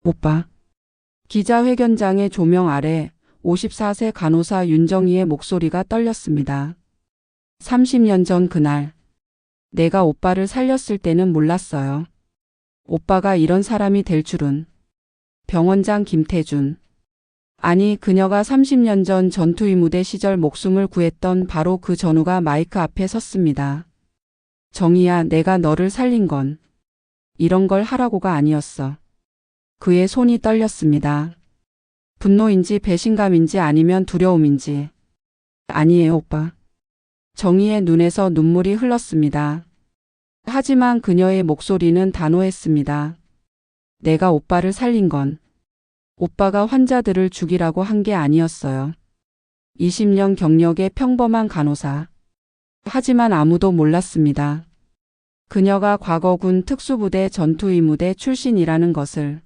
오빠. 기자회견장의 조명 아래 54세 간호사 윤정희의 목소리가 떨렸습니다. 30년 전 그날, 내가 오빠를 살렸을 때는 몰랐어요. 오빠가 이런 사람이 될 줄은. 병원장 김태준. 아니, 그녀가 30년 전 전투의무대 시절 목숨을 구했던 바로 그 전우가 마이크 앞에 섰습니다. 정희야, 내가 너를 살린 건 이런 걸 하라고가 아니었어. 그의 손이 떨렸습니다. 분노인지 배신감인지 아니면 두려움인지. 아니에요, 오빠. 정희의 눈에서 눈물이 흘렀습니다. 하지만 그녀의 목소리는 단호했습니다. 내가 오빠를 살린 건 오빠가 환자들을 죽이라고 한 게 아니었어요. 20년 경력의 평범한 간호사. 하지만 아무도 몰랐습니다. 그녀가 과거 군 특수부대 전투의무대 출신이라는 것을.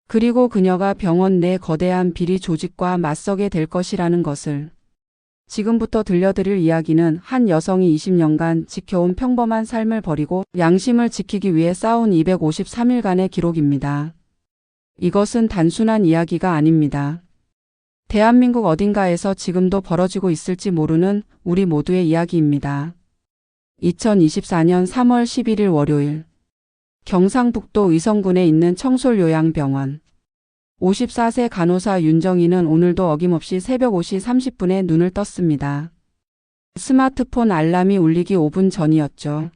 그리고 그녀가 병원 내 거대한 비리 조직과 맞서게 될 것이라는 것을. 지금부터 들려드릴 이야기는 한 여성이 20년간 지켜온 평범한 삶을 버리고 양심을 지키기 위해 싸운 253일간의 기록입니다. 이것은 단순한 이야기가 아닙니다. 대한민국 어딘가에서 지금도 벌어지고 있을지 모르는 우리 모두의 이야기입니다. 2024년 3월 11일 월요일. 경상북도 의성군에 있는 청솔요양병원. 54세 간호사 윤정희는 오늘도 어김없이 새벽 5시 30분에 눈을 떴습니다. 스마트폰 알람이 울리기 5분 전이었죠.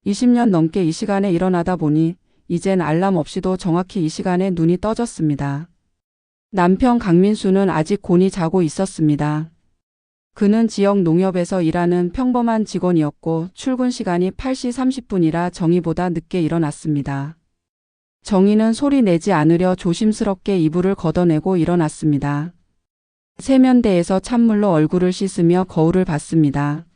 20년 넘게 이 시간에 일어나다 보니 이젠 알람 없이도 정확히 이 시간에 눈이 떠졌습니다. 남편 강민수는 아직 곤히 자고 있었습니다. 그는 지역 농협에서 일하는 평범한 직원이었고 출근 시간이 8시 30분이라 정희보다 늦게 일어났습니다. 정희는 소리 내지 않으려 조심스럽게 이불을 걷어내고 일어났습니다. 세면대에서 찬물로 얼굴을 씻으며 거울을 봤습니다.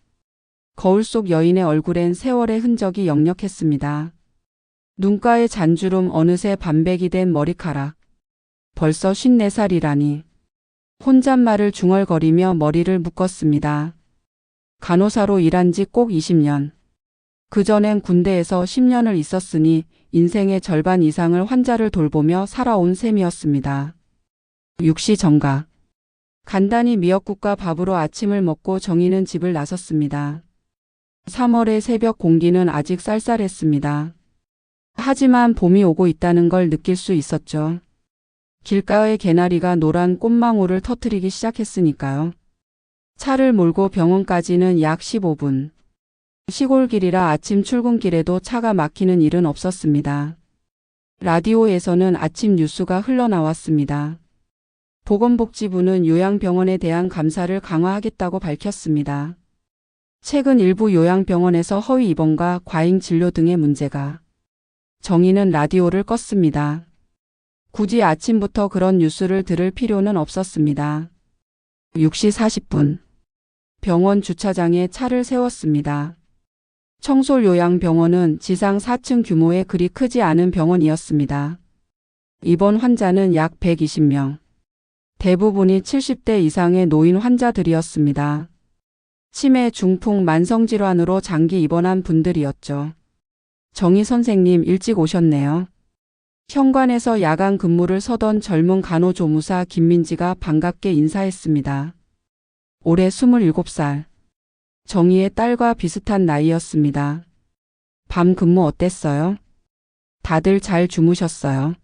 거울 속 여인의 얼굴엔 세월의 흔적이 역력했습니다. 눈가의 잔주름, 어느새 반백이 된 머리카락. 벌써 54살이라니. 혼잣말을 중얼거리며 머리를 묶었습니다. 간호사로 일한 지 꼭 20년. 그전엔 군대에서 10년을 있었으니 인생의 절반 이상을 환자를 돌보며 살아온 셈이었습니다. 6시 정각. 간단히 미역국과 밥으로 아침을 먹고 정희는 집을 나섰습니다. 3월의 새벽 공기는 아직 쌀쌀했습니다. 하지만 봄이 오고 있다는 걸 느낄 수 있었죠. 길가의 개나리가 노란 꽃망울을 터뜨리기 시작했으니까요. 차를 몰고 병원까지는 약 15분. 시골길이라 아침 출근길에도 차가 막히는 일은 없었습니다. 라디오에서는 아침 뉴스가 흘러나왔습니다. 보건복지부는 요양병원에 대한 감사를 강화하겠다고 밝혔습니다. 최근 일부 요양병원에서 허위 입원과 과잉 진료 등의 문제가. 정희는 라디오를 껐습니다. 굳이 아침부터 그런 뉴스를 들을 필요는 없었습니다. 6시 40분. 병원 주차장에 차를 세웠습니다. 청솔요양병원은 지상 4층 규모의 그리 크지 않은 병원이었습니다. 입원 환자는 약 120명. 대부분이 70대 이상의 노인 환자들이었습니다. 치매, 중풍, 만성질환으로 장기 입원한 분들이었죠. 정희 선생님 일찍 오셨네요. 현관에서 야간 근무를 서던 젊은 간호조무사 김민지가 반갑게 인사했습니다. 올해 27살. 정희의 딸과 비슷한 나이였습니다. 밤 근무 어땠어요? 다들 잘 주무셨어요.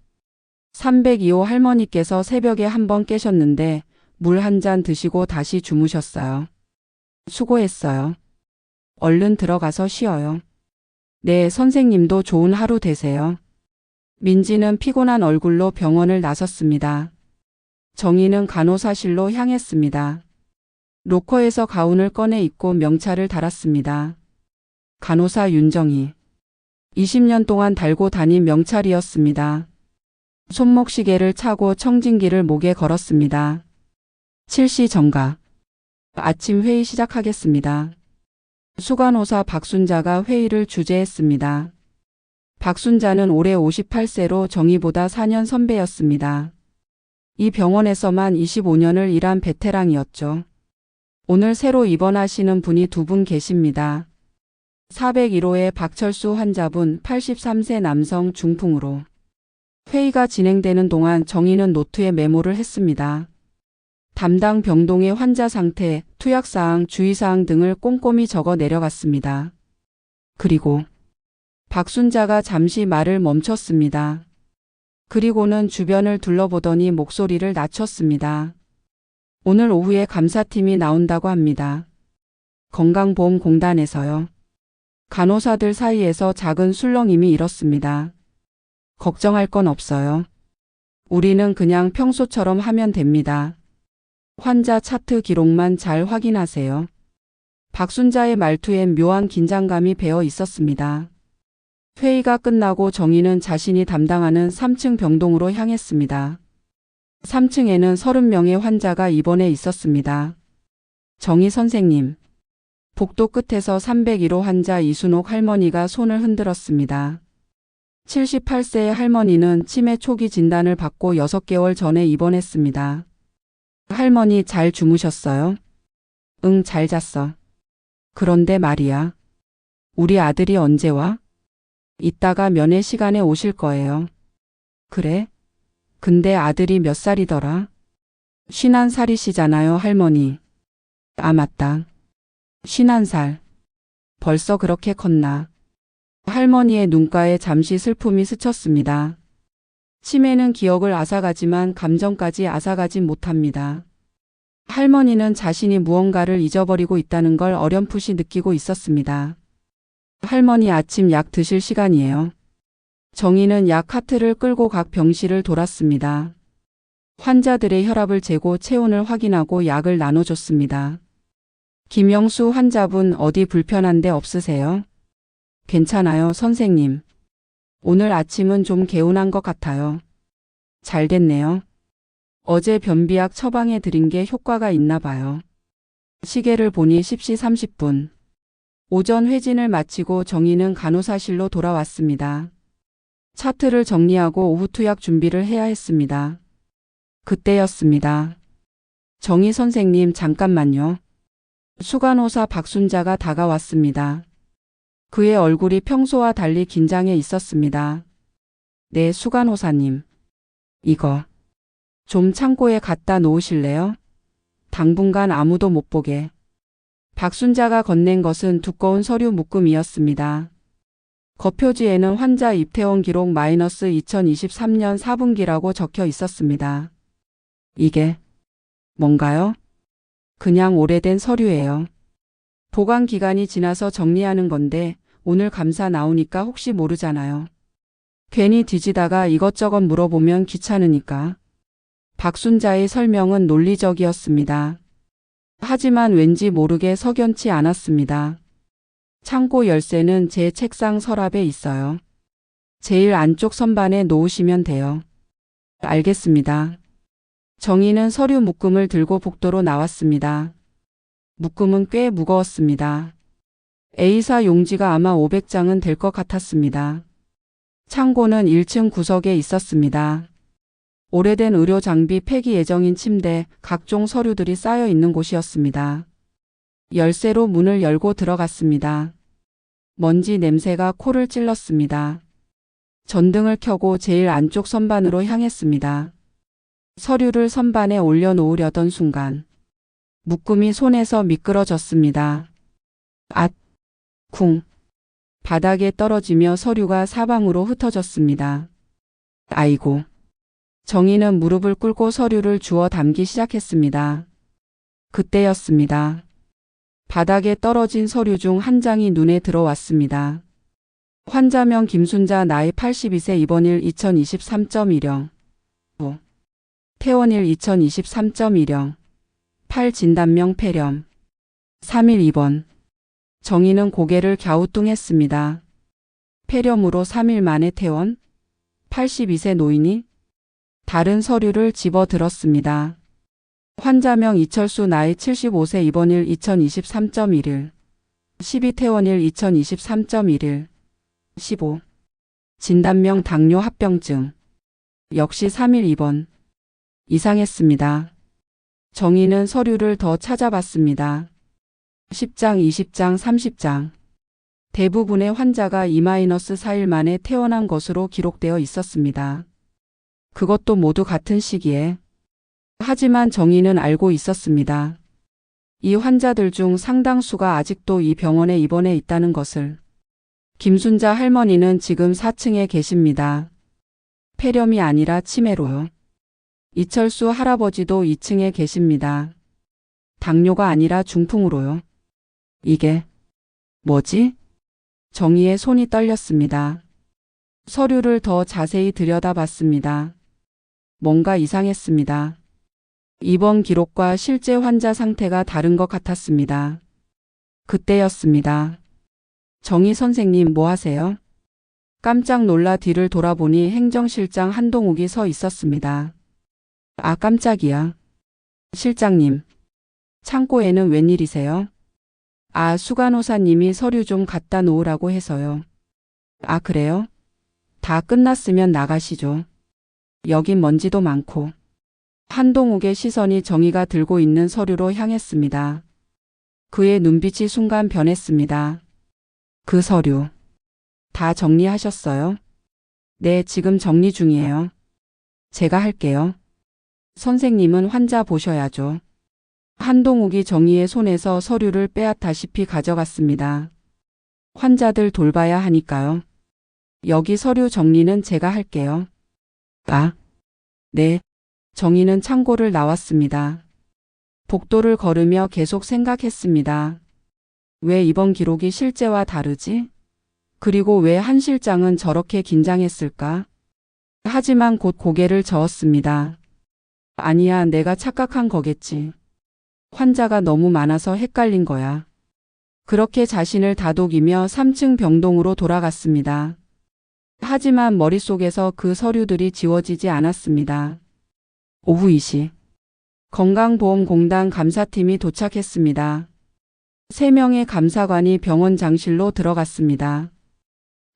302호 할머니께서 새벽에 한번 깨셨는데 물 한 잔 드시고 다시 주무셨어요. 수고했어요. 얼른 들어가서 쉬어요. 네, 선생님도 좋은 하루 되세요. 민지는 피곤한 얼굴로 병원을 나섰습니다. 정희는 간호사실로 향했습니다. 로커에서 가운을 꺼내 입고 명찰을 달았습니다. 간호사 윤정희. 20년 동안 달고 다닌 명찰이었습니다. 손목시계를 차고 청진기를 목에 걸었습니다. 7시 정각. 아침 회의 시작하겠습니다. 수간호사 박순자가 회의를 주재했습니다. 박순자는 올해 58세로 정희보다 4년 선배였습니다. 이 병원에서만 25년을 일한 베테랑이었죠. 오늘 새로 입원하시는 분이 2분 계십니다. 401호의 박철수 환자분 83세 남성 중풍으로. 회의가 진행되는 동안 정희는 노트에 메모를 했습니다. 담당 병동의 환자 상태, 투약사항, 주의사항 등을 꼼꼼히 적어 내려갔습니다. 그리고 박순자가 잠시 말을 멈췄습니다. 그리고는 주변을 둘러보더니 목소리를 낮췄습니다. 오늘 오후에 감사팀이 나온다고 합니다. 건강보험공단에서요. 간호사들 사이에서 작은 술렁임이 일었습니다. 걱정할 건 없어요. 우리는 그냥 평소처럼 하면 됩니다. 환자 차트 기록만 잘 확인하세요. 박순자의 말투엔 묘한 긴장감이 배어 있었습니다. 회의가 끝나고 정희는 자신이 담당하는 3층 병동으로 향했습니다. 3층에는 30명의 환자가 입원해 있었습니다. 정희 선생님. 복도 끝에서 301호 환자 이순옥 할머니가 손을 흔들었습니다. 78세의 할머니는 치매 초기 진단을 받고 6개월 전에 입원했습니다. 할머니 잘 주무셨어요? 응, 잘 잤어. 그런데 말이야. 우리 아들이 언제 와? 이따가 면회 시간에 오실 거예요. 그래? 근데 아들이 몇 살이더라? 51살이시잖아요, 할머니. 아, 맞다. 51살. 벌써 그렇게 컸나. 할머니의 눈가에 잠시 슬픔이 스쳤습니다. 치매는 기억을 앗아가지만 감정까지 앗아가진 못합니다. 할머니는 자신이 무언가를 잊어버리고 있다는 걸 어렴풋이 느끼고 있었습니다. 할머니 아침 약 드실 시간이에요. 정희는 약 카트를 끌고 각 병실을 돌았습니다. 환자들의 혈압을 재고 체온을 확인하고 약을 나눠줬습니다. 김영수 환자분 어디 불편한 데 없으세요? 괜찮아요, 선생님. 오늘 아침은 좀 개운한 것 같아요. 잘 됐네요. 어제 변비약 처방해 드린 게 효과가 있나 봐요. 시계를 보니 10시 30분. 오전 회진을 마치고 정희는 간호사실로 돌아왔습니다. 차트를 정리하고 오후 투약 준비를 해야 했습니다. 그때였습니다. 정희 선생님 잠깐만요. 수간호사 박순자가 다가왔습니다. 그의 얼굴이 평소와 달리 긴장해 있었습니다. 네, 수간호사님. 이거 좀 창고에 갖다 놓으실래요? 당분간 아무도 못 보게. 박순자가 건넨 것은 두꺼운 서류 묶음이었습니다. 겉표지에는 환자 입퇴원 기록 -2023년 4분기라고 적혀 있었습니다. 이게 뭔가요? 그냥 오래된 서류예요. 보관 기간이 지나서 정리하는 건데 오늘 감사 나오니까 혹시 모르잖아요. 괜히 뒤지다가 이것저것 물어보면 귀찮으니까. 박순자의 설명은 논리적이었습니다. 하지만 왠지 모르게 석연치 않았습니다. 창고 열쇠는 제 책상 서랍에 있어요. 제일 안쪽 선반에 놓으시면 돼요. 알겠습니다. 정희는 서류 묶음을 들고 복도로 나왔습니다. 묶음은 꽤 무거웠습니다. A사 용지가 아마 500장은 될 것 같았습니다. 창고는 1층 구석에 있었습니다. 오래된 의료 장비 폐기 예정인 침대, 각종 서류들이 쌓여 있는 곳이었습니다. 열쇠로 문을 열고 들어갔습니다. 먼지 냄새가 코를 찔렀습니다. 전등을 켜고 제일 안쪽 선반으로 향했습니다. 서류를 선반에 올려놓으려던 순간 묶음이 손에서 미끄러졌습니다. 앗! 쿵! 바닥에 떨어지며 서류가 사방으로 흩어졌습니다. 아이고! 정희는 무릎을 꿇고 서류를 주워 담기 시작했습니다. 그때였습니다. 바닥에 떨어진 서류 중 한 장이 눈에 들어왔습니다. 환자명 김순자 나이 82세 입원일 2023.10 퇴원일 2023.10 팔 진단명 폐렴 3일 입원. 정희는 고개를 갸우뚱했습니다. 폐렴으로 3일 만에 퇴원? 82세 노인이? 다른 서류를 집어들었습니다. 환자명 이철수 나이 75세 입원일 2023.11 12 퇴원일 2023.11 15 진단명 당뇨 합병증 역시 3일 입원. 이상했습니다. 정희는 서류를 더 찾아봤습니다. 10장, 20장, 30장. 대부분의 환자가 2-4일 만에 퇴원한 것으로 기록되어 있었습니다. 그것도 모두 같은 시기에. 하지만 정희는 알고 있었습니다. 이 환자들 중 상당수가 아직도 이 병원에 입원해 있다는 것을. 김순자 할머니는 지금 4층에 계십니다. 폐렴이 아니라 치매로요. 이철수 할아버지도 2층에 계십니다. 당뇨가 아니라 중풍으로요. 이게 뭐지? 정희의 손이 떨렸습니다. 서류를 더 자세히 들여다봤습니다. 뭔가 이상했습니다. 입원 기록과 실제 환자 상태가 다른 것 같았습니다. 그때였습니다. 정희 선생님 뭐 하세요? 깜짝 놀라 뒤를 돌아보니 행정실장 한동욱이 서 있었습니다. 아, 깜짝이야. 실장님, 창고에는 웬일이세요? 아, 수간호사님이 서류 좀 갖다 놓으라고 해서요. 아, 그래요? 다 끝났으면 나가시죠. 여긴 먼지도 많고. 한동욱의 시선이 정희가 들고 있는 서류로 향했습니다. 그의 눈빛이 순간 변했습니다. 그 서류. 다 정리하셨어요? 네, 지금 정리 중이에요. 제가 할게요. 선생님은 환자 보셔야죠. 한동욱이 정희의 손에서 서류를 빼앗다시피 가져갔습니다. 환자들 돌봐야 하니까요. 여기 서류 정리는 제가 할게요. 아, 네. 정희는 창고를 나왔습니다. 복도를 걸으며 계속 생각했습니다. 왜 입원 기록이 실제와 다르지? 그리고 왜 한 실장은 저렇게 긴장했을까? 하지만 곧 고개를 저었습니다. 아니야, 내가 착각한 거겠지. 환자가 너무 많아서 헷갈린 거야. 그렇게 자신을 다독이며 3층 병동으로 돌아갔습니다. 하지만 머릿속에서 그 서류들이 지워지지 않았습니다. 오후 2시. 건강보험공단 감사팀이 도착했습니다. 3명의 감사관이 병원 장실로 들어갔습니다.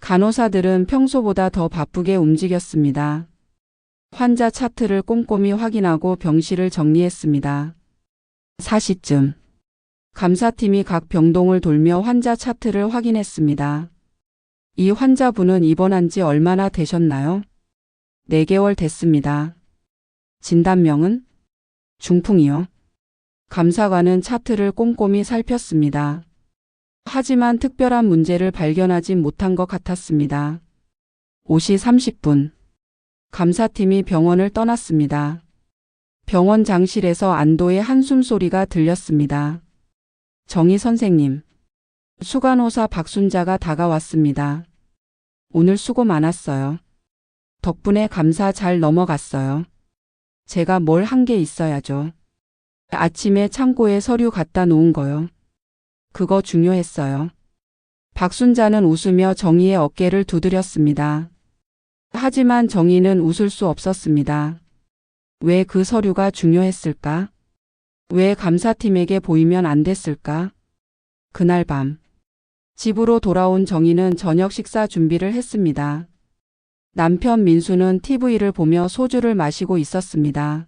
간호사들은 평소보다 더 바쁘게 움직였습니다. 환자 차트를 꼼꼼히 확인하고 병실을 정리했습니다. 4시쯤. 감사팀이 각 병동을 돌며 환자 차트를 확인했습니다. 이 환자분은 입원한 지 얼마나 되셨나요? 4개월 됐습니다. 진단명은? 중풍이요. 감사관은 차트를 꼼꼼히 살폈습니다. 하지만 특별한 문제를 발견하지 못한 것 같았습니다. 5시 30분. 감사팀이 병원을 떠났습니다. 병원 장실에서 안도의 한숨 소리가 들렸습니다. 정희 선생님. 수간호사 박순자가 다가왔습니다. 오늘 수고 많았어요. 덕분에 감사 잘 넘어갔어요. 제가 뭘 한 게 있어야죠. 아침에 창고에 서류 갖다 놓은 거요. 그거 중요했어요. 박순자는 웃으며 정희의 어깨를 두드렸습니다. 하지만 정희는 웃을 수 없었습니다. 왜 그 서류가 중요했을까? 왜 감사팀에게 보이면 안 됐을까? 그날 밤. 집으로 돌아온 정희는 저녁 식사 준비를 했습니다. 남편 민수는 TV를 보며 소주를 마시고 있었습니다.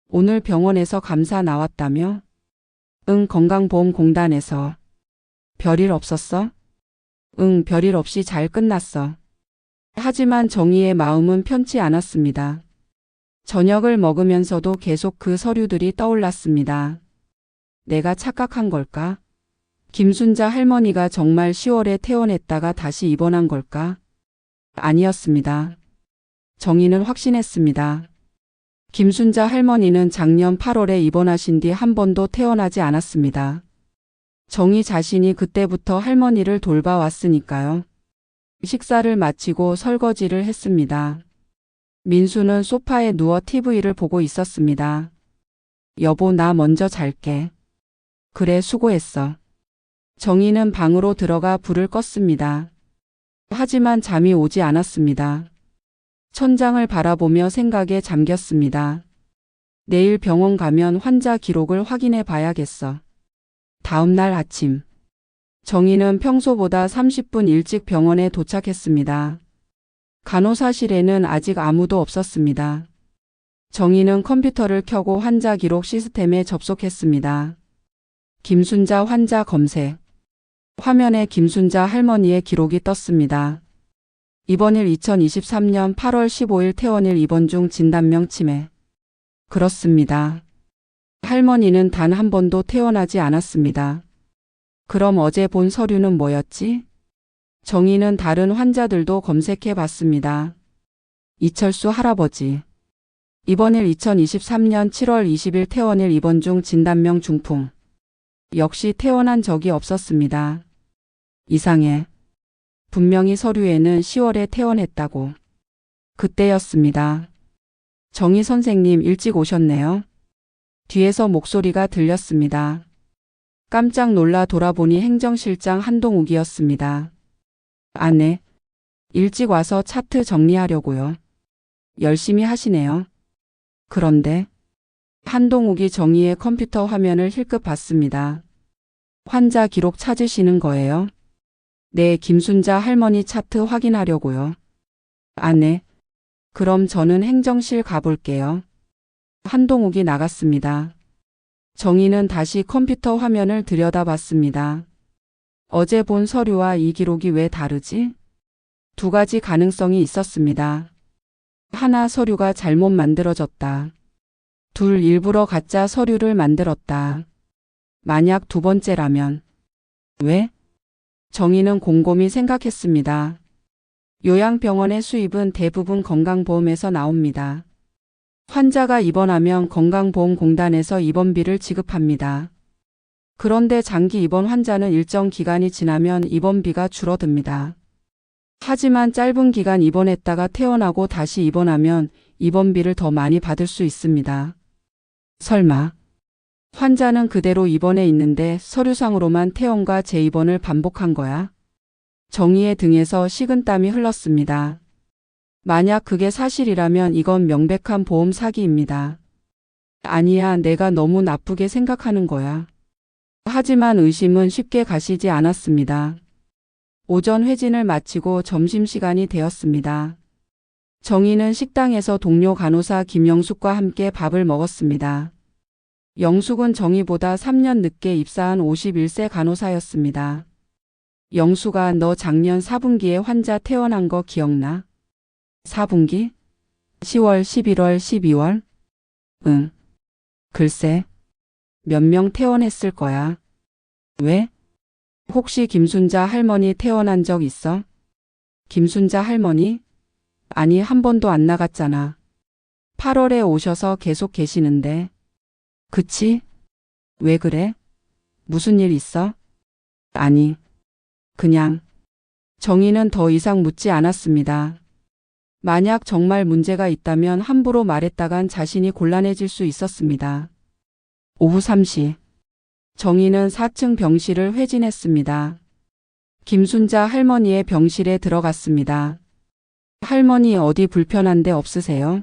오늘 병원에서 감사 나왔다며? 응, 건강보험공단에서. 별일 없었어? 응, 별일 없이 잘 끝났어. 하지만 정희의 마음은 편치 않았습니다. 저녁을 먹으면서도 계속 그 서류들이 떠올랐습니다. 내가 착각한 걸까? 김순자 할머니가 정말 10월에 퇴원했다가 다시 입원한 걸까? 아니었습니다. 정희는 확신했습니다. 김순자 할머니는 작년 8월에 입원하신 뒤 한 번도 퇴원하지 않았습니다. 정희 자신이 그때부터 할머니를 돌봐왔으니까요. 식사를 마치고 설거지를 했습니다. 민수는 소파에 누워 TV를 보고 있었습니다. 여보, 나 먼저 잘게. 그래, 수고했어. 정희는 방으로 들어가 불을 껐습니다. 하지만 잠이 오지 않았습니다. 천장을 바라보며 생각에 잠겼습니다. 내일 병원 가면 환자 기록을 확인해 봐야겠어. 다음 날 아침. 정희는 평소보다 30분 일찍 병원에 도착했습니다. 간호사실에는 아직 아무도 없었습니다. 정희는 컴퓨터를 켜고 환자 기록 시스템에 접속했습니다. 김순자 환자 검색. 화면에 김순자 할머니의 기록이 떴습니다. 입원일 2023년 8월 15일 퇴원일 입원 중 진단명 치매. 그렇습니다. 할머니는 단 한 번도 퇴원하지 않았습니다. 그럼 어제 본 서류는 뭐였지? 정희는 다른 환자들도 검색해 봤습니다. 이철수 할아버지. 입원일 2023년 7월 20일 퇴원일 입원 중 진단명 중풍. 역시 퇴원한 적이 없었습니다. 이상해. 분명히 서류에는 10월에 퇴원했다고. 그때였습니다. 정희 선생님 일찍 오셨네요. 뒤에서 목소리가 들렸습니다. 깜짝 놀라 돌아보니 행정실장 한동욱이었습니다. 네. 일찍 와서 차트 정리하려고요. 열심히 하시네요. 그런데 한동욱이 정희의 컴퓨터 화면을 힐끗 봤습니다. 환자 기록 찾으시는 거예요? 네, 김순자 할머니 차트 확인하려고요. 네. 그럼 저는 행정실 가볼게요. 한동욱이 나갔습니다. 정희는 다시 컴퓨터 화면을 들여다봤습니다. 어제 본 서류와 이 기록이 왜 다르지? 두 가지 가능성이 있었습니다. 하나, 서류가 잘못 만들어졌다. 둘, 일부러 가짜 서류를 만들었다. 만약 두 번째라면 왜? 정희는 곰곰이 생각했습니다. 요양병원의 수입은 대부분 건강보험에서 나옵니다. 환자가 입원하면 건강보험공단에서 입원비를 지급합니다. 그런데 장기 입원 환자는 일정 기간이 지나면 입원비가 줄어듭니다. 하지만 짧은 기간 입원했다가 퇴원하고 다시 입원하면 입원비를 더 많이 받을 수 있습니다. 설마 환자는 그대로 입원해 있는데 서류상으로만 퇴원과 재입원을 반복한 거야? 정희의 등에서 식은땀이 흘렀습니다. 만약 그게 사실이라면 이건 명백한 보험 사기입니다. 아니야, 내가 너무 나쁘게 생각하는 거야. 하지만 의심은 쉽게 가시지 않았습니다. 오전 회진을 마치고 점심시간이 되었습니다. 정희는 식당에서 동료 간호사 김영숙과 함께 밥을 먹었습니다. 영숙은 정희보다 3년 늦게 입사한 51세 간호사였습니다. 영숙아, 너 작년 4분기에 환자 퇴원한 거 기억나? 4분기? 10월, 11월, 12월? 응. 글쎄, 몇 명 퇴원했을 거야. 왜? 혹시 김순자 할머니 퇴원한 적 있어? 김순자 할머니? 아니, 한 번도 안 나갔잖아. 8월에 오셔서 계속 계시는데. 그치? 왜 그래? 무슨 일 있어? 아니, 그냥. 정희는 더 이상 묻지 않았습니다. 만약 정말 문제가 있다면 함부로 말했다간 자신이 곤란해질 수 있었습니다. 오후 3시. 정희는 4층 병실을 회진했습니다. 김순자 할머니의 병실에 들어갔습니다. 할머니 어디 불편한 데 없으세요?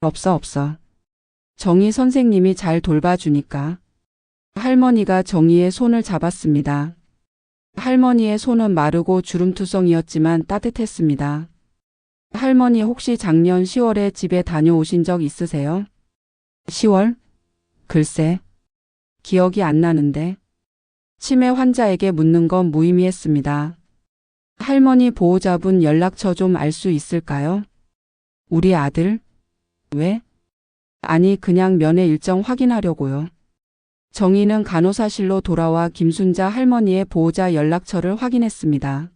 없어. 정희 선생님이 잘 돌봐주니까. 할머니가 정희의 손을 잡았습니다. 할머니의 손은 마르고 주름투성이었지만 따뜻했습니다. 할머니 혹시 작년 10월에 집에 다녀오신 적 있으세요? 10월? 글쎄, 기억이 안 나는데. 치매 환자에게 묻는 건 무의미했습니다. 할머니 보호자분 연락처 좀 알 수 있을까요? 우리 아들? 왜? 아니, 그냥 면회 일정 확인하려고요. 정희는 간호사실로 돌아와 김순자 할머니의 보호자 연락처를 확인했습니다.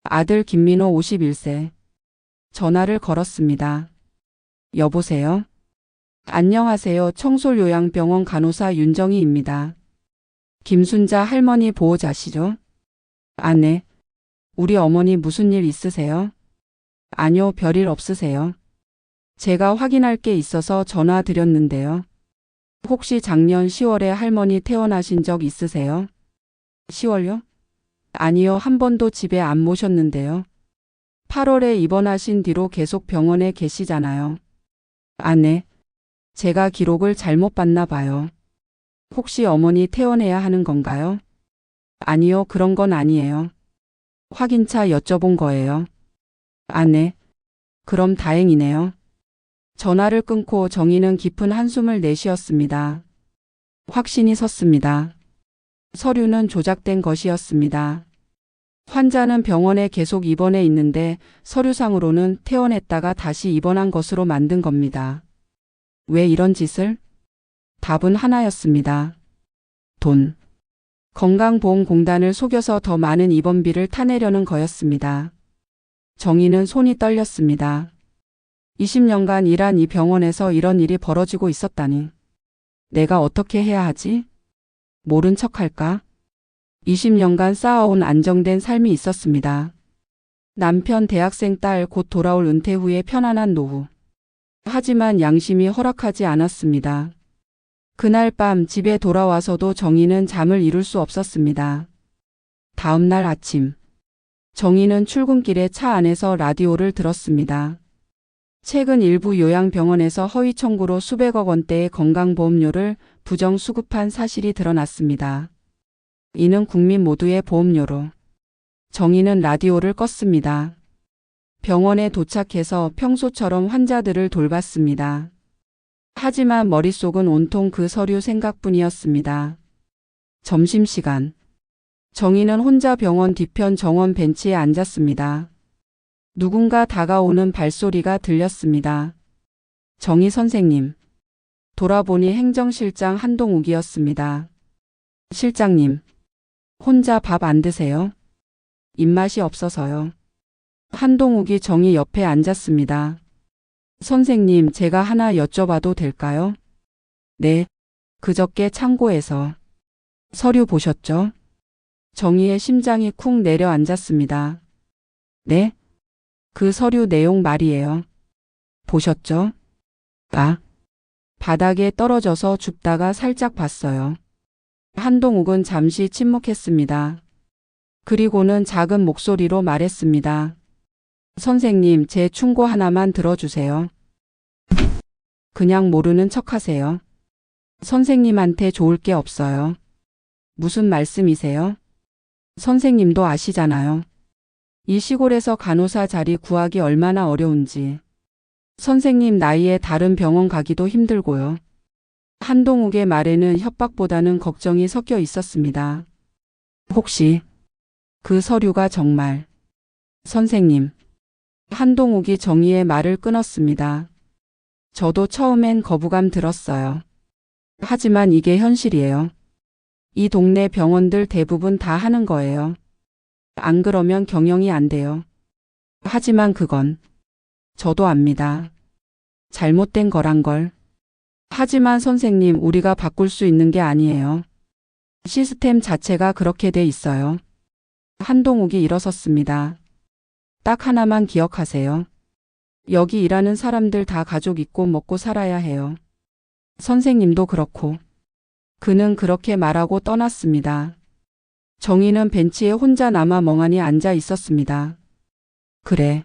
아들 김민호 51세. 전화를 걸었습니다. 여보세요? 안녕하세요. 청솔요양병원 간호사 윤정희입니다. 김순자 할머니 보호자시죠? 네. 우리 어머니 무슨 일 있으세요? 아니요, 별일 없으세요. 제가 확인할 게 있어서 전화 드렸는데요. 혹시 작년 10월에 할머니 퇴원하신 적 있으세요? 10월요? 아니요, 한 번도 집에 안 모셨는데요. 8월에 입원하신 뒤로 계속 병원에 계시잖아요. 네. 제가 기록을 잘못 봤나 봐요. 혹시 어머니 퇴원해야 하는 건가요? 아니요, 그런 건 아니에요. 확인차 여쭤본 거예요. 네. 그럼 다행이네요. 전화를 끊고 정희는 깊은 한숨을 내쉬었습니다. 확신이 섰습니다. 서류는 조작된 것이었습니다. 환자는 병원에 계속 입원해 있는데 서류상으로는 퇴원했다가 다시 입원한 것으로 만든 겁니다. 왜 이런 짓을? 답은 하나였습니다. 돈. 건강보험공단을 속여서 더 많은 입원비를 타내려는 거였습니다. 정희는 손이 떨렸습니다. 20년간 일한 이 병원에서 이런 일이 벌어지고 있었다니. 내가 어떻게 해야 하지? 모른 척할까? 20년간 쌓아온 안정된 삶이 있었습니다. 남편 대학생 딸 곧 돌아올 은퇴 후에 편안한 노후. 하지만 양심이 허락하지 않았습니다. 그날 밤 집에 돌아와서도 정희는 잠을 이룰 수 없었습니다. 다음 날 아침. 정희는 출근길에 차 안에서 라디오를 들었습니다. 최근 일부 요양병원에서 허위 청구로 수백억 원대의 건강보험료를 부정 수급한 사실이 드러났습니다. 이는 국민 모두의 보험료로. 정희는 라디오를 껐습니다. 병원에 도착해서 평소처럼 환자들을 돌봤습니다. 하지만 머릿속은 온통 그 서류 생각뿐이었습니다. 점심시간. 정희는 혼자 병원 뒤편 정원 벤치에 앉았습니다. 누군가 다가오는 발소리가 들렸습니다. 정희 선생님. 돌아보니 행정실장 한동욱이었습니다. 실장님. 혼자 밥 안 드세요? 입맛이 없어서요. 한동욱이 정희 옆에 앉았습니다. 선생님, 제가 하나 여쭤봐도 될까요? 네. 그저께 창고에서 서류 보셨죠? 정희의 심장이 쿵 내려앉았습니다. 네? 그 서류 내용 말이에요. 보셨죠? 아. 바닥에 떨어져서 줍다가 살짝 봤어요. 한동욱은 잠시 침묵했습니다. 그리고는 작은 목소리로 말했습니다. 선생님, 제 충고 하나만 들어주세요. 그냥 모르는 척하세요. 선생님한테 좋을 게 없어요. 무슨 말씀이세요? 선생님도 아시잖아요. 이 시골에서 간호사 자리 구하기 얼마나 어려운지. 선생님 나이에 다른 병원 가기도 힘들고요. 한동욱의 말에는 협박보다는 걱정이 섞여 있었습니다. 혹시 그 서류가 정말 선생님. 한동욱이 정희의 말을 끊었습니다. 저도 처음엔 거부감 들었어요. 하지만 이게 현실이에요. 이 동네 병원들 대부분 다 하는 거예요. 안 그러면 경영이 안 돼요. 하지만 그건 저도 압니다. 잘못된 거란 걸. 하지만 선생님, 우리가 바꿀 수 있는 게 아니에요. 시스템 자체가 그렇게 돼 있어요. 한동욱이 일어섰습니다. 딱 하나만 기억하세요. 여기 일하는 사람들 다 가족 있고 먹고 살아야 해요. 선생님도 그렇고. 그는 그렇게 말하고 떠났습니다. 정희는 벤치에 혼자 남아 멍하니 앉아 있었습니다. 그래.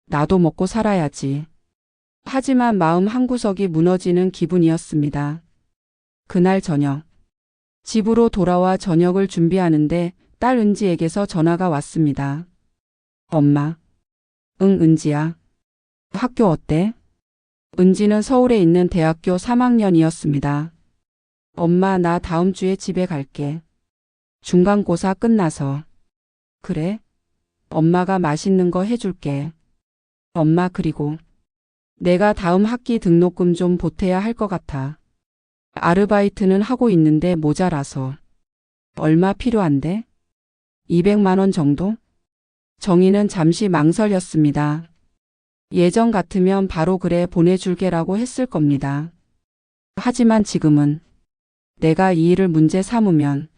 나도 먹고 살아야지. 하지만 마음 한구석이 무너지는 기분이었습니다. 그날 저녁. 집으로 돌아와 저녁을 준비하는데 딸 은지에게서 전화가 왔습니다. 엄마. 응, 은지야. 학교 어때? 은지는 서울에 있는 대학교 3학년이었습니다. 엄마, 나 다음 주에 집에 갈게. 중간고사 끝나서. 그래? 엄마가 맛있는 거 해줄게. 엄마, 그리고 내가 다음 학기 등록금 좀 보태야 할 것 같아. 아르바이트는 하고 있는데 모자라서. 얼마 필요한데? 200만 원 정도? 정희는 잠시 망설였습니다. 예전 같으면 바로 그래 보내줄게라고 했을 겁니다. 하지만 지금은 내가 이 일을 문제 삼으면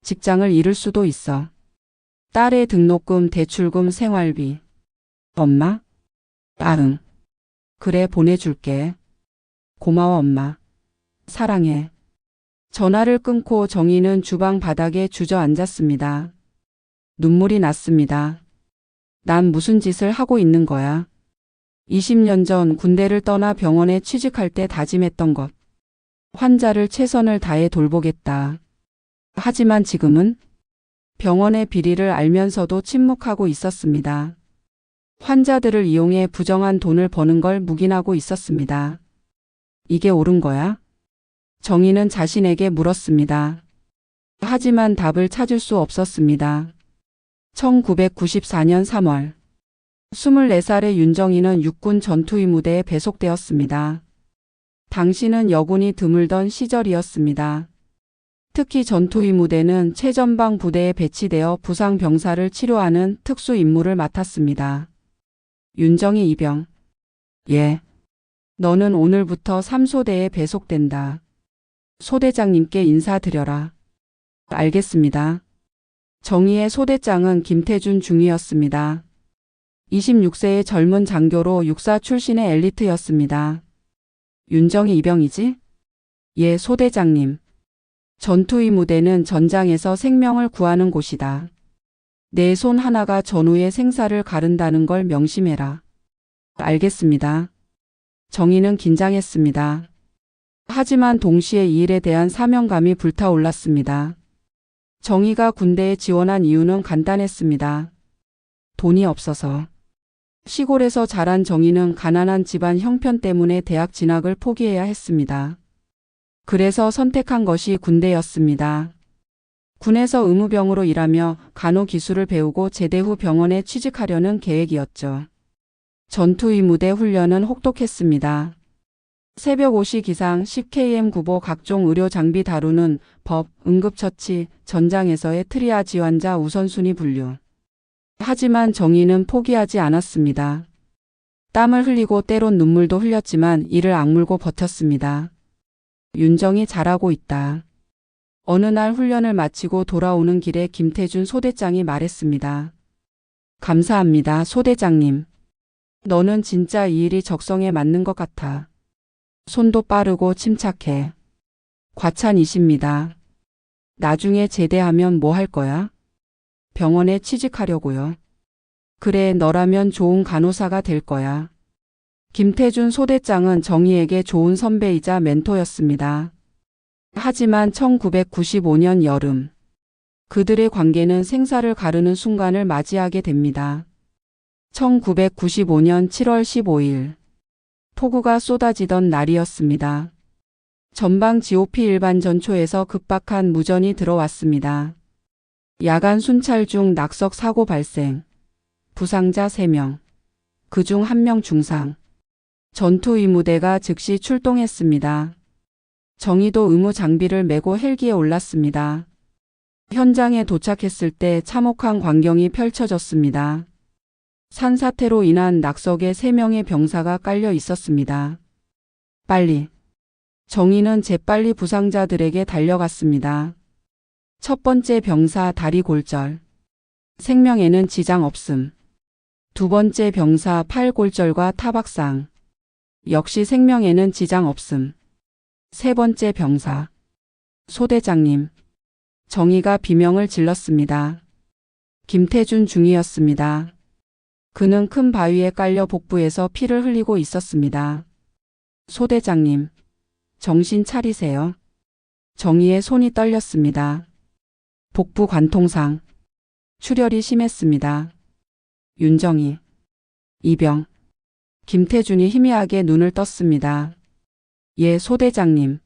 직장을 잃을 수도 있어. 딸의 등록금, 대출금, 생활비. 엄마? 응. 그래, 보내줄게. 고마워, 엄마. 사랑해. 전화를 끊고 정희는 주방 바닥에 주저앉았습니다. 눈물이 났습니다. 난 무슨 짓을 하고 있는 거야? 20년 전 군대를 떠나 병원에 취직할 때 다짐했던 것. 환자를 최선을 다해 돌보겠다. 하지만 지금은 병원의 비리를 알면서도 침묵하고 있었습니다. 환자들을 이용해 부정한 돈을 버는 걸 묵인하고 있었습니다. 이게 옳은 거야? 정희는 자신에게 물었습니다. 하지만 답을 찾을 수 없었습니다. 1994년 3월 24살의 윤정이는 육군 전투위 무대에 배속되었습니다. 당시는 여군이 드물던 시절이었습니다. 특히 전투위 무대는 최전방 부대에 배치되어 부상 병사를 치료하는 특수 임무를 맡았습니다. 윤정이 이병. 예. 너는 오늘부터 3소대에 배속된다. 소대장님께 인사드려라. 알겠습니다. 정의의 소대장은 김태준 중위였습니다. 26세의 젊은 장교로 육사 출신의 엘리트였습니다. 윤정이 이병이지? 예, 소대장님. 전투위 무대는 전장에서 생명을 구하는 곳이다. 내 손 하나가 전우의 생사를 가른다는 걸 명심해라. 알겠습니다. 정의는 긴장했습니다. 하지만 동시에 이 일에 대한 사명감이 불타올랐습니다. 정의가 군대에 지원한 이유는 간단했습니다. 돈이 없어서. 시골에서 자란 정의는 가난한 집안 형편 때문에 대학 진학을 포기해야 했습니다. 그래서 선택한 것이 군대였습니다. 군에서 의무병으로 일하며 간호기술을 배우고 제대 후 병원에 취직하려는 계획이었죠. 전투위 무대 훈련은 혹독했습니다. 새벽 5시 기상 10km 구보 각종 의료 장비 다루는 법, 응급처치, 전장에서의 트리아지 환자 우선순위 분류. 하지만 정의는 포기하지 않았습니다. 땀을 흘리고 때론 눈물도 흘렸지만 이를 악물고 버텼습니다. 윤정이 잘하고 있다. 어느 날 훈련을 마치고 돌아오는 길에 김태준 소대장이 말했습니다. 감사합니다, 소대장님. 너는 진짜 이 일이 적성에 맞는 것 같아. 손도 빠르고 침착해. 과찬이십니다. 나중에 제대하면 뭐 할 거야? 병원에 취직하려고요. 그래, 너라면 좋은 간호사가 될 거야. 김태준 소대장은 정의에게 좋은 선배이자 멘토였습니다. 하지만 1995년 여름, 그들의 관계는 생사를 가르는 순간을 맞이하게 됩니다. 1995년 7월 15일, 폭우가 쏟아지던 날이었습니다. 전방 GOP 일반 전초에서 급박한 무전이 들어왔습니다. 야간 순찰 중 낙석 사고 발생. 부상자 3명. 그중 1명 중상. 전투위 무대가 즉시 출동했습니다. 정의도 의무 장비를 메고 헬기에 올랐습니다. 현장에 도착했을 때 참혹한 광경이 펼쳐졌습니다. 산사태로 인한 낙석에 3명의 병사가 깔려 있었습니다. 빨리. 정의는 재빨리 부상자들에게 달려갔습니다. 첫 번째 병사 다리 골절. 생명에는 지장 없음. 두 번째 병사 팔 골절과 타박상. 역시 생명에는 지장 없음. 세 번째 병사. 소대장님. 정의가 비명을 질렀습니다. 김태준 중위였습니다. 그는 큰 바위에 깔려 복부에서 피를 흘리고 있었습니다. 소대장님. 정신 차리세요. 정의의 손이 떨렸습니다. 복부 관통상. 출혈이 심했습니다. 윤정이. 이병. 김태준이 희미하게 눈을 떴습니다. 예, 소대장님.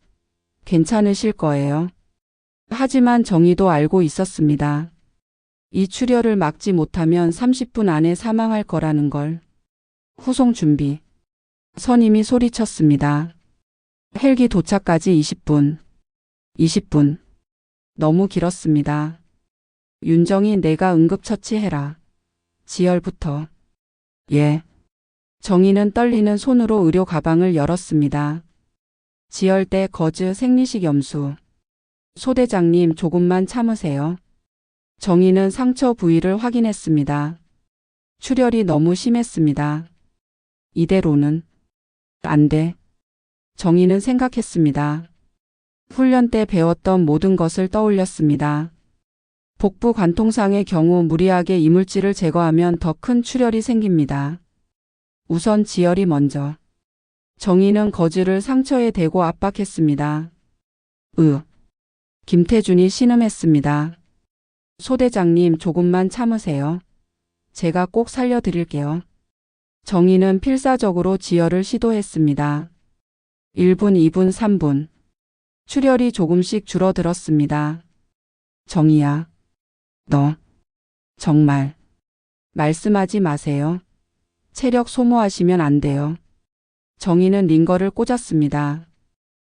괜찮으실 거예요. 하지만 정의도 알고 있었습니다. 이 출혈을 막지 못하면 30분 안에 사망할 거라는 걸. 후송 준비. 선임이 소리쳤습니다. 헬기 도착까지 20분. 20분. 너무 길었습니다. 윤정이 내가 응급처치해라. 지열부터. 예. 정의는 떨리는 손으로 의료 가방을 열었습니다. 지열대 거즈 생리식 염수. 소대장님 조금만 참으세요. 정의는 상처 부위를 확인했습니다. 출혈이 너무 심했습니다. 이대로는 안 돼. 정의는 생각했습니다. 훈련 때 배웠던 모든 것을 떠올렸습니다. 복부 관통상의 경우 무리하게 이물질을 제거하면 더 큰 출혈이 생깁니다. 우선 지혈이 먼저. 정의는 거즈를 상처에 대고 압박했습니다. 김태준이 신음했습니다. 소대장님 조금만 참으세요. 제가 꼭 살려드릴게요. 정의는 필사적으로 지혈을 시도했습니다. 1분, 2분, 3분. 출혈이 조금씩 줄어들었습니다. 정의야. 너 정말. 말씀하지 마세요. 체력 소모하시면 안 돼요. 정희는 링거를 꽂았습니다.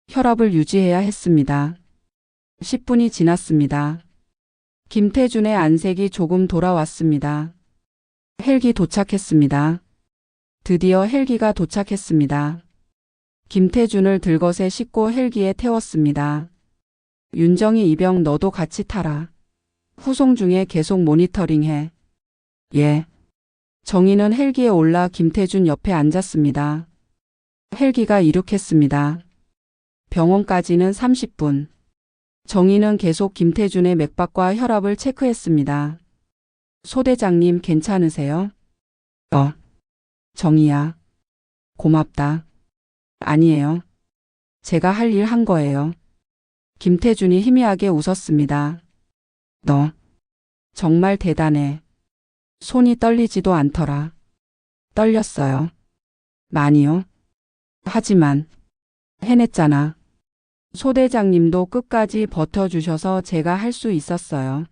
혈압을 유지해야 했습니다. 10분이 지났습니다. 김태준의 안색이 조금 돌아왔습니다. 헬기 도착했습니다. 드디어 헬기가 도착했습니다. 김태준을 들것에 싣고 헬기에 태웠습니다. 윤정이 이병 너도 같이 타라. 후송 중에 계속 모니터링해. 예. 정희는 헬기에 올라 김태준 옆에 앉았습니다. 헬기가 이륙했습니다. 병원까지는 30분. 정희는 계속 김태준의 맥박과 혈압을 체크했습니다. 소대장님 괜찮으세요? 정희야. 고맙다. 아니에요. 제가 할 일 한 거예요. 김태준이 희미하게 웃었습니다. 너 정말 대단해. 손이 떨리지도 않더라. 떨렸어요. 많이요. 하지만 해냈잖아. 소대장님도 끝까지 버텨주셔서 제가 할 수 있었어요.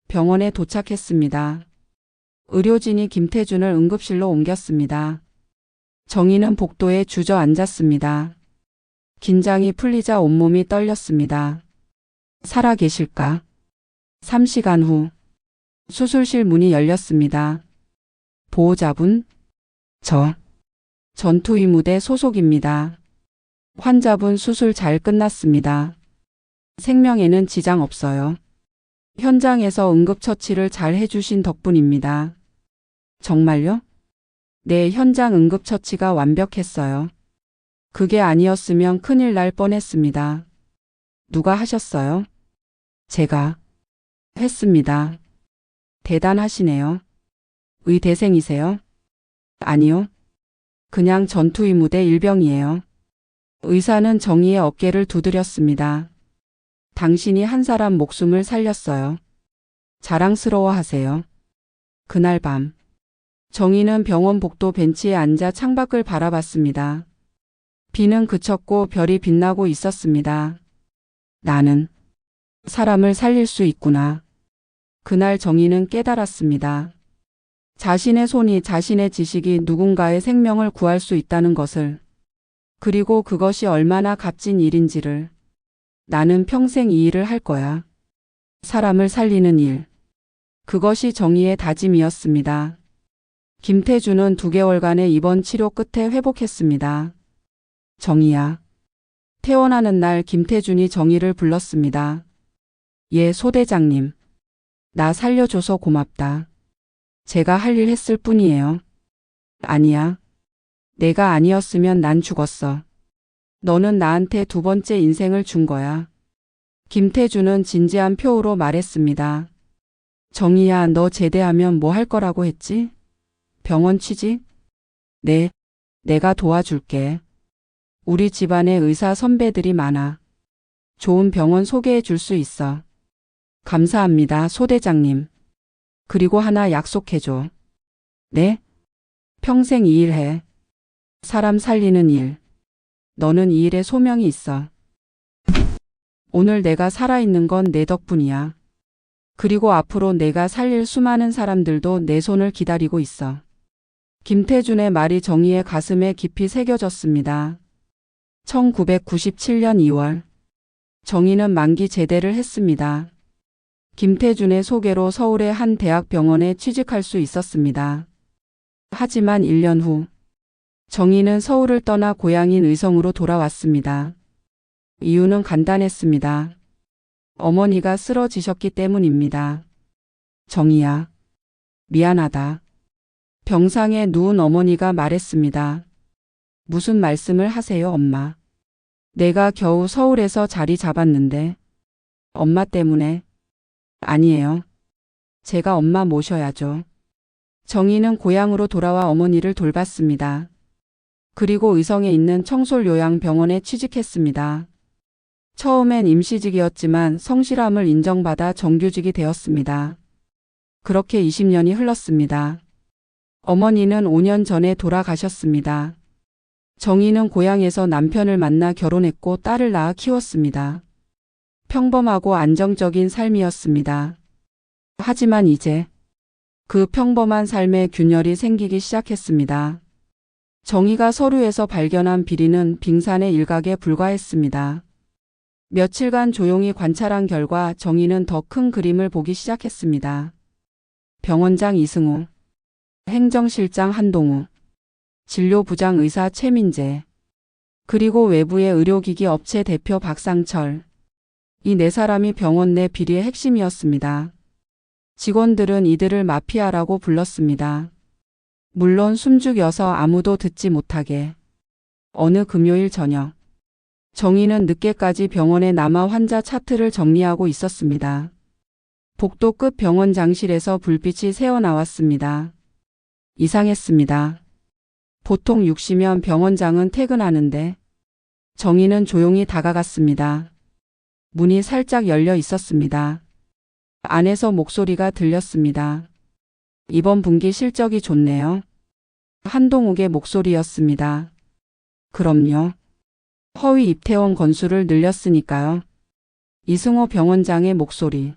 병원에 도착했습니다. 의료진이 김태준을 응급실로 옮겼습니다. 정희는 복도에 주저앉았습니다. 긴장이 풀리자 온몸이 떨렸습니다. 살아 계실까? 3시간 후 수술실 문이 열렸습니다. 보호자분? 저 전투의무대 소속입니다. 환자분 수술 잘 끝났습니다. 생명에는 지장 없어요. 현장에서 응급처치를 잘 해주신 덕분입니다. 정말요? 네, 현장 응급처치가 완벽했어요. 그게 아니었으면 큰일 날 뻔했습니다. 누가 하셨어요? 제가 했습니다. 대단하시네요. 의대생이세요? 아니요. 그냥 전투의무대 일병이에요. 의사는 정희의 어깨를 두드렸습니다. 당신이 한 사람 목숨을 살렸어요. 자랑스러워하세요. 그날 밤 정희는 병원 복도 벤치에 앉아 창밖을 바라봤습니다. 비는 그쳤고 별이 빛나고 있었습니다. 나는 사람을 살릴 수 있구나. 그날 정희는 깨달았습니다. 자신의 손이, 자신의 지식이 누군가의 생명을 구할 수 있다는 것을, 그리고 그것이 얼마나 값진 일인지를. 나는 평생 이 일을 할 거야. 사람을 살리는 일. 그것이 정희의 다짐이었습니다. 김태준은 2개월간의 입원 치료 끝에 회복했습니다. 정희야. 퇴원하는 날 김태준이 정희를 불렀습니다. 예, 소대장님. 나 살려줘서 고맙다. 제가 할 일 했을 뿐이에요. 아니야. 내가 아니었으면 난 죽었어. 너는 나한테 2번째 인생을 준 거야. 김태준은 진지한 표우로 말했습니다. 정희야, 너 제대하면 뭐 할 거라고 했지? 병원 취직? 네, 내가 도와줄게. 우리 집안에 의사 선배들이 많아. 좋은 병원 소개해 줄 수 있어. 감사합니다, 소대장님. 그리고 하나 약속해줘. 네? 평생 이 일 해. 사람 살리는 일. 너는 이 일에 소명이 있어. 오늘 내가 살아있는 건 내 덕분이야. 그리고 앞으로 내가 살릴 수많은 사람들도 내 손을 기다리고 있어. 김태준의 말이 정희의 가슴에 깊이 새겨졌습니다. 1997년 2월 정희는 만기 제대를 했습니다. 김태준의 소개로 서울의 한 대학병원에 취직할 수 있었습니다. 하지만 1년 후 정희는 서울을 떠나 고향인 의성으로 돌아왔습니다. 이유는 간단했습니다. 어머니가 쓰러지셨기 때문입니다. 정희야, 미안하다. 병상에 누운 어머니가 말했습니다. 무슨 말씀을 하세요, 엄마? 내가 겨우 서울에서 자리 잡았는데. 엄마 때문에? 아니에요. 제가 엄마 모셔야죠. 정희는 고향으로 돌아와 어머니를 돌봤습니다. 그리고 의성에 있는 청솔요양병원에 취직했습니다. 처음엔 임시직이었지만 성실함을 인정받아 정규직이 되었습니다. 그렇게 20년이 흘렀습니다. 어머니는 5년 전에 돌아가셨습니다. 정희는 고향에서 남편을 만나 결혼했고 딸을 낳아 키웠습니다. 평범하고 안정적인 삶이었습니다. 하지만 이제 그 평범한 삶에 균열이 생기기 시작했습니다. 정희가 서류에서 발견한 비리는 빙산의 일각에 불과했습니다. 며칠간 조용히 관찰한 결과 정희는 더 큰 그림을 보기 시작했습니다. 병원장 이승우, 행정실장 한동우, 진료부장 의사 최민재, 그리고 외부의 의료기기 업체 대표 박상철. 이 네 사람이 병원 내 비리의 핵심이었습니다. 직원들은 이들을 마피아라고 불렀습니다. 물론 숨죽여서 아무도 듣지 못하게. 어느 금요일 저녁, 정희는 늦게까지 병원에 남아 환자 차트를 정리하고 있었습니다. 복도 끝 병원장실에서 불빛이 새어나왔습니다. 이상했습니다. 보통 6시면 병원장은 퇴근하는데 정희는 조용히 다가갔습니다. 문이 살짝 열려 있었습니다. 안에서 목소리가 들렸습니다. 이번 분기 실적이 좋네요. 한동욱의 목소리였습니다. 그럼요. 허위 입퇴원 건수를 늘렸으니까요. 이승호 병원장의 목소리.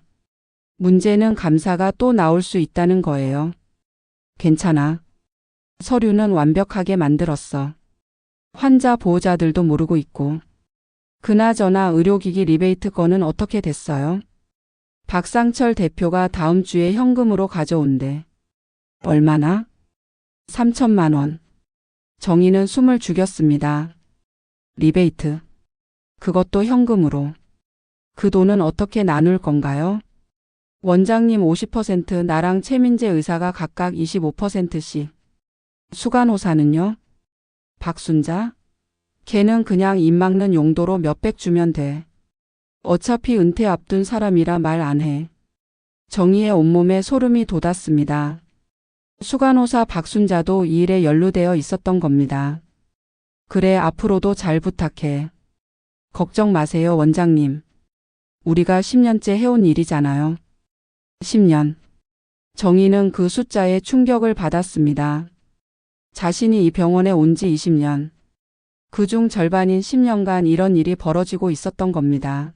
문제는 감사가 또 나올 수 있다는 거예요. 괜찮아. 서류는 완벽하게 만들었어. 환자 보호자들도 모르고 있고. 그나저나 의료기기 리베이트 건은 어떻게 됐어요? 박상철 대표가 다음 주에 현금으로 가져온대. 얼마나? 3천만 원. 정희는 숨을 죽였습니다. 리베이트. 그것도 현금으로. 그 돈은 어떻게 나눌 건가요? 원장님 50%, 나랑 최민재 의사가 각각 25%씩. 수간호사는요? 박순자? 걔는 그냥 입 막는 용도로 몇백 주면 돼. 어차피 은퇴 앞둔 사람이라 말 안 해. 정희의 온몸에 소름이 돋았습니다. 수간호사 박순자도 이 일에 연루되어 있었던 겁니다. 그래, 앞으로도 잘 부탁해. 걱정 마세요, 원장님. 우리가 10년째 해온 일이잖아요. 10년. 정희는 그 숫자에 충격을 받았습니다. 자신이 이 병원에 온 지 20년. 그중 절반인 10년간 이런 일이 벌어지고 있었던 겁니다.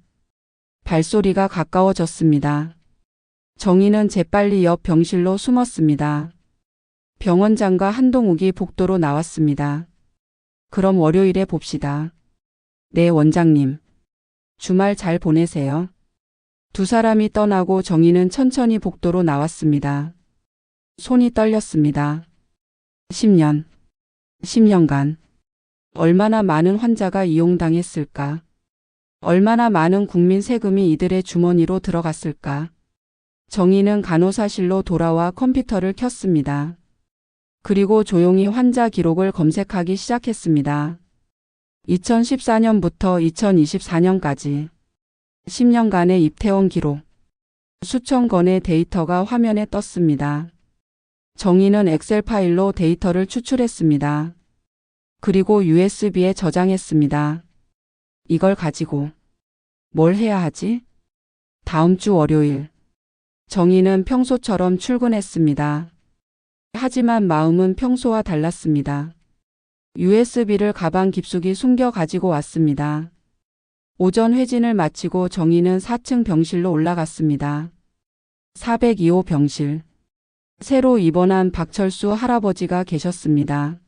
발소리가 가까워졌습니다. 정희는 재빨리 옆 병실로 숨었습니다. 병원장과 한동욱이 복도로 나왔습니다. 그럼 월요일에 봅시다. 네, 원장님. 주말 잘 보내세요. 두 사람이 떠나고 정희는 천천히 복도로 나왔습니다. 손이 떨렸습니다. 10년. 10년간. 얼마나 많은 환자가 이용당했을까? 얼마나 많은 국민 세금이 이들의 주머니로 들어갔을까? 정희는 간호사실로 돌아와 컴퓨터를 켰습니다. 그리고 조용히 환자 기록을 검색하기 시작했습니다. 2014년부터 2024년까지 10년간의 입퇴원 기록. 수천 건의 데이터가 화면에 떴습니다. 정희는 엑셀 파일로 데이터를 추출했습니다. 그리고 USB에 저장했습니다. 이걸 가지고 뭘 해야 하지? 다음 주 월요일. 정희는 평소처럼 출근했습니다. 하지만 마음은 평소와 달랐습니다. USB를 가방 깊숙이 숨겨 가지고 왔습니다. 오전 회진을 마치고 정희는 4층 병실로 올라갔습니다. 402호 병실. 새로 입원한 박철수 할아버지가 계셨습니다.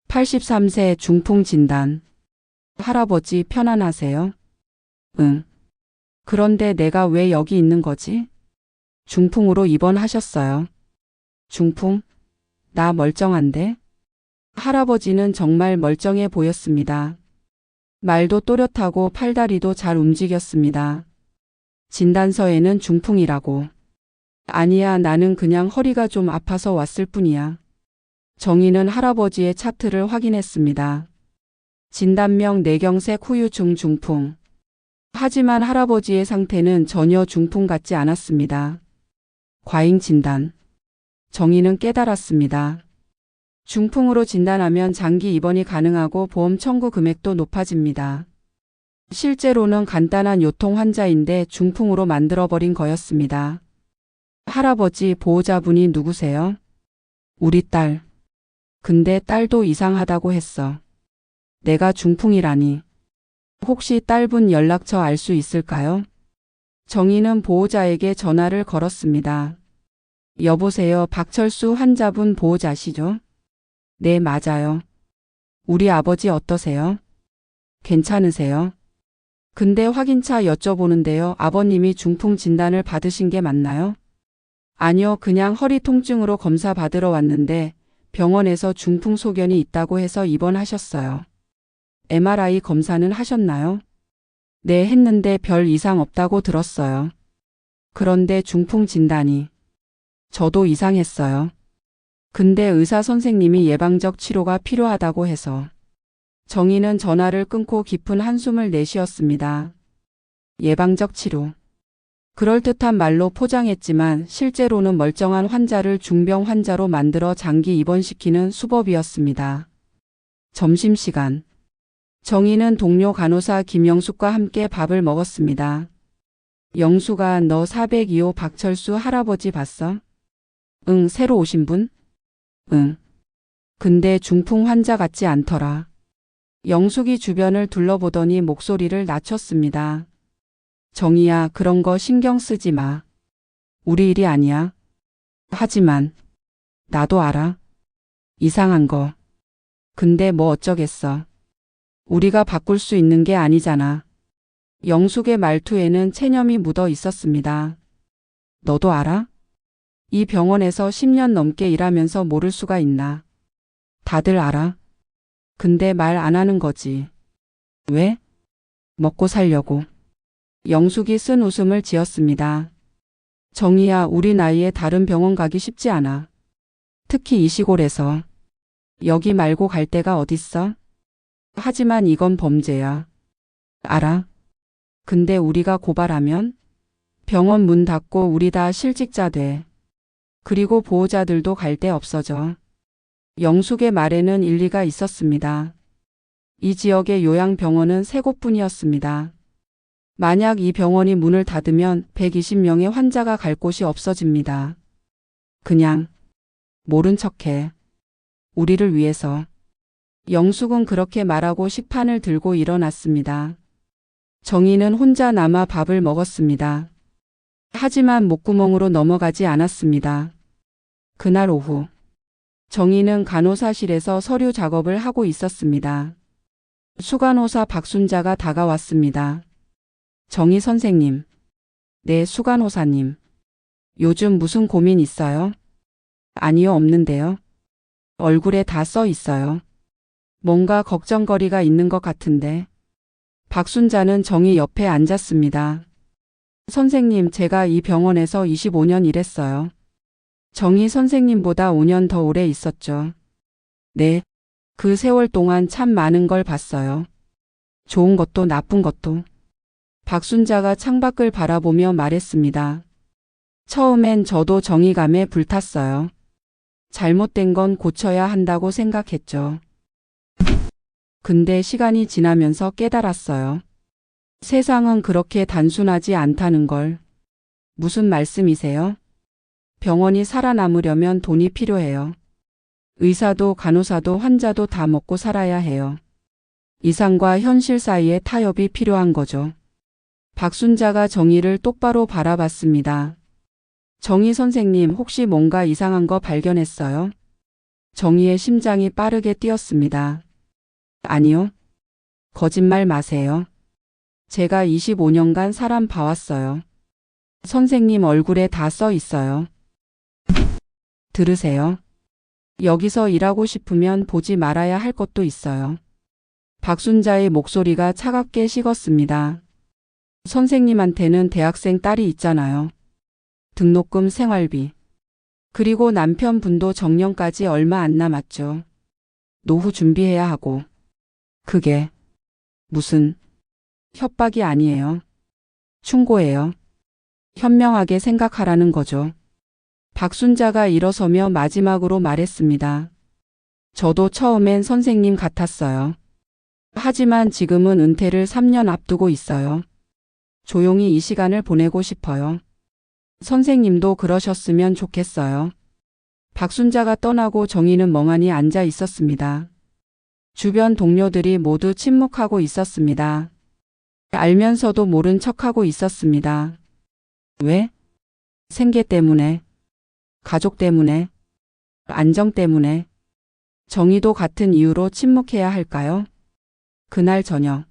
83세 중풍 진단. 할아버지 편안하세요? 응. 그런데 내가 왜 여기 있는 거지? 중풍으로 입원하셨어요. 중풍? 나 멀쩡한데? 할아버지는 정말 멀쩡해 보였습니다. 말도 또렷하고 팔다리도 잘 움직였습니다. 진단서에는 중풍이라고. 아니야, 나는 그냥 허리가 좀 아파서 왔을 뿐이야. 정희는 할아버지의 차트를 확인했습니다. 진단명 뇌경색 후유증 중풍. 하지만 할아버지의 상태는 전혀 중풍 같지 않았습니다. 과잉 진단. 정희는 깨달았습니다. 중풍으로 진단하면 장기 입원이 가능하고 보험 청구 금액도 높아집니다. 실제로는 간단한 요통 환자인데 중풍으로 만들어버린 거였습니다. 할아버지 보호자분이 누구세요? 우리 딸. 근데 딸도 이상하다고 했어. 내가 중풍이라니. 혹시 딸분 연락처 알 수 있을까요? 정희는 보호자에게 전화를 걸었습니다. 여보세요. 박철수 환자분 보호자시죠? 네, 맞아요. 우리 아버지 어떠세요? 괜찮으세요? 근데 확인차 여쭤보는데요. 아버님이 중풍 진단을 받으신 게 맞나요? 아니요. 그냥 허리 통증으로 검사 받으러 왔는데 병원에서 중풍 소견이 있다고 해서 입원하셨어요. MRI 검사는 하셨나요? 네, 했는데 별 이상 없다고 들었어요. 그런데 중풍 진단이 저도 이상했어요. 근데 의사 선생님이 예방적 치료가 필요하다고 해서 정희는 전화를 끊고 깊은 한숨을 내쉬었습니다. 예방적 치료. 그럴듯한 말로 포장했지만 실제로는 멀쩡한 환자를 중병 환자로 만들어 장기 입원시키는 수법이었습니다. 점심시간. 정희는 동료 간호사 김영숙과 함께 밥을 먹었습니다. 영수가 너 402호 박철수 할아버지 봤어? 응, 새로 오신 분? 응. 근데 중풍 환자 같지 않더라. 영숙이 주변을 둘러보더니 목소리를 낮췄습니다. 정희야, 그런 거 신경 쓰지 마. 우리 일이 아니야. 하지만 나도 알아. 이상한 거. 근데 뭐 어쩌겠어. 우리가 바꿀 수 있는 게 아니잖아. 영숙의 말투에는 체념이 묻어 있었습니다. 너도 알아? 이 병원에서 10년 넘게 일하면서 모를 수가 있나. 다들 알아. 근데 말 안 하는 거지. 왜? 먹고 살려고. 영숙이 쓴 웃음을 지었습니다. 정희야, 우리 나이에 다른 병원 가기 쉽지 않아. 특히 이 시골에서. 여기 말고 갈 데가 어딨어? 하지만 이건 범죄야. 알아. 근데 우리가 고발하면 병원 문 닫고 우리 다 실직자 돼. 그리고 보호자들도 갈 데 없어져. 영숙의 말에는 일리가 있었습니다. 이 지역의 요양병원은 3곳뿐이었습니다. 만약 이 병원이 문을 닫으면 120명의 환자가 갈 곳이 없어집니다. 그냥 모른 척해. 우리를 위해서. 영숙은 그렇게 말하고 식판을 들고 일어났습니다. 정희는 혼자 남아 밥을 먹었습니다. 하지만 목구멍으로 넘어가지 않았습니다. 그날 오후 정희는 간호사실에서 서류 작업을 하고 있었습니다. 수간호사 박순자가 다가왔습니다. 정희 선생님. 네, 수간호사님. 요즘 무슨 고민 있어요? 아니요, 없는데요. 얼굴에 다 써 있어요. 뭔가 걱정거리가 있는 것 같은데. 박순자는 정희 옆에 앉았습니다. 선생님, 제가 이 병원에서 25년 일했어요. 정희 선생님보다 5년 더 오래 있었죠. 네. 그 세월 동안 참 많은 걸 봤어요. 좋은 것도 나쁜 것도. 박순자가 창밖을 바라보며 말했습니다. 처음엔 저도 정의감에 불탔어요. 잘못된 건 고쳐야 한다고 생각했죠. 근데 시간이 지나면서 깨달았어요. 세상은 그렇게 단순하지 않다는 걸. 무슨 말씀이세요? 병원이 살아남으려면 돈이 필요해요. 의사도 간호사도 환자도 다 먹고 살아야 해요. 이상과 현실 사이에 타협이 필요한 거죠. 박순자가 정희를 똑바로 바라봤습니다. 정희 선생님, 혹시 뭔가 이상한 거 발견했어요? 정희의 심장이 빠르게 뛰었습니다. 아니요. 거짓말 마세요. 제가 25년간 사람 봐왔어요. 선생님 얼굴에 다 써 있어요. 들으세요. 여기서 일하고 싶으면 보지 말아야 할 것도 있어요. 박순자의 목소리가 차갑게 식었습니다. 선생님한테는 대학생 딸이 있잖아요. 등록금, 생활비. 그리고 남편분도 정년까지 얼마 안 남았죠. 노후 준비해야 하고. 그게 무슨 협박이 아니에요. 충고예요. 현명하게 생각하라는 거죠. 박순자가 일어서며 마지막으로 말했습니다. 저도 처음엔 선생님 같았어요. 하지만 지금은 은퇴를 3년 앞두고 있어요. 조용히 이 시간을 보내고 싶어요. 선생님도 그러셨으면 좋겠어요. 박순자가 떠나고 정희는 멍하니 앉아 있었습니다. 주변 동료들이 모두 침묵하고 있었습니다. 알면서도 모른 척하고 있었습니다. 왜? 생계 때문에. 가족 때문에, 안정 때문에, 정의도 같은 이유로 침묵해야 할까요? 그날 저녁,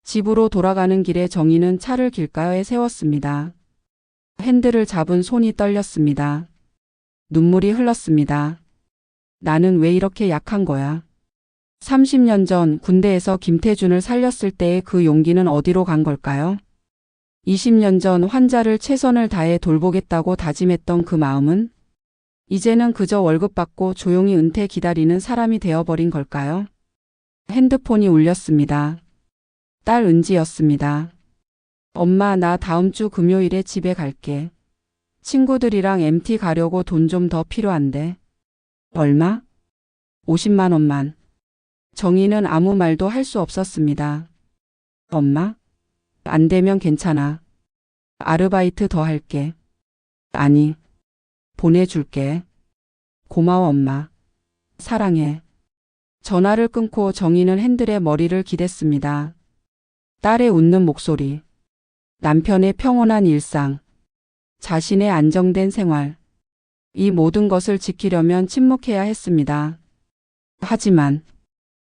집으로 돌아가는 길에 정의는 차를 길가에 세웠습니다. 핸들을 잡은 손이 떨렸습니다. 눈물이 흘렀습니다. 나는 왜 이렇게 약한 거야? 30년 전 군대에서 김태준을 살렸을 때의 그 용기는 어디로 간 걸까요? 20년 전 환자를 최선을 다해 돌보겠다고 다짐했던 그 마음은 이제는 그저 월급 받고 조용히 은퇴 기다리는 사람이 되어버린 걸까요? 핸드폰이 울렸습니다. 딸 은지였습니다. 엄마, 나 다음 주 금요일에 집에 갈게. 친구들이랑 MT 가려고 돈 좀 더 필요한데. 얼마? 50만 원만. 정희는 아무 말도 할 수 없었습니다. 엄마? 안 되면 괜찮아. 아르바이트 더 할게. 아니, 보내줄게. 고마워 엄마. 사랑해. 전화를 끊고 정희는 핸들에 머리를 기댔습니다. 딸의 웃는 목소리, 남편의 평온한 일상, 자신의 안정된 생활. 이 모든 것을 지키려면 침묵해야 했습니다. 하지만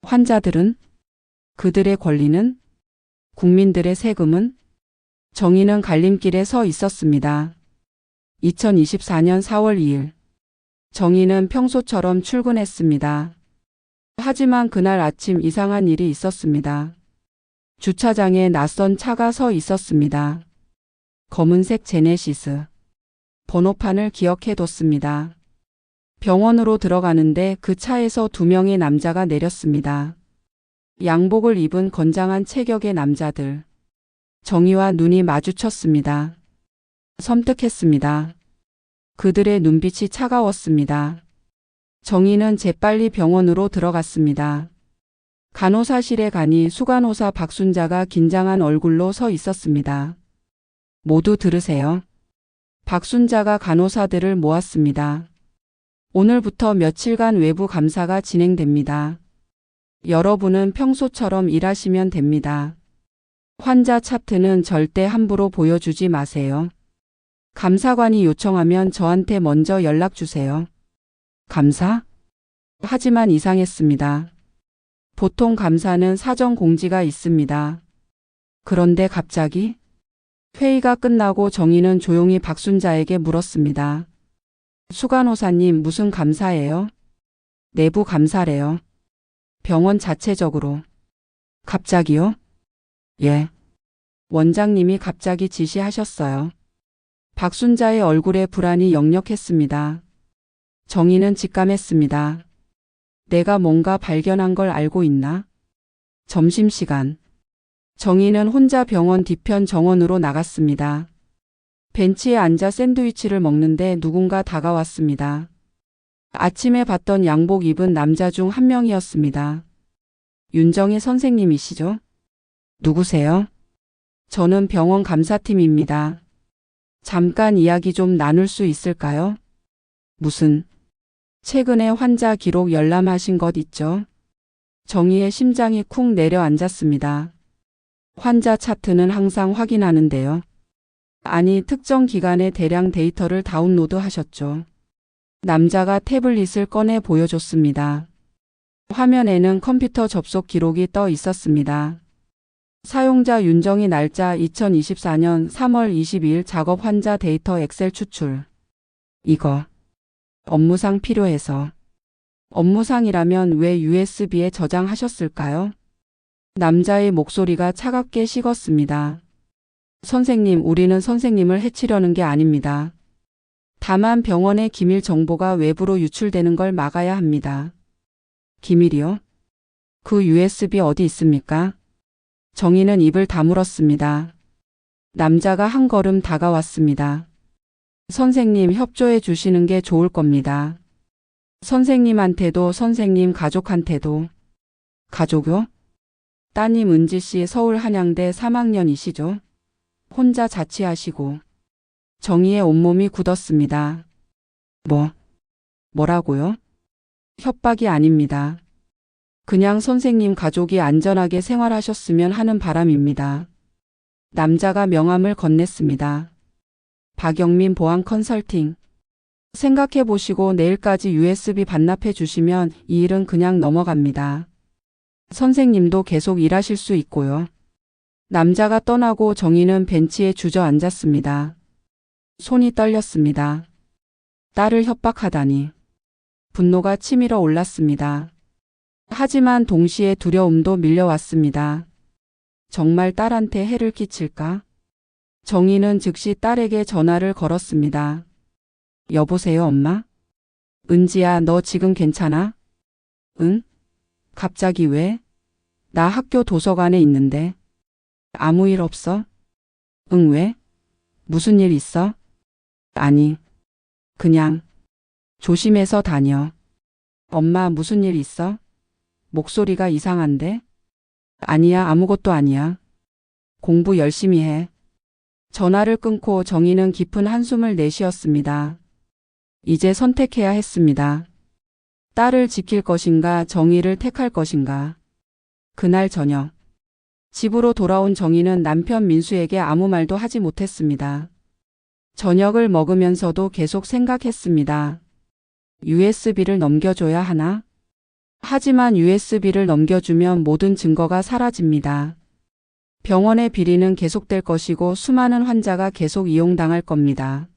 환자들은, 그들의 권리는, 국민들의 세금은, 정의는 갈림길에 서 있었습니다. 2024년 4월 2일, 정의는 평소처럼 출근했습니다. 하지만 그날 아침 이상한 일이 있었습니다. 주차장에 낯선 차가 서 있었습니다. 검은색 제네시스. 번호판을 기억해뒀습니다. 병원으로 들어가는데 그 차에서 2명의 남자가 내렸습니다. 양복을 입은 건장한 체격의 남자들. 정의와 눈이 마주쳤습니다. 섬뜩했습니다. 그들의 눈빛이 차가웠습니다. 정의는 재빨리 병원으로 들어갔습니다. 간호사실에 가니 수간호사 박순자가 긴장한 얼굴로 서 있었습니다. 모두 들으세요. 박순자가 간호사들을 모았습니다. 오늘부터 며칠간 외부 감사가 진행됩니다. 여러분은 평소처럼 일하시면 됩니다. 환자 차트는 절대 함부로 보여주지 마세요. 감사관이 요청하면 저한테 먼저 연락 주세요. 감사? 하지만 이상했습니다. 보통 감사는 사전 공지가 있습니다. 그런데 갑자기 회의가 끝나고 정의는 조용히 박순자에게 물었습니다. 수간호사님, 무슨 감사예요? 내부 감사래요. 병원 자체적으로. 갑자기요? 예. 원장님이 갑자기 지시하셨어요. 박순자의 얼굴에 불안이 역력했습니다. 정의는 직감했습니다. 내가 뭔가 발견한 걸 알고 있나? 점심시간. 정의는 혼자 병원 뒤편 정원으로 나갔습니다. 벤치에 앉아 샌드위치를 먹는데 누군가 다가왔습니다. 아침에 봤던 양복 입은 남자 중 한 명이었습니다. 윤정희 선생님이시죠? 누구세요? 저는 병원 감사팀입니다. 잠깐 이야기 좀 나눌 수 있을까요? 무슨? 최근에 환자 기록 열람하신 것 있죠? 정희의 심장이 쿵 내려앉았습니다. 환자 차트는 항상 확인하는데요. 아니, 특정 기간의 대량 데이터를 다운로드 하셨죠. 남자가 태블릿을 꺼내 보여줬습니다. 화면에는 컴퓨터 접속 기록이 떠 있었습니다. 사용자 윤정희, 날짜 2024년 3월 22일, 작업 환자 데이터 엑셀 추출. 이거 업무상 필요해서. 업무상이라면 왜 USB에 저장하셨을까요? 남자의 목소리가 차갑게 식었습니다. 선생님, 우리는 선생님을 해치려는 게 아닙니다. 다만 병원의 기밀 정보가 외부로 유출되는 걸 막아야 합니다. 기밀이요? 그 USB 어디 있습니까? 정의는 입을 다물었습니다. 남자가 한 걸음 다가왔습니다. 선생님, 협조해 주시는 게 좋을 겁니다. 선생님한테도, 선생님 가족한테도. 가족요? 따님 은지 씨 서울 한양대 3학년이시죠? 혼자 자취하시고. 정의의 온몸이 굳었습니다. 뭐라고요? 협박이 아닙니다. 그냥 선생님 가족이 안전하게 생활하셨으면 하는 바람입니다. 남자가 명함을 건넸습니다. 박영민 보안 컨설팅. 생각해 보시고 내일까지 USB 반납해 주시면 이 일은 그냥 넘어갑니다. 선생님도 계속 일하실 수 있고요. 남자가 떠나고 정희는 벤치에 주저앉았습니다. 손이 떨렸습니다. 딸을 협박하다니. 분노가 치밀어 올랐습니다. 하지만 동시에 두려움도 밀려왔습니다. 정말 딸한테 해를 끼칠까? 정희는 즉시 딸에게 전화를 걸었습니다. 여보세요, 엄마? 은지야, 너 지금 괜찮아? 응? 갑자기 왜? 나 학교 도서관에 있는데. 아무 일 없어? 응, 왜? 무슨 일 있어? 아니, 그냥 조심해서 다녀. 엄마, 무슨 일 있어? 목소리가 이상한데? 아니야, 아무것도 아니야. 공부 열심히 해. 전화를 끊고 정희는 깊은 한숨을 내쉬었습니다. 이제 선택해야 했습니다. 딸을 지킬 것인가, 정희를 택할 것인가. 그날 저녁, 집으로 돌아온 정희는 남편 민수에게 아무 말도 하지 못했습니다. 저녁을 먹으면서도 계속 생각했습니다. USB를 넘겨줘야 하나? 하지만 USB를 넘겨주면 모든 증거가 사라집니다. 병원의 비리는 계속될 것이고 수많은 환자가 계속 이용당할 겁니다.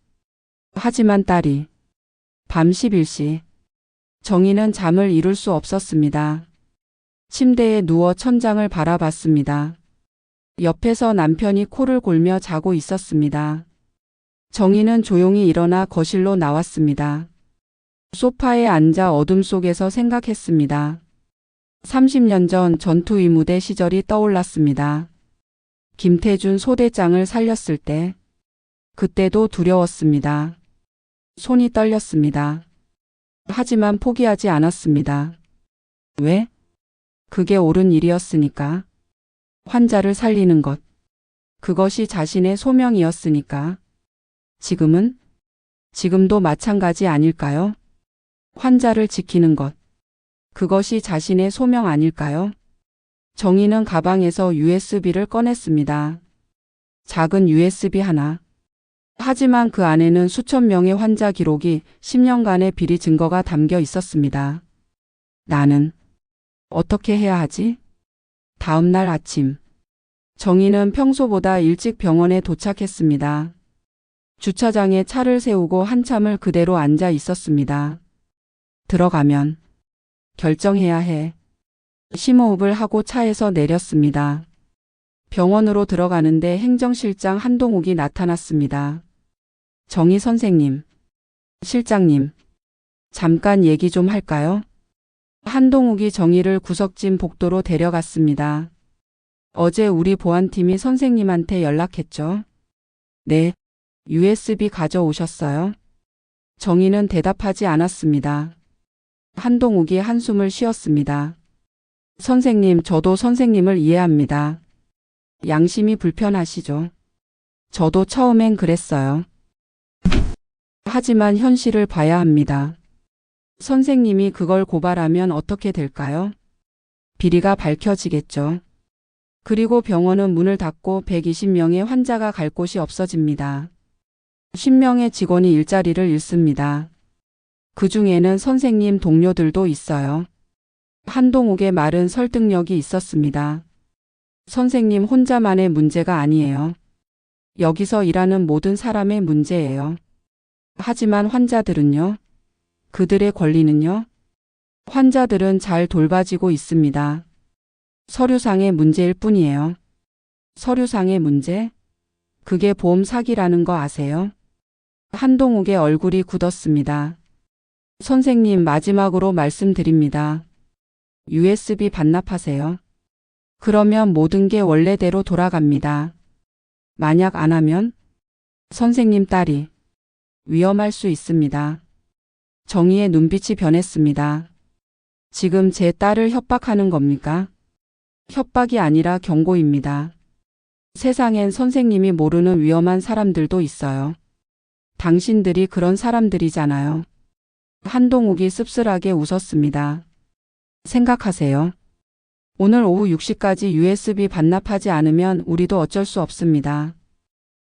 하지만 딸이 밤 11시 정희는 잠을 이룰 수 없었습니다. 침대에 누워 천장을 바라봤습니다. 옆에서 남편이 코를 골며 자고 있었습니다. 정희는 조용히 일어나 거실로 나왔습니다. 소파에 앉아 어둠 속에서 생각했습니다. 30년 전 전투 무대 시절이 떠올랐습니다. 김태준 소대장을 살렸을 때, 그때도 두려웠습니다. 손이 떨렸습니다. 하지만 포기하지 않았습니다. 왜? 그게 옳은 일이었으니까. 환자를 살리는 것. 그것이 자신의 소명이었으니까. 지금은? 지금도 마찬가지 아닐까요? 환자를 지키는 것. 그것이 자신의 소명 아닐까요? 정희는 가방에서 USB를 꺼냈습니다. 작은 USB 하나. 하지만 그 안에는 수천 명의 환자 기록이 10년간의 비리 증거가 담겨 있었습니다. 나는 어떻게 해야 하지? 다음 날 아침, 정희는 평소보다 일찍 병원에 도착했습니다. 주차장에 차를 세우고 한참을 그대로 앉아 있었습니다. 들어가면 결정해야 해. 심호흡을 하고 차에서 내렸습니다. 병원으로 들어가는데 행정실장 한동욱이 나타났습니다. 정희 선생님, 실장님, 잠깐 얘기 좀 할까요? 한동욱이 정희를 구석진 복도로 데려갔습니다. 어제 우리 보안팀이 선생님한테 연락했죠? 네. USB 가져오셨어요? 정희는 대답하지 않았습니다. 한동욱이 한숨을 쉬었습니다. 선생님, 저도 선생님을 이해합니다. 양심이 불편하시죠? 저도 처음엔 그랬어요. 하지만 현실을 봐야 합니다. 선생님이 그걸 고발하면 어떻게 될까요? 비리가 밝혀지겠죠. 그리고 병원은 문을 닫고 120명의 환자가 갈 곳이 없어집니다. 10명의 직원이 일자리를 잃습니다. 그 중에는 선생님 동료들도 있어요. 한동욱의 말은 설득력이 있었습니다. 선생님 혼자만의 문제가 아니에요. 여기서 일하는 모든 사람의 문제예요. 하지만 환자들은요? 그들의 권리는요? 환자들은 잘 돌봐지고 있습니다. 서류상의 문제일 뿐이에요. 서류상의 문제? 그게 보험 사기라는 거 아세요? 한동욱의 얼굴이 굳었습니다. 선생님, 마지막으로 말씀드립니다. USB 반납하세요. 그러면 모든 게 원래대로 돌아갑니다. 만약 안 하면? 선생님 딸이 위험할 수 있습니다. 정희의 눈빛이 변했습니다. 지금 제 딸을 협박하는 겁니까? 협박이 아니라 경고입니다. 세상엔 선생님이 모르는 위험한 사람들도 있어요. 당신들이 그런 사람들이잖아요. 한동욱이 씁쓸하게 웃었습니다. 생각하세요. 오늘 오후 6시까지 USB 반납하지 않으면 우리도 어쩔 수 없습니다.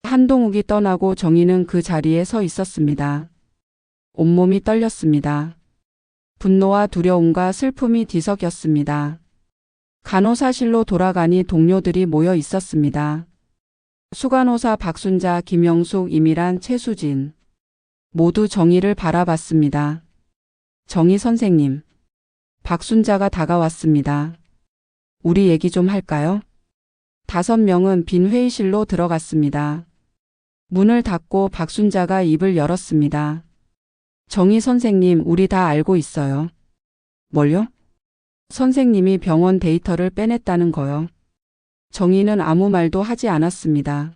한동욱이 떠나고 정희는 그 자리에 서 있었습니다. 온몸이 떨렸습니다. 분노와 두려움과 슬픔이 뒤섞였습니다. 간호사실로 돌아가니 동료들이 모여 있었습니다. 수간호사 박순자, 김영숙, 이미란, 최수진. 모두 정희를 바라봤습니다. 정희 선생님. 박순자가 다가왔습니다. 우리 얘기 좀 할까요? 5명은 빈 회의실로 들어갔습니다. 문을 닫고 박순자가 입을 열었습니다. 정희 선생님, 우리 다 알고 있어요. 뭘요? 선생님이 병원 데이터를 빼냈다는 거요. 정희는 아무 말도 하지 않았습니다.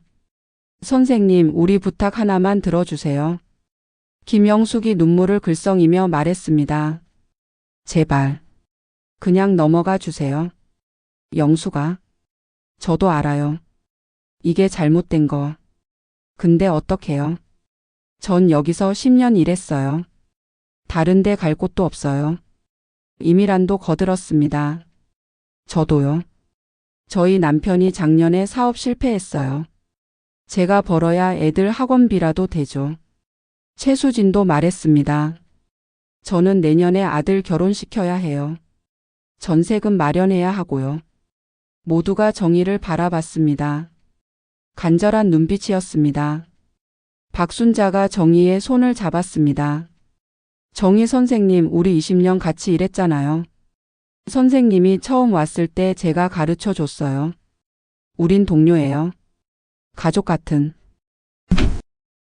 선생님, 우리 부탁 하나만 들어주세요. 김영숙이 눈물을 글썽이며 말했습니다. 제발. 그냥 넘어가 주세요. 영숙아. 저도 알아요. 이게 잘못된 거. 근데 어떡해요? 전 여기서 10년 일했어요. 다른 데 갈 곳도 없어요. 이미란도 거들었습니다. 저도요. 저희 남편이 작년에 사업 실패했어요. 제가 벌어야 애들 학원비라도 되죠. 최수진도 말했습니다. 저는 내년에 아들 결혼시켜야 해요. 전세금 마련해야 하고요. 모두가 정희를 바라봤습니다. 간절한 눈빛이었습니다. 박순자가 정희의 손을 잡았습니다. 정희 선생님, 우리 20년 같이 일했잖아요. 선생님이 처음 왔을 때 제가 가르쳐 줬어요. 우린 동료예요. 가족 같은.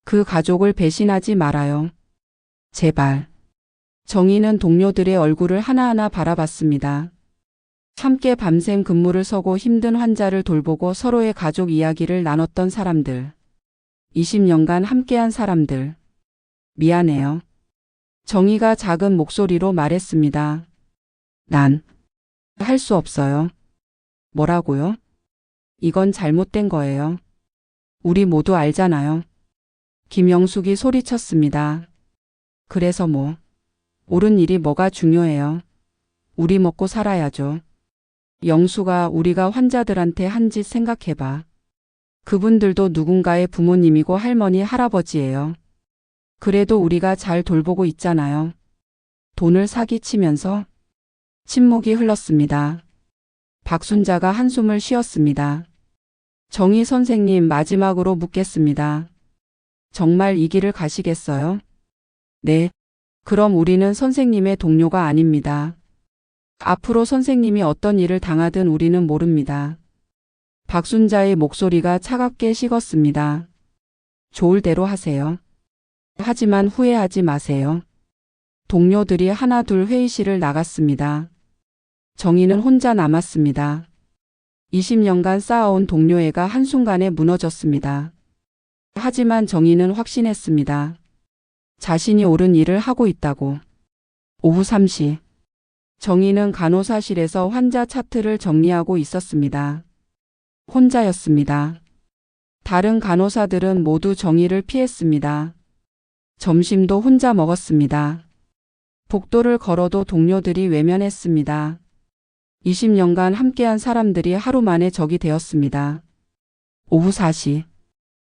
그 가족을 배신하지 말아요. 제발. 정희는 동료들의 얼굴을 하나하나 바라봤습니다. 함께 밤샘 근무를 서고 힘든 환자를 돌보고 서로의 가족 이야기를 나눴던 사람들. 20년간 함께한 사람들. 미안해요. 정희가 작은 목소리로 말했습니다. 난 할 수 없어요. 뭐라고요? 이건 잘못된 거예요. 우리 모두 알잖아요. 김영숙이 소리쳤습니다. 그래서 뭐? 옳은 일이 뭐가 중요해요. 우리 먹고 살아야죠. 영숙아, 우리가 환자들한테 한 짓 생각해봐. 그분들도 누군가의 부모님이고 할머니, 할아버지예요. 그래도 우리가 잘 돌보고 있잖아요. 돈을 사기치면서. 침묵이 흘렀습니다. 박순자가 한숨을 쉬었습니다. 정희 선생님, 마지막으로 묻겠습니다. 정말 이 길을 가시겠어요? 네. 그럼 우리는 선생님의 동료가 아닙니다. 앞으로 선생님이 어떤 일을 당하든 우리는 모릅니다. 박순자의 목소리가 차갑게 식었습니다. 좋을 대로 하세요. 하지만 후회하지 마세요. 동료들이 하나둘 회의실을 나갔습니다. 정희는 혼자 남았습니다. 20년간 쌓아온 동료애가 한순간에 무너졌습니다. 하지만 정희는 확신했습니다. 자신이 옳은 일을 하고 있다고. 오후 3시. 정희는 간호사실에서 환자 차트를 정리하고 있었습니다. 혼자였습니다. 다른 간호사들은 모두 정희를 피했습니다. 점심도 혼자 먹었습니다. 복도를 걸어도 동료들이 외면했습니다. 20년간 함께한 사람들이 하루 만에 적이 되었습니다. 오후 4시.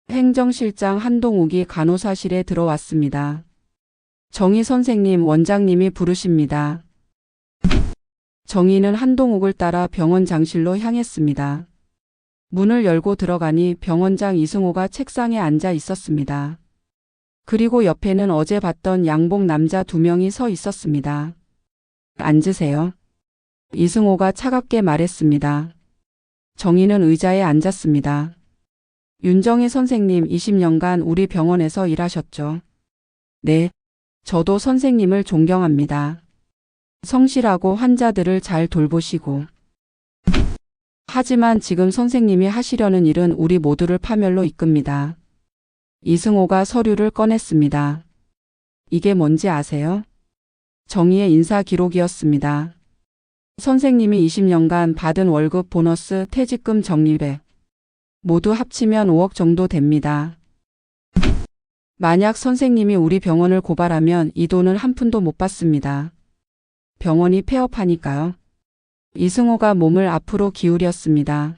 행정실장 한동욱이 간호사실에 들어왔습니다. 정희 선생님, 원장님이 부르십니다. 정희는 한동욱을 따라 병원장실로 향했습니다. 문을 열고 들어가니 병원장 이승호가 책상에 앉아 있었습니다. 그리고 옆에는 어제 봤던 양복 남자 2명이 서 있었습니다. 앉으세요. 이승호가 차갑게 말했습니다. 정희는 의자에 앉았습니다. 윤정희 선생님, 20년간 우리 병원에서 일하셨죠? 네. 저도 선생님을 존경합니다. 성실하고 환자들을 잘 돌보시고. 하지만 지금 선생님이 하시려는 일은 우리 모두를 파멸로 이끕니다. 이승호가 서류를 꺼냈습니다. 이게 뭔지 아세요? 정희의 인사 기록이었습니다. 선생님이 20년간 받은 월급, 보너스, 퇴직금, 적립액 모두 합치면 5억 정도 됩니다. 만약 선생님이 우리 병원을 고발하면 이 돈은 한 푼도 못 받습니다. 병원이 폐업하니까요. 이승호가 몸을 앞으로 기울였습니다.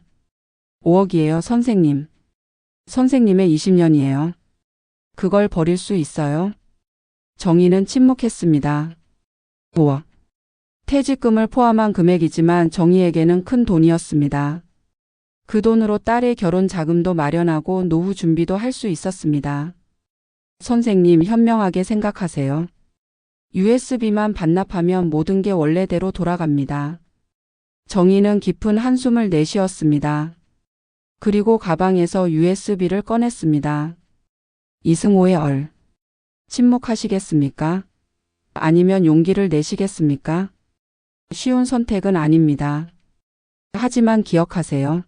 5억이에요, 선생님. 선생님의 20년이에요. 그걸 버릴 수 있어요? 정희는 침묵했습니다. 5억. 퇴직금을 포함한 금액이지만 정희에게는 큰 돈이었습니다. 그 돈으로 딸의 결혼 자금도 마련하고 노후 준비도 할 수 있었습니다. 선생님, 현명하게 생각하세요. USB만 반납하면 모든 게 원래대로 돌아갑니다. 정희는 깊은 한숨을 내쉬었습니다. 그리고 가방에서 USB를 꺼냈습니다. 이승호의 얼. 침묵하시겠습니까? 아니면 용기를 내시겠습니까? 쉬운 선택은 아닙니다. 하지만 기억하세요.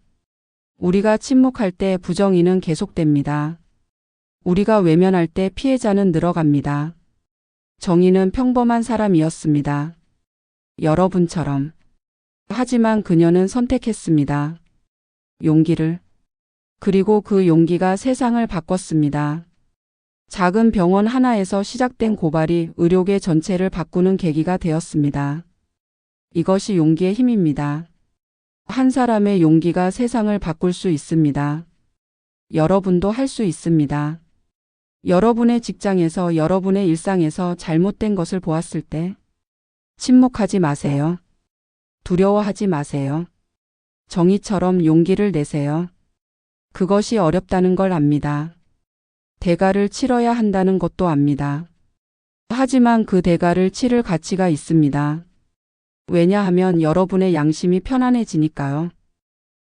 우리가 침묵할 때 부정의는 계속됩니다. 우리가 외면할 때 피해자는 늘어갑니다. 정희는 평범한 사람이었습니다. 여러분처럼. 하지만 그녀는 선택했습니다. 용기를. 그리고 그 용기가 세상을 바꿨습니다. 작은 병원 하나에서 시작된 고발이 의료계 전체를 바꾸는 계기가 되었습니다. 이것이 용기의 힘입니다. 한 사람의 용기가 세상을 바꿀 수 있습니다. 여러분도 할 수 있습니다. 여러분의 직장에서, 여러분의 일상에서 잘못된 것을 보았을 때 침묵하지 마세요. 두려워하지 마세요. 정희처럼 용기를 내세요. 그것이 어렵다는 걸 압니다. 대가를 치러야 한다는 것도 압니다. 하지만 그 대가를 치를 가치가 있습니다. 왜냐하면 여러분의 양심이 편안해지니까요.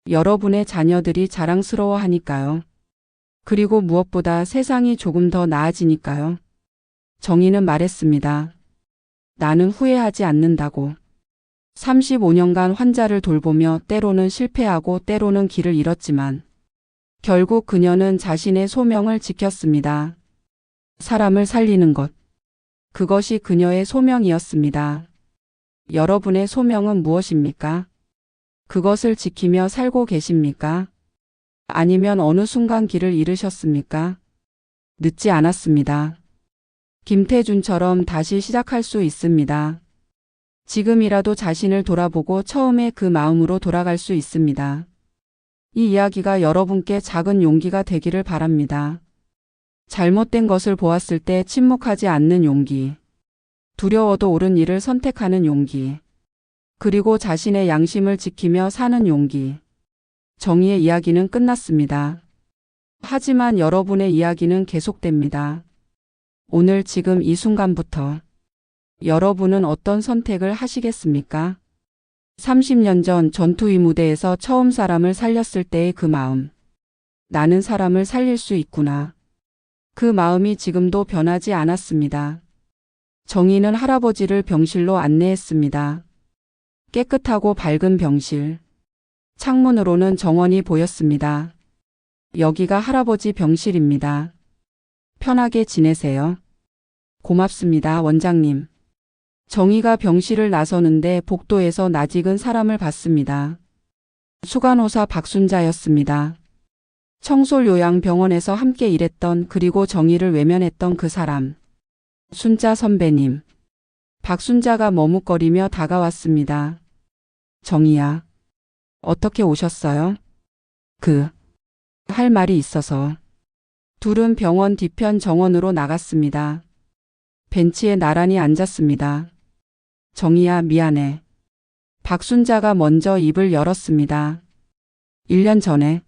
여러분의 자녀들이 자랑스러워하니까요. 그리고 무엇보다 세상이 조금 더 나아지니까요. 정희는 말했습니다. 나는 후회하지 않는다고. 35년간 환자를 돌보며 때로는 실패하고 때로는 길을 잃었지만 결국 그녀는 자신의 소명을 지켰습니다. 사람을 살리는 것. 그것이 그녀의 소명이었습니다. 여러분의 소명은 무엇입니까? 그것을 지키며 살고 계십니까? 아니면 어느 순간 길을 잃으셨습니까? 늦지 않았습니다. 김태준처럼 다시 시작할 수 있습니다. 지금이라도 자신을 돌아보고 처음의 그 마음으로 돌아갈 수 있습니다. 이 이야기가 여러분께 작은 용기가 되기를 바랍니다. 잘못된 것을 보았을 때 침묵하지 않는 용기. 두려워도 옳은 일을 선택하는 용기. 그리고 자신의 양심을 지키며 사는 용기. 정희의 이야기는 끝났습니다. 하지만 여러분의 이야기는 계속됩니다. 오늘 지금 이 순간부터 여러분은 어떤 선택을 하시겠습니까? 30년 전 전투의 무대에서 처음 사람을 살렸을 때의 그 마음. 나는 사람을 살릴 수 있구나. 그 마음이 지금도 변하지 않았습니다. 정희는 할아버지를 병실로 안내했습니다. 깨끗하고 밝은 병실. 창문으로는 정원이 보였습니다. 여기가 할아버지 병실입니다. 편하게 지내세요. 고맙습니다, 원장님. 정희가 병실을 나서는데 복도에서 낯익은 사람을 봤습니다. 수간호사 박순자였습니다. 청솔요양병원에서 함께 일했던, 그리고 정희를 외면했던 그 사람. 순자 선배님. 박순자가 머뭇거리며 다가왔습니다. 정희야. 어떻게 오셨어요? 할 말이 있어서. 둘은 병원 뒤편 정원으로 나갔습니다. 벤치에 나란히 앉았습니다. 정희야, 미안해. 박순자가 먼저 입을 열었습니다. 1년 전에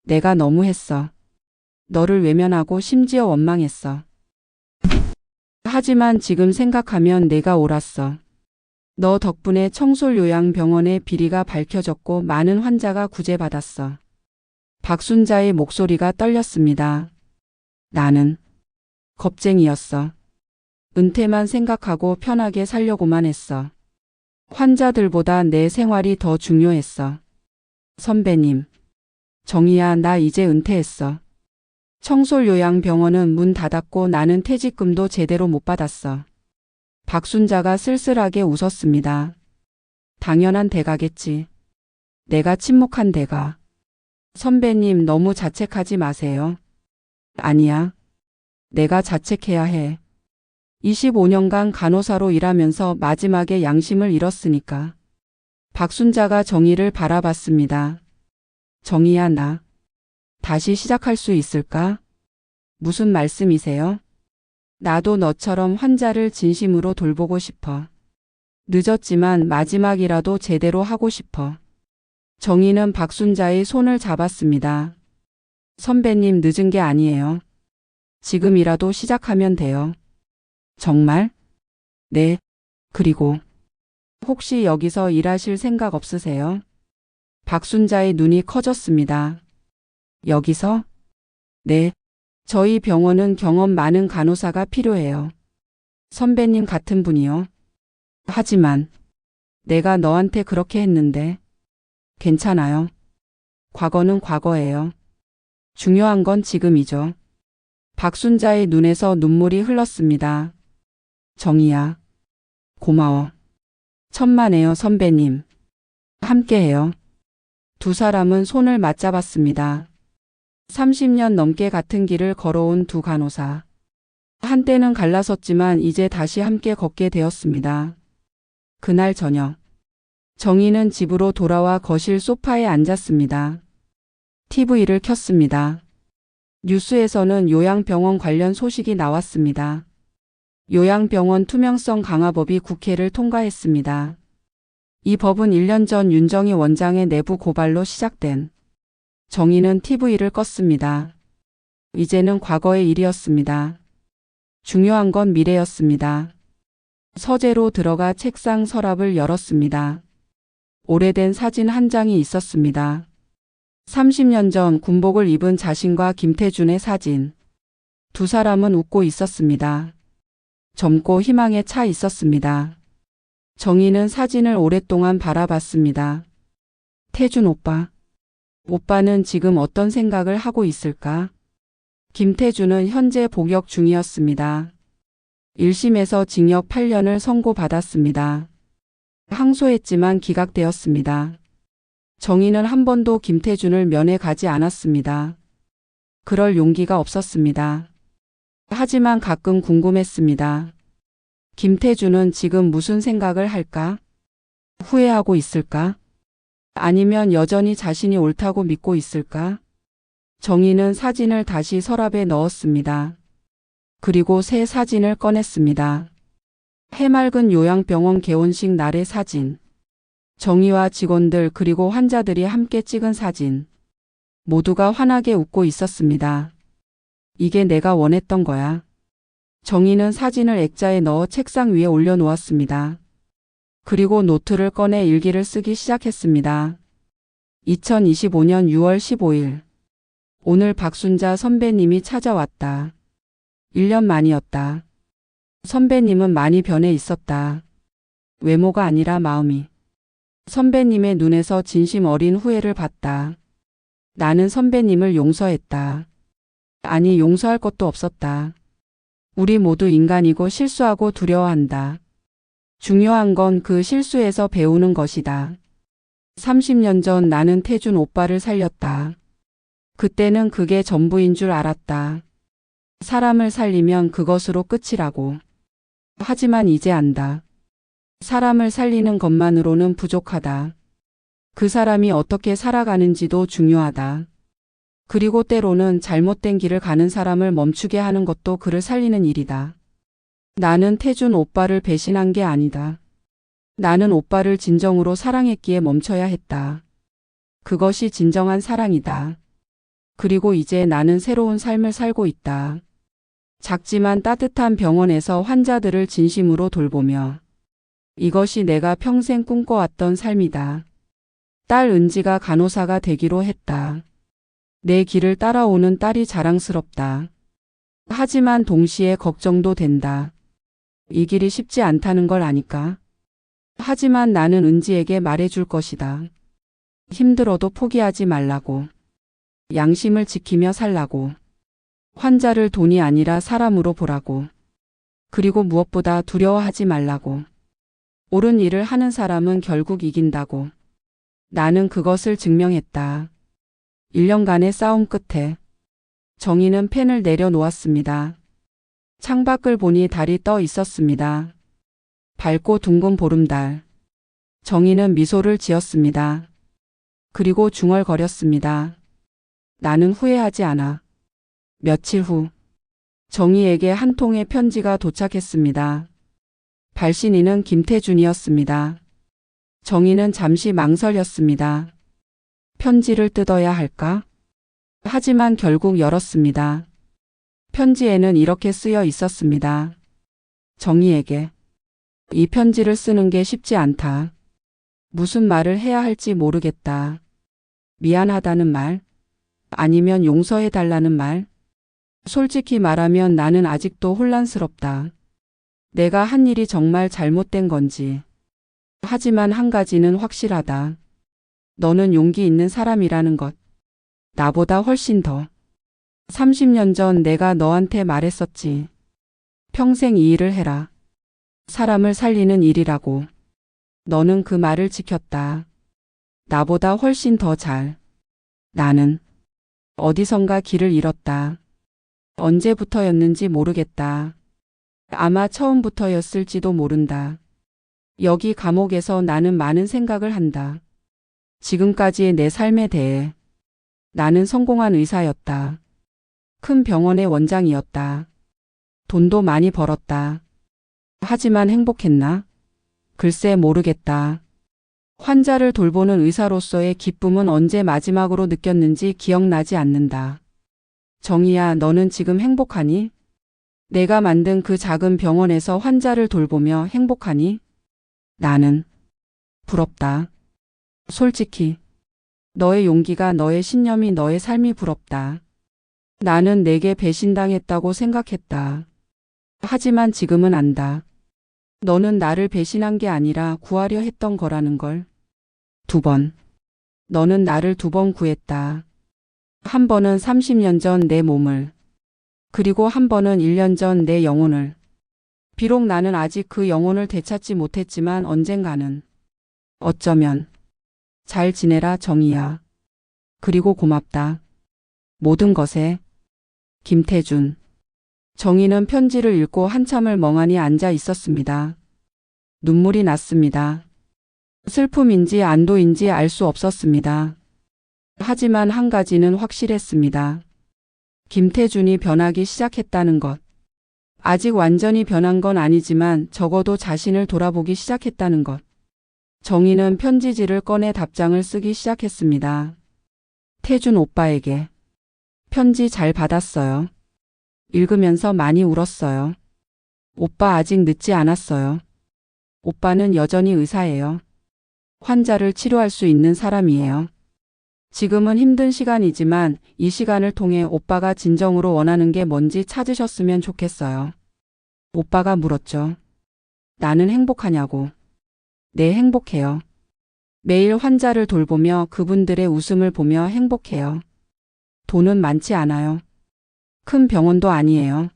내가 너무했어. 너를 외면하고 심지어 원망했어. 하지만 지금 생각하면 내가 옳았어. 너 덕분에 청솔요양병원의 비리가 밝혀졌고 많은 환자가 구제받았어. 박순자의 목소리가 떨렸습니다. 나는 겁쟁이였어. 은퇴만 생각하고 편하게 살려고만 했어. 환자들보다 내 생활이 더 중요했어. 선배님. 정희야, 나 이제 은퇴했어. 청솔요양병원은 문 닫았고 나는 퇴직금도 제대로 못 받았어. 박순자가 쓸쓸하게 웃었습니다. 당연한 대가겠지. 내가 침묵한 대가. 선배님, 너무 자책하지 마세요. 아니야. 내가 자책해야 해. 25년간 간호사로 일하면서 마지막에 양심을 잃었으니까. 박순자가 정희를 바라봤습니다. 정희야, 나 다시 시작할 수 있을까? 무슨 말씀이세요? 나도 너처럼 환자를 진심으로 돌보고 싶어. 늦었지만 마지막이라도 제대로 하고 싶어. 정희는 박순자의 손을 잡았습니다. 선배님, 늦은 게 아니에요. 지금이라도 시작하면 돼요. 정말? 네. 그리고 혹시 여기서 일하실 생각 없으세요? 박순자의 눈이 커졌습니다. 여기서? 네. 저희 병원은 경험 많은 간호사가 필요해요. 선배님 같은 분이요. 하지만 내가 너한테 그렇게 했는데. 괜찮아요. 과거는 과거예요. 중요한 건 지금이죠. 박순자의 눈에서 눈물이 흘렀습니다. 정희야. 고마워. 천만에요, 선배님. 함께해요. 두 사람은 손을 맞잡았습니다. 30년 넘게 같은 길을 걸어온 두 간호사. 한때는 갈라섰지만 이제 다시 함께 걷게 되었습니다. 그날 저녁. 정희는 집으로 돌아와 거실 소파에 앉았습니다. TV를 켰습니다. 뉴스에서는 요양병원 관련 소식이 나왔습니다. 요양병원 투명성 강화법이 국회를 통과했습니다. 이 법은 1년 전 윤정희 원장의 내부 고발로 시작된. 정희는 TV를 껐습니다. 이제는 과거의 일이었습니다. 중요한 건 미래였습니다. 서재로 들어가 책상 서랍을 열었습니다. 오래된 사진 한 장이 있었습니다. 30년 전 군복을 입은 자신과 김태준의 사진. 두 사람은 웃고 있었습니다. 젊고 희망에 차 있었습니다. 정희는 사진을 오랫동안 바라봤습니다. 태준 오빠. 오빠는 지금 어떤 생각을 하고 있을까? 김태준은 현재 복역 중이었습니다. 1심에서 징역 8년을 선고받았습니다. 항소했지만 기각되었습니다. 정희는 한 번도 김태준을 면회 가지 않았습니다. 그럴 용기가 없었습니다. 하지만 가끔 궁금했습니다. 김태준은 지금 무슨 생각을 할까? 후회하고 있을까? 아니면 여전히 자신이 옳다고 믿고 있을까? 정희는 사진을 다시 서랍에 넣었습니다. 그리고 새 사진을 꺼냈습니다. 해맑은 요양병원 개원식 날의 사진. 정희와 직원들 그리고 환자들이 함께 찍은 사진. 모두가 환하게 웃고 있었습니다. 이게 내가 원했던 거야. 정희는 사진을 액자에 넣어 책상 위에 올려놓았습니다. 그리고 노트를 꺼내 일기를 쓰기 시작했습니다. 2025년 6월 15일. 오늘 박순자 선배님이 찾아왔다. 1년 만이었다. 선배님은 많이 변해 있었다. 외모가 아니라 마음이. 선배님의 눈에서 진심 어린 후회를 봤다. 나는 선배님을 용서했다. 아니, 용서할 것도 없었다. 우리 모두 인간이고 실수하고 두려워한다. 중요한 건 그 실수에서 배우는 것이다. 30년 전 나는 태준 오빠를 살렸다. 그때는 그게 전부인 줄 알았다. 사람을 살리면 그것으로 끝이라고. 하지만 이제 안다. 사람을 살리는 것만으로는 부족하다. 그 사람이 어떻게 살아가는지도 중요하다. 그리고 때로는 잘못된 길을 가는 사람을 멈추게 하는 것도 그를 살리는 일이다. 나는 태준 오빠를 배신한 게 아니다. 나는 오빠를 진정으로 사랑했기에 멈춰야 했다. 그것이 진정한 사랑이다. 그리고 이제 나는 새로운 삶을 살고 있다. 작지만 따뜻한 병원에서 환자들을 진심으로 돌보며. 이것이 내가 평생 꿈꿔왔던 삶이다. 딸 은지가 간호사가 되기로 했다. 내 길을 따라오는 딸이 자랑스럽다. 하지만 동시에 걱정도 된다. 이 길이 쉽지 않다는 걸 아니까. 하지만 나는 은지에게 말해줄 것이다. 힘들어도 포기하지 말라고. 양심을 지키며 살라고. 환자를 돈이 아니라 사람으로 보라고. 그리고 무엇보다 두려워하지 말라고. 옳은 일을 하는 사람은 결국 이긴다고. 나는 그것을 증명했다. 1년간의 싸움 끝에 정희는 펜을 내려놓았습니다. 창밖을 보니 달이 떠 있었습니다. 밝고 둥근 보름달. 정희는 미소를 지었습니다. 그리고 중얼거렸습니다. 나는 후회하지 않아. 며칠 후 정희에게 한 통의 편지가 도착했습니다. 발신인은 김태준이었습니다. 정희는 잠시 망설였습니다. 편지를 뜯어야 할까? 하지만 결국 열었습니다. 편지에는 이렇게 쓰여 있었습니다. 정희에게. 이 편지를 쓰는 게 쉽지 않다. 무슨 말을 해야 할지 모르겠다. 미안하다는 말? 아니면 용서해달라는 말? 솔직히 말하면 나는 아직도 혼란스럽다. 내가 한 일이 정말 잘못된 건지. 하지만 한 가지는 확실하다. 너는 용기 있는 사람이라는 것. 나보다 훨씬 더. 30년 전 내가 너한테 말했었지. 평생 이 일을 해라. 사람을 살리는 일이라고. 너는 그 말을 지켰다. 나보다 훨씬 더 잘. 나는 어디선가 길을 잃었다. 언제부터였는지 모르겠다. 아마 처음부터였을지도 모른다. 여기 감옥에서 나는 많은 생각을 한다. 지금까지의 내 삶에 대해. 나는 성공한 의사였다. 큰 병원의 원장이었다. 돈도 많이 벌었다. 하지만 행복했나? 글쎄 모르겠다. 환자를 돌보는 의사로서의 기쁨은 언제 마지막으로 느꼈는지 기억나지 않는다. 정희야, 너는 지금 행복하니? 내가 만든 그 작은 병원에서 환자를 돌보며 행복하니? 나는 부럽다. 솔직히 너의 용기가, 너의 신념이, 너의 삶이 부럽다. 나는 내게 배신당했다고 생각했다. 하지만 지금은 안다. 너는 나를 배신한 게 아니라 구하려 했던 거라는 걸. 2번. 너는 나를 2번 구했다. 한 번은 30년 전 내 몸을, 그리고 한 번은 1년 전 내 영혼을. 비록 나는 아직 그 영혼을 되찾지 못했지만 언젠가는. 어쩌면. 잘 지내라, 정희야. 그리고 고맙다. 모든 것에. 김태준. 정희는 편지를 읽고 한참을 멍하니 앉아 있었습니다. 눈물이 났습니다. 슬픔인지 안도인지 알 수 없었습니다. 하지만 한 가지는 확실했습니다. 김태준이 변하기 시작했다는 것. 아직 완전히 변한 건 아니지만 적어도 자신을 돌아보기 시작했다는 것. 정희는 편지지를 꺼내 답장을 쓰기 시작했습니다. 태준 오빠에게. 편지 잘 받았어요. 읽으면서 많이 울었어요. 오빠 아직 늦지 않았어요. 오빠는 여전히 의사예요. 환자를 치료할 수 있는 사람이에요. 지금은 힘든 시간이지만 이 시간을 통해 오빠가 진정으로 원하는 게 뭔지 찾으셨으면 좋겠어요. 오빠가 물었죠. 나는 행복하냐고. 네, 행복해요. 매일 환자를 돌보며 그분들의 웃음을 보며 행복해요. 돈은 많지 않아요. 큰 병원도 아니에요.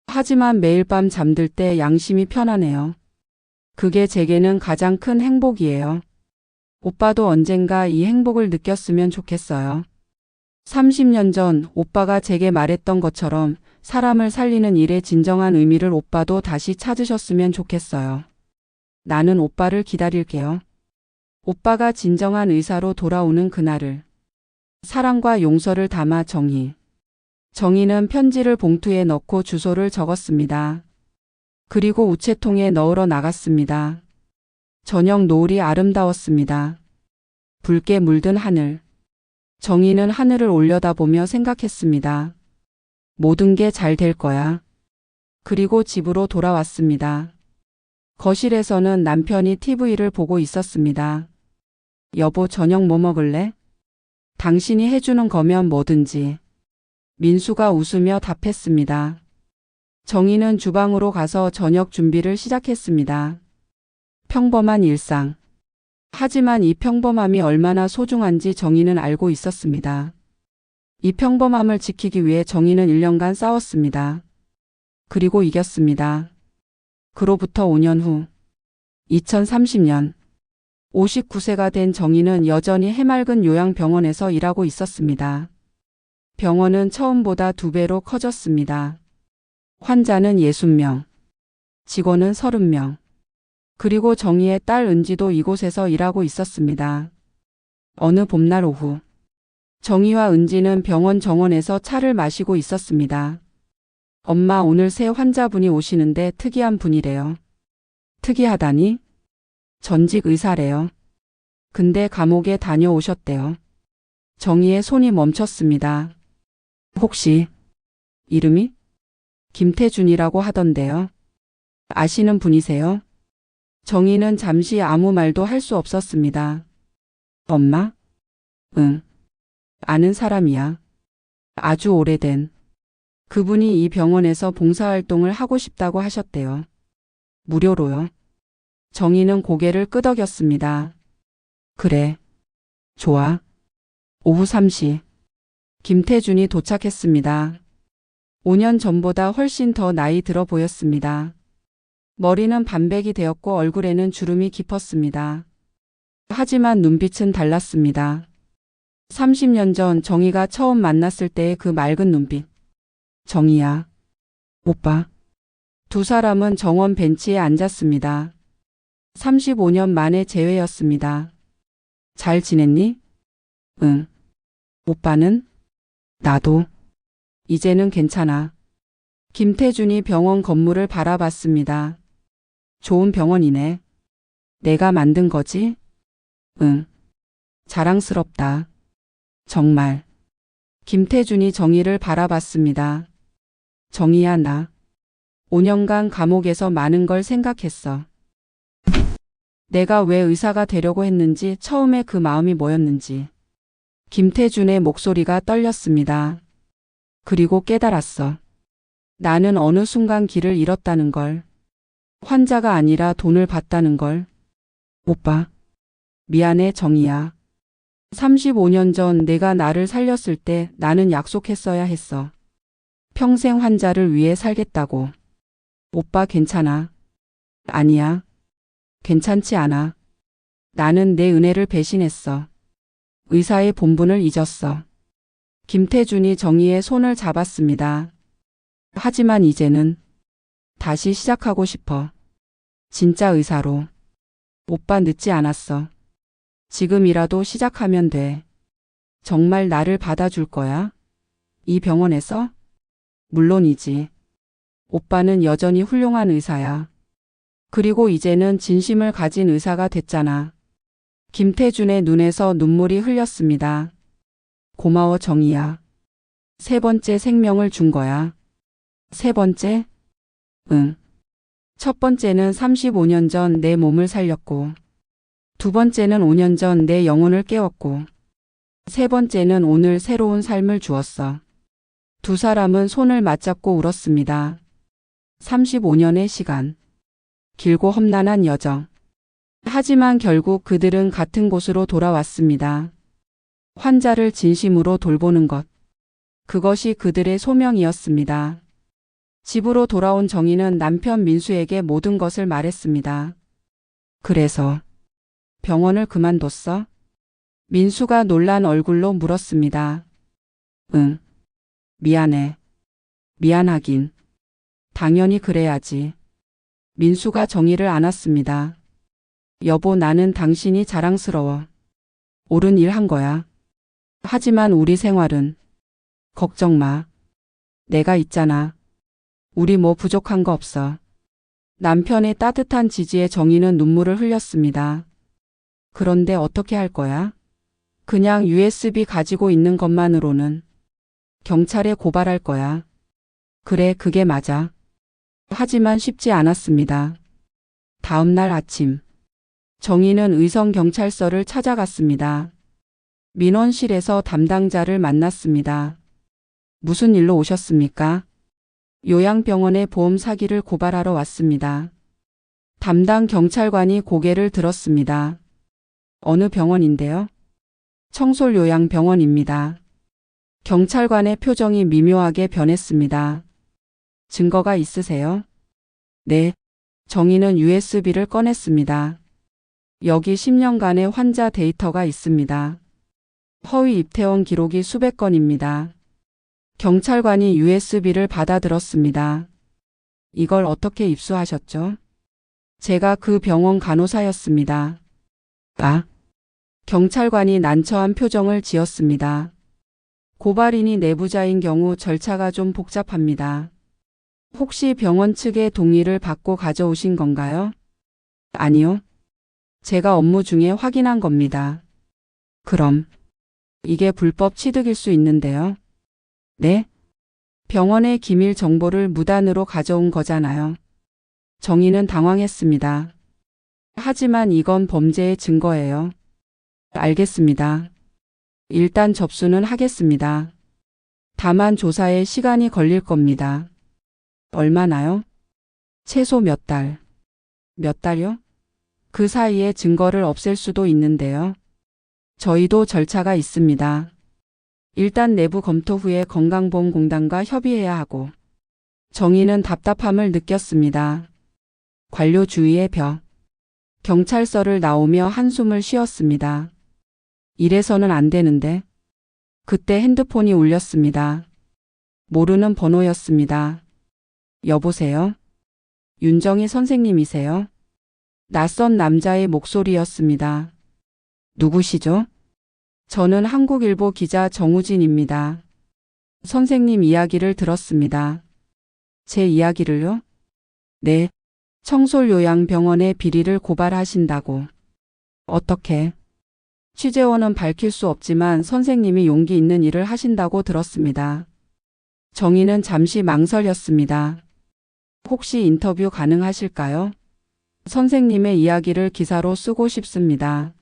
하지만 매일 밤 잠들 때 양심이 편안해요. 그게 제게는 가장 큰 행복이에요. 오빠도 언젠가 이 행복을 느꼈으면 좋겠어요. 30년 전 오빠가 제게 말했던 것처럼 사람을 살리는 일의 진정한 의미를 오빠도 다시 찾으셨으면 좋겠어요. 나는 오빠를 기다릴게요. 오빠가 진정한 의사로 돌아오는 그날을. 사랑과 용서를 담아 정희. 정희는 편지를 봉투에 넣고 주소를 적었습니다. 그리고 우체통에 넣으러 나갔습니다. 저녁 노을이 아름다웠습니다. 붉게 물든 하늘. 정희는 하늘을 올려다보며 생각했습니다. 모든 게 잘 될 거야. 그리고 집으로 돌아왔습니다. 거실에서는 남편이 TV를 보고 있었습니다. 여보, 저녁 뭐 먹을래? 당신이 해주는 거면 뭐든지. 민수가 웃으며 답했습니다. 정희는 주방으로 가서 저녁 준비를 시작했습니다. 평범한 일상. 하지만 이 평범함이 얼마나 소중한지 정희는 알고 있었습니다. 이 평범함을 지키기 위해 정희는 1년간 싸웠습니다. 그리고 이겼습니다. 그로부터 5년 후 2030년 59세가 된 정희는 여전히 해맑은 요양병원에서 일하고 있었습니다. 병원은 처음보다 2배로 커졌습니다. 환자는 60명, 직원은 30명. 그리고 정희의 딸 은지도 이곳에서 일하고 있었습니다. 어느 봄날 오후, 정희와 은지는 병원 정원에서 차를 마시고 있었습니다. 엄마, 오늘 새 환자분이 오시는데 특이한 분이래요. 특이하다니? 전직 의사래요. 근데 감옥에 다녀오셨대요. 정희의 손이 멈췄습니다. 혹시 이름이 김태준이라고 하던데요. 아시는 분이세요? 정희는 잠시 아무 말도 할 수 없었습니다. 엄마? 응. 아는 사람이야. 아주 오래된. 그분이 이 병원에서 봉사활동을 하고 싶다고 하셨대요. 무료로요. 정희는 고개를 끄덕였습니다. 그래. 좋아. 오후 3시. 김태준이 도착했습니다. 5년 전보다 훨씬 더 나이 들어 보였습니다. 머리는 반백이 되었고 얼굴에는 주름이 깊었습니다. 하지만 눈빛은 달랐습니다. 30년 전 정희가 처음 만났을 때의 그 맑은 눈빛. 정희야. 오빠. 두 사람은 정원 벤치에 앉았습니다. 35년 만에 재회였습니다. 잘 지냈니? 응. 오빠는? 나도. 이제는 괜찮아. 김태준이 병원 건물을 바라봤습니다. 좋은 병원이네. 내가 만든 거지? 응. 자랑스럽다. 정말. 김태준이 정희를 바라봤습니다. 정희야, 나 5년간 감옥에서 많은 걸 생각했어. 내가 왜 의사가 되려고 했는지, 처음에 그 마음이 뭐였는지. 김태준의 목소리가 떨렸습니다. 그리고 깨달았어. 나는 어느 순간 길을 잃었다는 걸. 환자가 아니라 돈을 받다는 걸. 오빠. 미안해, 정희야. 35년 전 내가 나를 살렸을 때 나는 약속했어야 했어. 평생 환자를 위해 살겠다고. 오빠 괜찮아. 아니야. 괜찮지 않아. 나는 내 은혜를 배신했어. 의사의 본분을 잊었어. 김태준이 정희의 손을 잡았습니다. 하지만 이제는 다시 시작하고 싶어. 진짜 의사로. 오빠 늦지 않았어. 지금이라도 시작하면 돼. 정말 나를 받아줄 거야? 이 병원에서? 물론이지. 오빠는 여전히 훌륭한 의사야. 그리고 이제는 진심을 가진 의사가 됐잖아. 김태준의 눈에서 눈물이 흘렸습니다. 고마워, 정희야. 세 번째 생명을 준 거야. 세 번째? 응. 첫 번째는 35년 전 내 몸을 살렸고, 두 번째는 5년 전 내 영혼을 깨웠고, 세 번째는 오늘 새로운 삶을 주었어. 두 사람은 손을 맞잡고 울었습니다. 35년의 시간. 길고 험난한 여정. 하지만 결국 그들은 같은 곳으로 돌아왔습니다. 환자를 진심으로 돌보는 것. 그것이 그들의 소명이었습니다. 집으로 돌아온 정희는 남편 민수에게 모든 것을 말했습니다. 그래서 병원을 그만뒀어? 민수가 놀란 얼굴로 물었습니다. 응. 미안해. 미안하긴. 당연히 그래야지. 민수가 정희를 안았습니다. 여보, 나는 당신이 자랑스러워. 옳은 일 한 거야. 하지만 우리 생활은. 걱정 마. 내가 있잖아. 우리 뭐 부족한 거 없어. 남편의 따뜻한 지지에 정희는 눈물을 흘렸습니다. 그런데 어떻게 할 거야? 그냥 USB 가지고 있는 것만으로는. 경찰에 고발할 거야. 그래, 그게 맞아. 하지만 쉽지 않았습니다. 다음 날 아침. 정희는 의성경찰서를 찾아갔습니다. 민원실에서 담당자를 만났습니다. 무슨 일로 오셨습니까? 요양병원의 보험 사기를 고발하러 왔습니다. 담당 경찰관이 고개를 들었습니다. 어느 병원인데요? 청솔요양병원입니다. 경찰관의 표정이 미묘하게 변했습니다. 증거가 있으세요? 네. 정희는 USB를 꺼냈습니다. 여기 10년간의 환자 데이터가 있습니다. 허위 입퇴원 기록이 수백 건입니다. 경찰관이 USB를 받아들었습니다. 이걸 어떻게 입수하셨죠? 제가 그 병원 간호사였습니다. 아? 경찰관이 난처한 표정을 지었습니다. 고발인이 내부자인 경우 절차가 좀 복잡합니다. 혹시 병원 측의 동의를 받고 가져오신 건가요? 아니요. 제가 업무 중에 확인한 겁니다. 그럼 이게 불법 취득일 수 있는데요. 네? 병원의 기밀 정보를 무단으로 가져온 거잖아요. 정희는 당황했습니다. 하지만 이건 범죄의 증거예요. 알겠습니다. 일단 접수는 하겠습니다. 다만 조사에 시간이 걸릴 겁니다. 얼마나요? 최소 몇 달. 몇 달요? 그 사이에 증거를 없앨 수도 있는데요. 저희도 절차가 있습니다. 일단 내부 검토 후에 건강보험공단과 협의해야 하고. 정희는 답답함을 느꼈습니다. 관료주의의 벽. 경찰서를 나오며 한숨을 쉬었습니다. 이래서는 안 되는데. 그때 핸드폰이 울렸습니다. 모르는 번호였습니다. 여보세요? 윤정희 선생님이세요? 낯선 남자의 목소리였습니다. 누구시죠? 저는 한국일보 기자 정우진입니다. 선생님 이야기를 들었습니다. 제 이야기를요? 네. 청솔요양병원의 비리를 고발하신다고. 어떻게? 취재원은 밝힐 수 없지만 선생님이 용기 있는 일을 하신다고 들었습니다. 정희는 잠시 망설였습니다. 혹시 인터뷰 가능하실까요? 선생님의 이야기를 기사로 쓰고 싶습니다.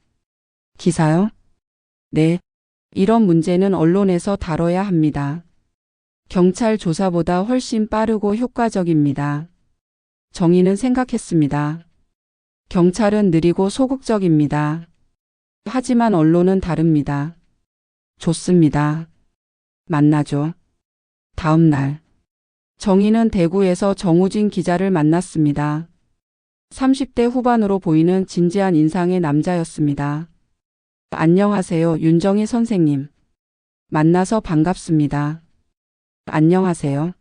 기사요? 네. 이런 문제는 언론에서 다뤄야 합니다. 경찰 조사보다 훨씬 빠르고 효과적입니다. 정희는 생각했습니다. 경찰은 느리고 소극적입니다. 하지만 언론은 다릅니다. 좋습니다. 만나죠. 다음 날. 정희는 대구에서 정우진 기자를 만났습니다. 30대 후반으로 보이는 진지한 인상의 남자였습니다. 안녕하세요, 윤정희 선생님. 만나서 반갑습니다. 안녕하세요.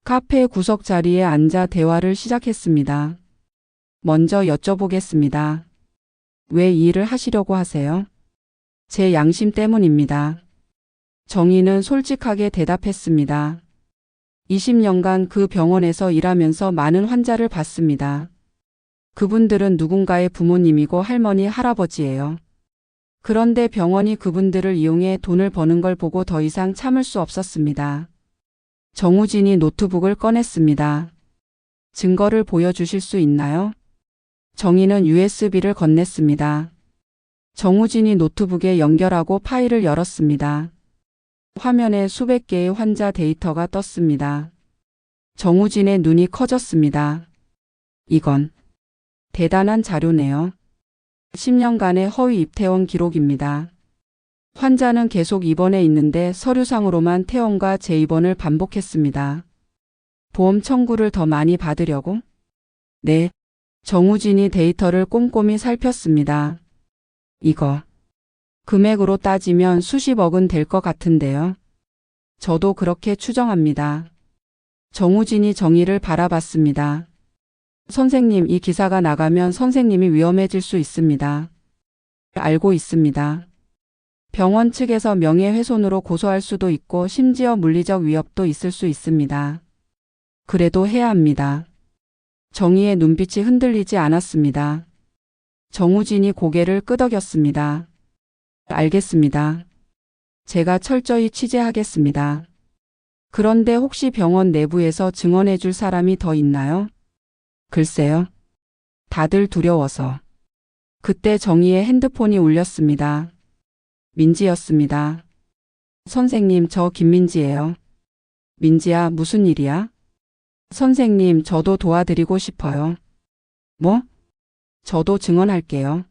카페 구석 자리에 앉아 대화를 시작했습니다. 먼저 여쭤보겠습니다. 왜 이 일을 하시려고 하세요? 제 양심 때문입니다. 정희는 솔직하게 대답했습니다. 20년간 그 병원에서 일하면서 많은 환자를 봤습니다. 그분들은 누군가의 부모님이고 할머니, 할아버지예요. 그런데 병원이 그분들을 이용해 돈을 버는 걸 보고 더 이상 참을 수 없었습니다. 정우진이 노트북을 꺼냈습니다. 증거를 보여주실 수 있나요? 정희는 USB를 건넸습니다. 정우진이 노트북에 연결하고 파일을 열었습니다. 화면에 수백 개의 환자 데이터가 떴습니다. 정우진의 눈이 커졌습니다. 이건 대단한 자료네요. 10년간의 허위 입퇴원 기록입니다. 환자는 계속 입원해 있는데 서류상으로만 퇴원과 재입원을 반복했습니다. 보험 청구를 더 많이 받으려고? 네. 정우진이 데이터를 꼼꼼히 살폈습니다. 이거 금액으로 따지면 수십억은 될 것 같은데요. 저도 그렇게 추정합니다. 정우진이 정희를 바라봤습니다. 선생님, 이 기사가 나가면 선생님이 위험해질 수 있습니다. 알고 있습니다. 병원 측에서 명예훼손으로 고소할 수도 있고 심지어 물리적 위협도 있을 수 있습니다. 그래도 해야 합니다. 정희의 눈빛이 흔들리지 않았습니다. 정우진이 고개를 끄덕였습니다. 알겠습니다. 제가 철저히 취재하겠습니다. 그런데 혹시 병원 내부에서 증언해 줄 사람이 더 있나요? 글쎄요. 다들 두려워서. 그때 정희의 핸드폰이 울렸습니다. 민지였습니다. 선생님, 저 김민지예요. 민지야, 무슨 일이야? 선생님, 저도 도와드리고 싶어요. 뭐? 저도 증언할게요.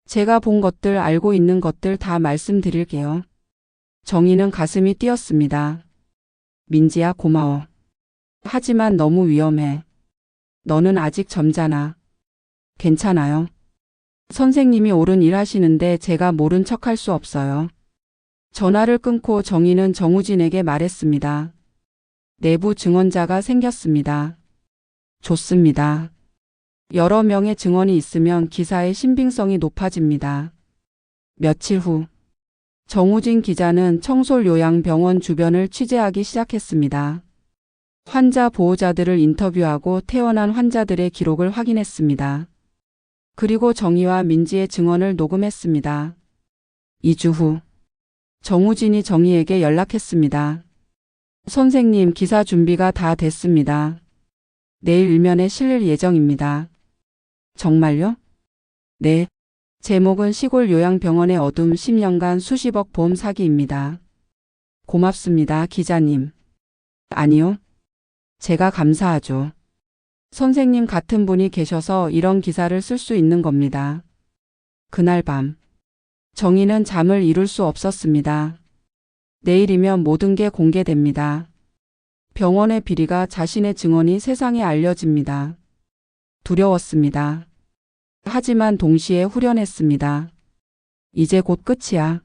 제가 본 것들, 알고 있는 것들 다 말씀드릴게요. 정희는 가슴이 뛰었습니다. 민지야, 고마워. 하지만 너무 위험해. 너는 아직 젊잖아. 괜찮아요. 선생님이 옳은 일 하시는데 제가 모른 척할 수 없어요. 전화를 끊고 정희는 정우진에게 말했습니다. 내부 증언자가 생겼습니다. 좋습니다. 여러 명의 증언이 있으면 기사의 신빙성이 높아집니다. 며칠 후 정우진 기자는 청솔요양병원 주변을 취재하기 시작했습니다. 환자 보호자들을 인터뷰하고 퇴원한 환자들의 기록을 확인했습니다. 그리고 정희와 민지의 증언을 녹음했습니다. 2주 후 정우진이 정희에게 연락했습니다. 선생님, 기사 준비가 다 됐습니다. 내일 일면에 실릴 예정입니다. 정말요? 네. 제목은 시골 요양병원의 어둠 10년간 수십억 보험 사기입니다. 고맙습니다, 기자님. 아니요. 제가 감사하죠. 선생님 같은 분이 계셔서 이런 기사를 쓸 수 있는 겁니다. 그날 밤 정희는 잠을 이룰 수 없었습니다. 내일이면 모든 게 공개됩니다. 병원의 비리가, 자신의 증언이 세상에 알려집니다. 두려웠습니다. 하지만 동시에 후련했습니다. 이제 곧 끝이야.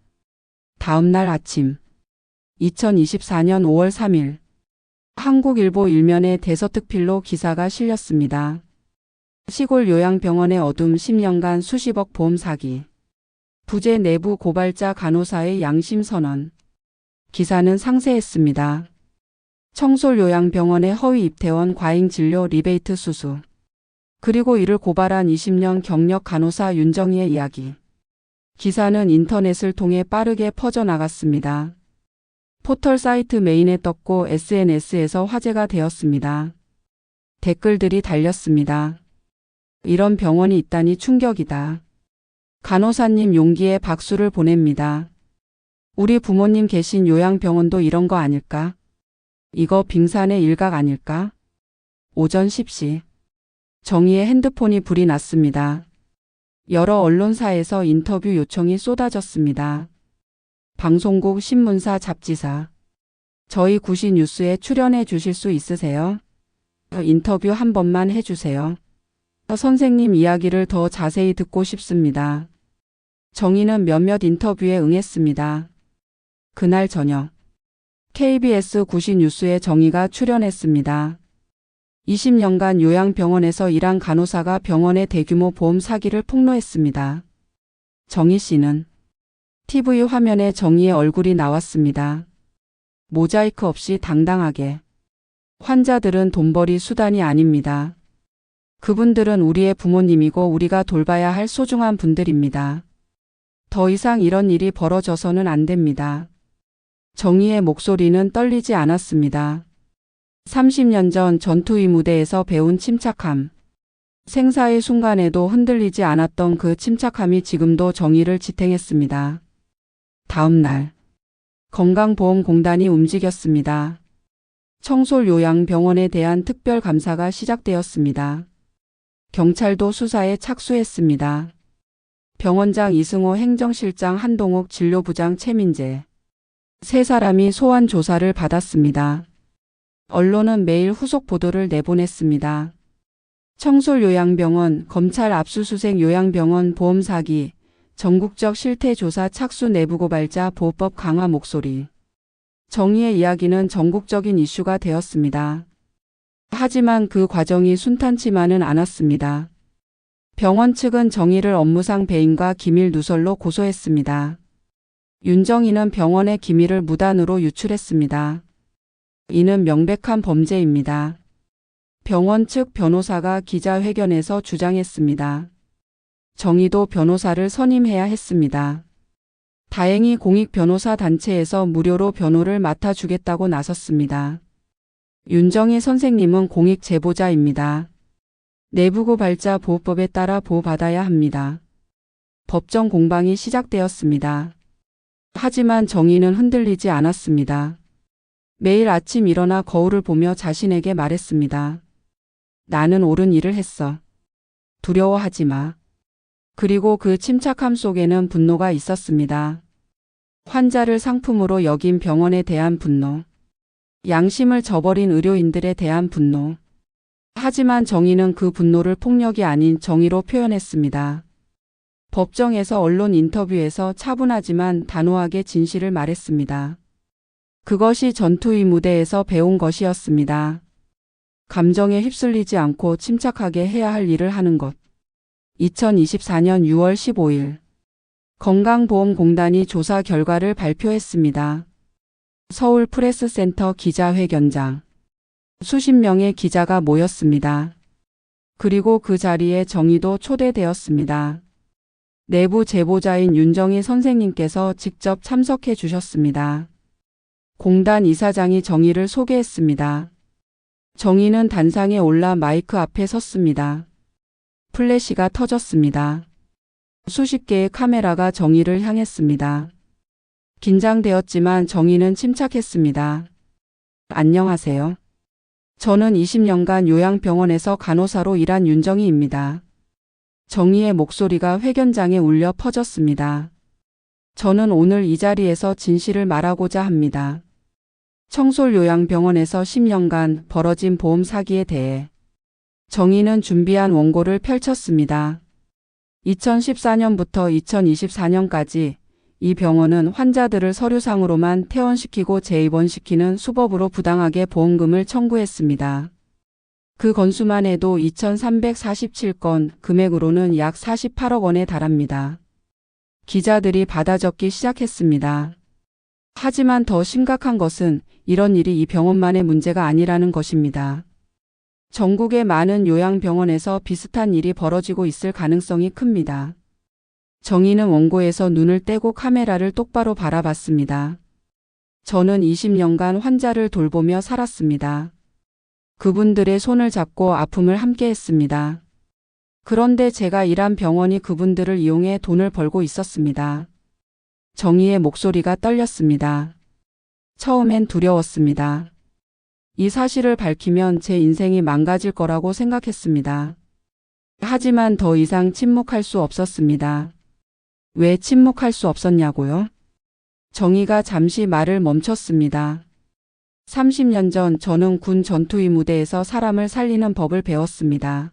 다음 날 아침 2024년 5월 3일 한국일보 일면에 대서특필로 기사가 실렸습니다. 시골 요양병원의 어둠 10년간 수십억 보험 사기. 부재 내부 고발자 간호사의 양심 선언. 기사는 상세했습니다. 청솔 요양병원의 허위 입퇴원, 과잉 진료 리베이트 수수. 그리고 이를 고발한 20년 경력 간호사 윤정희의 이야기. 기사는 인터넷을 통해 빠르게 퍼져나갔습니다. 포털 사이트 메인에 떴고 SNS에서 화제가 되었습니다. 댓글들이 달렸습니다. 이런 병원이 있다니 충격이다. 간호사님 용기에 박수를 보냅니다. 우리 부모님 계신 요양병원도 이런 거 아닐까? 이거 빙산의 일각 아닐까? 오전 10시. 정희의 핸드폰이 불이 났습니다. 여러 언론사에서 인터뷰 요청이 쏟아졌습니다. 방송국, 신문사, 잡지사. 저희 구시 뉴스에 출연해 주실 수 있으세요? 인터뷰 한 번만 해주세요. 선생님 이야기를 더 자세히 듣고 싶습니다. 정희는 몇몇 인터뷰에 응했습니다. 그날 저녁 KBS 구시 뉴스에 정희가 출연했습니다. 20년간 요양병원에서 일한 간호사가 병원의 대규모 보험 사기를 폭로했습니다. 정희 씨는 TV 화면에 정희의 얼굴이 나왔습니다. 모자이크 없이 당당하게. 환자들은 돈벌이 수단이 아닙니다. 그분들은 우리의 부모님이고 우리가 돌봐야 할 소중한 분들입니다. 더 이상 이런 일이 벌어져서는 안 됩니다. 정희의 목소리는 떨리지 않았습니다. 30년 전 전투의 무대에서 배운 침착함. 생사의 순간에도 흔들리지 않았던 그 침착함이 지금도 정희를 지탱했습니다. 다음 날 건강보험공단이 움직였습니다. 청솔 요양병원에 대한 특별감사가 시작되었습니다. 경찰도 수사에 착수했습니다. 병원장 이승호, 행정실장 한동욱, 진료부장 최민재. 세 사람이 소환 조사를 받았습니다. 언론은 매일 후속 보도를 내보냈습니다. 청솔 요양병원, 검찰 압수수색 요양병원 보험 사기, 전국적 실태조사 착수, 내부고발자 보호법 강화 목소리. 정희의 이야기는 전국적인 이슈가 되었습니다. 하지만 그 과정이 순탄치만은 않았습니다. 병원 측은 정희를 업무상 배임과 기밀 누설로 고소했습니다. 윤정희는 병원의 기밀을 무단으로 유출했습니다. 이는 명백한 범죄입니다. 병원 측 변호사가 기자회견에서 주장했습니다. 정희도 변호사를 선임해야 했습니다. 다행히 공익변호사 단체에서 무료로 변호를 맡아주겠다고 나섰습니다. 윤정희 선생님은 공익 제보자입니다. 내부고발자 보호법에 따라 보호받아야 합니다. 법정 공방이 시작되었습니다. 하지만 정희는 흔들리지 않았습니다. 매일 아침 일어나 거울을 보며 자신에게 말했습니다. 나는 옳은 일을 했어. 두려워하지 마. 그리고 그 침착함 속에는 분노가 있었습니다. 환자를 상품으로 여긴 병원에 대한 분노. 양심을 저버린 의료인들에 대한 분노. 하지만 정희는 그 분노를 폭력이 아닌 정의로 표현했습니다. 법정에서, 언론 인터뷰에서 차분하지만 단호하게 진실을 말했습니다. 그것이 전투의 무대에서 배운 것이었습니다. 감정에 휩쓸리지 않고 침착하게 해야 할 일을 하는 것. 2024년 6월 15일 건강보험공단이 조사 결과를 발표했습니다. 서울 프레스센터 기자회견장. 수십 명의 기자가 모였습니다. 그리고 그 자리에 정의도 초대되었습니다. 내부 제보자인 윤정희 선생님께서 직접 참석해 주셨습니다. 공단 이사장이 정의를 소개했습니다. 정의는 단상에 올라 마이크 앞에 섰습니다. 플래시가 터졌습니다. 수십 개의 카메라가 정의를 향했습니다. 긴장되었지만 정의는 침착했습니다. 안녕하세요. 저는 20년간 요양병원에서 간호사로 일한 윤정희입니다. 정의의 목소리가 회견장에 울려 퍼졌습니다. 저는 오늘 이 자리에서 진실을 말하고자 합니다. 청솔요양병원에서 10년간 벌어진 보험 사기에 대해 정의는 준비한 원고를 펼쳤습니다. 2014년부터 2024년까지 이 병원은 환자들을 서류상으로만 퇴원시키고 재입원시키는 수법으로 부당하게 보험금을 청구했습니다. 그 건수만 해도 2,347건, 금액으로는 약 48억 원에 달합니다. 기자들이 받아 적기 시작했습니다. 하지만 더 심각한 것은 이런 일이 이 병원만의 문제가 아니라는 것입니다. 전국의 많은 요양병원에서 비슷한 일이 벌어지고 있을 가능성이 큽니다. 정의는 원고에서 눈을 떼고 카메라를 똑바로 바라봤습니다. 저는 20년간 환자를 돌보며 살았습니다. 그분들의 손을 잡고 아픔을 함께 했습니다. 그런데 제가 일한 병원이 그분들을 이용해 돈을 벌고 있었습니다. 정의의 목소리가 떨렸습니다. 처음엔 두려웠습니다. 이 사실을 밝히면 제 인생이 망가질 거라고 생각했습니다. 하지만 더 이상 침묵할 수 없었습니다. 왜 침묵할 수 없었냐고요? 정의가 잠시 말을 멈췄습니다. 30년 전 저는 군 전투위 무대에서 사람을 살리는 법을 배웠습니다.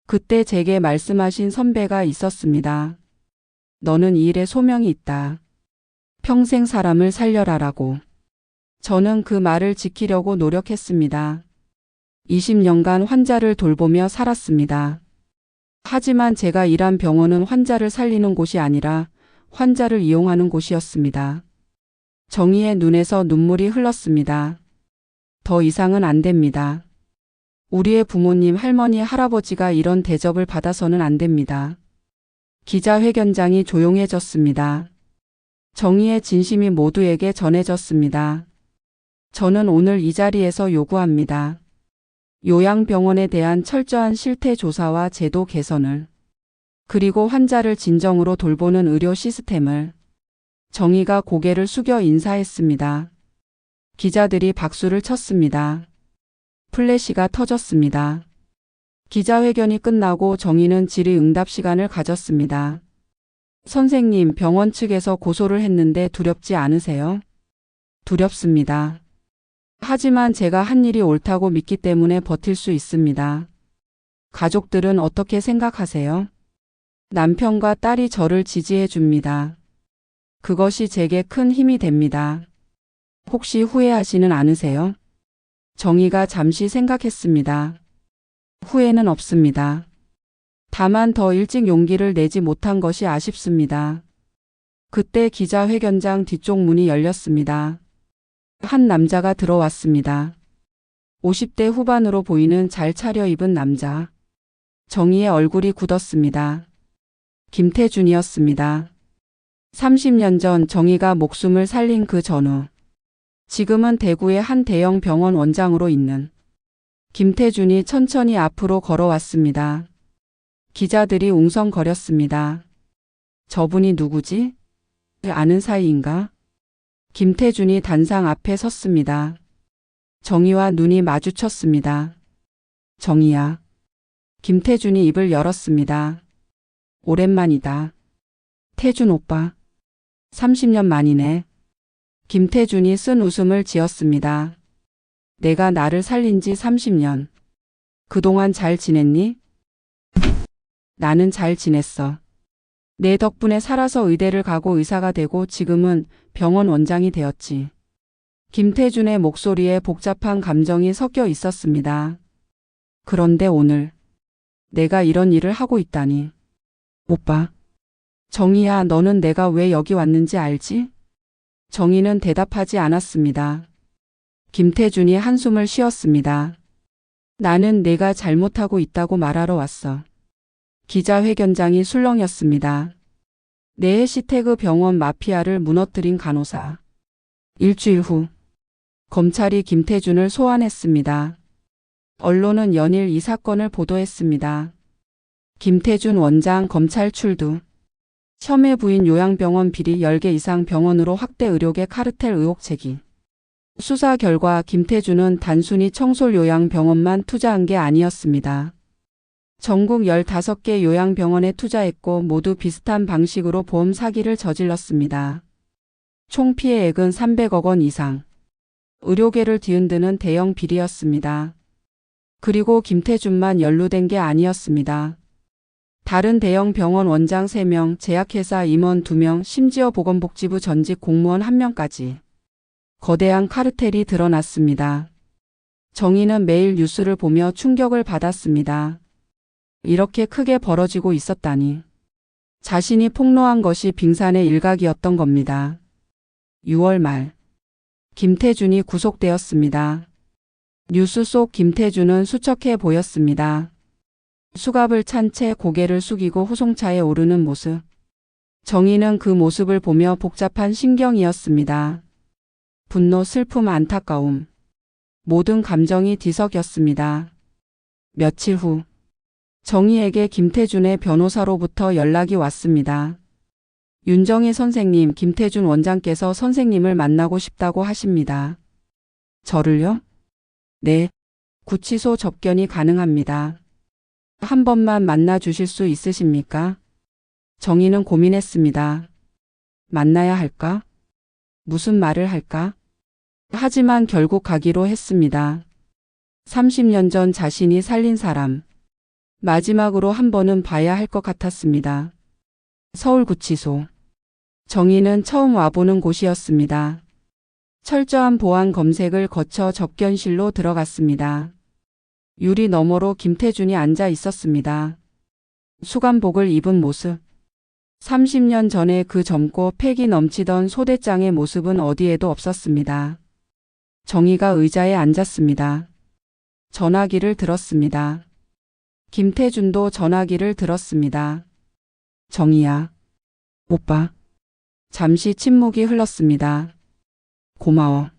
그때 제게 말씀하신 선배가 있었습니다. 너는 이 일에 소명이 있다. 평생 사람을 살려라라고. 저는 그 말을 지키려고 노력했습니다. 20년간 환자를 돌보며 살았습니다. 하지만 제가 일한 병원은 환자를 살리는 곳이 아니라 환자를 이용하는 곳이었습니다. 정의의 눈에서 눈물이 흘렀습니다. 더 이상은 안 됩니다. 우리의 부모님, 할머니, 할아버지가 이런 대접을 받아서는 안 됩니다. 기자회견장이 조용해졌습니다. 정의의 진심이 모두에게 전해졌습니다. 저는 오늘 이 자리에서 요구합니다. 요양병원에 대한 철저한 실태 조사와 제도 개선을, 그리고 환자를 진정으로 돌보는 의료 시스템을. 정의가 고개를 숙여 인사했습니다. 기자들이 박수를 쳤습니다. 플래시가 터졌습니다. 기자회견이 끝나고 정의는 질의응답 시간을 가졌습니다. 선생님, 병원 측에서 고소를 했는데 두렵지 않으세요? 두렵습니다. 하지만 제가 한 일이 옳다고 믿기 때문에 버틸 수 있습니다. 가족들은 어떻게 생각하세요? 남편과 딸이 저를 지지해 줍니다. 그것이 제게 큰 힘이 됩니다. 혹시 후회하지는 않으세요? 정의가 잠시 생각했습니다. 후회는 없습니다. 다만 더 일찍 용기를 내지 못한 것이 아쉽습니다. 그때 기자회견장 뒤쪽 문이 열렸습니다. 한 남자가 들어왔습니다. 50대 후반으로 보이는 잘 차려입은 남자. 정의의 얼굴이 굳었습니다. 김태준이었습니다. 30년 전 정의가 목숨을 살린 그 전후. 지금은 대구의 한 대형 병원 원장으로 있는 김태준이 천천히 앞으로 걸어왔습니다. 기자들이 웅성거렸습니다. 저분이 누구지? 아는 사이인가? 김태준이 단상 앞에 섰습니다. 정의와 눈이 마주쳤습니다. 정의야. 김태준이 입을 열었습니다. 오랜만이다. 태준 오빠. 30년 만이네. 김태준이 쓴 웃음을 지었습니다. 내가 나를 살린 지 30년. 그동안 잘 지냈니? 나는 잘 지냈어. 내 덕분에 살아서 의대를 가고 의사가 되고 지금은 병원 원장이 되었지. 김태준의 목소리에 복잡한 감정이 섞여 있었습니다. 그런데 오늘 내가 이런 일을 하고 있다니. 오빠. 정의야, 너는 내가 왜 여기 왔는지 알지? 정의는 대답하지 않았습니다. 김태준이 한숨을 쉬었습니다. 나는 내가 잘못하고 있다고 말하러 왔어. 기자회견장이 술렁였습니다. 내 해시태그 병원 마피아를 무너뜨린 간호사. 일주일 후 검찰이 김태준을 소환했습니다. 언론은 연일 이 사건을 보도했습니다. 김태준 원장 검찰 출두. 혐의 부인 요양병원 비리 10개 이상 병원으로 확대 의료계 카르텔 의혹 제기. 수사 결과 김태준은 단순히 청솔 요양병원만 투자한 게 아니었습니다. 전국 15개 요양병원에 투자했고 모두 비슷한 방식으로 보험 사기를 저질렀습니다. 총 피해액은 300억 원 이상. 의료계를 뒤흔드는 대형 비리였습니다. 그리고 김태준만 연루된 게 아니었습니다. 다른 대형 병원 원장 3명, 제약회사 임원 2명, 심지어 보건복지부 전직 공무원 1명까지. 거대한 카르텔이 드러났습니다. 정의는 매일 뉴스를 보며 충격을 받았습니다. 이렇게 크게 벌어지고 있었다니. 자신이 폭로한 것이 빙산의 일각이었던 겁니다. 6월 말 김태준이 구속되었습니다. 뉴스 속 김태준은 수척해 보였습니다. 수갑을 찬 채 고개를 숙이고 후송차에 오르는 모습. 정의는 그 모습을 보며 복잡한 심경이었습니다. 분노, 슬픔, 안타까움. 모든 감정이 뒤섞였습니다. 며칠 후 정의에게 김태준의 변호사로부터 연락이 왔습니다. 윤정희 선생님, 김태준 원장께서 선생님을 만나고 싶다고 하십니다. 저를요? 네. 구치소 접견이 가능합니다. 한 번만 만나 주실 수 있으십니까? 정의는 고민했습니다. 만나야 할까? 무슨 말을 할까? 하지만 결국 가기로 했습니다. 30년 전 자신이 살린 사람. 마지막으로 한 번은 봐야 할 것 같았습니다. 서울구치소. 정의는 처음 와보는 곳이었습니다. 철저한 보안 검색을 거쳐 접견실로 들어갔습니다. 유리 너머로 김태준이 앉아 있었습니다. 수감복을 입은 모습. 30년 전에 그 젊고 패기 넘치던 소대장의 모습은 어디에도 없었습니다. 정의가 의자에 앉았습니다. 전화기를 들었습니다. 김태준도 전화기를 들었습니다. 정의야. 오빠. 잠시 침묵이 흘렀습니다. 고마워.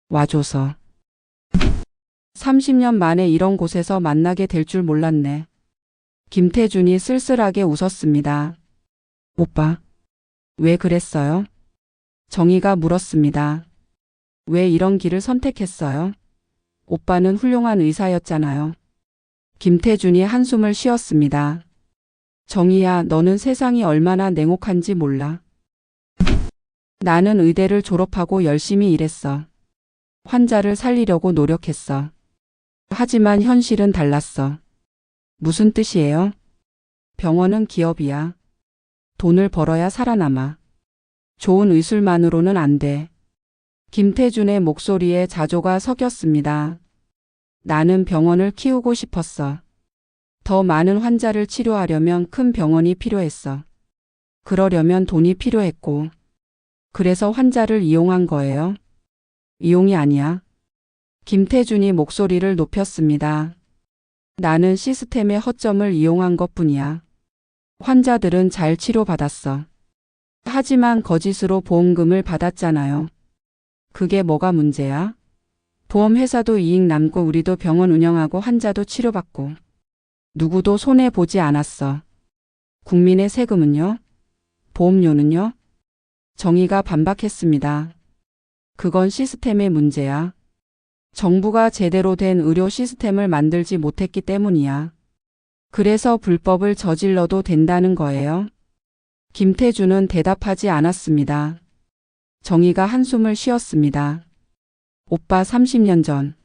와줘서. 30년 만에 이런 곳에서 만나게 될 줄 몰랐네. 김태준이 쓸쓸하게 웃었습니다. 오빠. 왜 그랬어요? 정의가 물었습니다. 왜 이런 길을 선택했어요? 오빠는 훌륭한 의사였잖아요. 김태준이 한숨을 쉬었습니다. 정의야, 너는 세상이 얼마나 냉혹한지 몰라. 나는 의대를 졸업하고 열심히 일했어. 환자를 살리려고 노력했어. 하지만 현실은 달랐어. 무슨 뜻이에요? 병원은 기업이야. 돈을 벌어야 살아남아. 좋은 의술만으로는 안 돼. 김태준의 목소리에 자조가 섞였습니다. 나는 병원을 키우고 싶었어. 더 많은 환자를 치료하려면 큰 병원이 필요했어. 그러려면 돈이 필요했고. 그래서 환자를 이용한 거예요. 이용이 아니야. 김태준이 목소리를 높였습니다. 나는 시스템의 허점을 이용한 것뿐이야. 환자들은 잘 치료받았어. 하지만 거짓으로 보험금을 받았잖아요. 그게 뭐가 문제야? 보험회사도 이익 남고 우리도 병원 운영하고 환자도 치료받고. 누구도 손해보지 않았어. 국민의 세금은요? 보험료는요? 정의가 반박했습니다. 그건 시스템의 문제야. 정부가 제대로 된 의료 시스템을 만들지 못했기 때문이야. 그래서 불법을 저질러도 된다는 거예요. 김태준은 대답하지 않았습니다. 정의가 한숨을 쉬었습니다. 오빠 30년 전.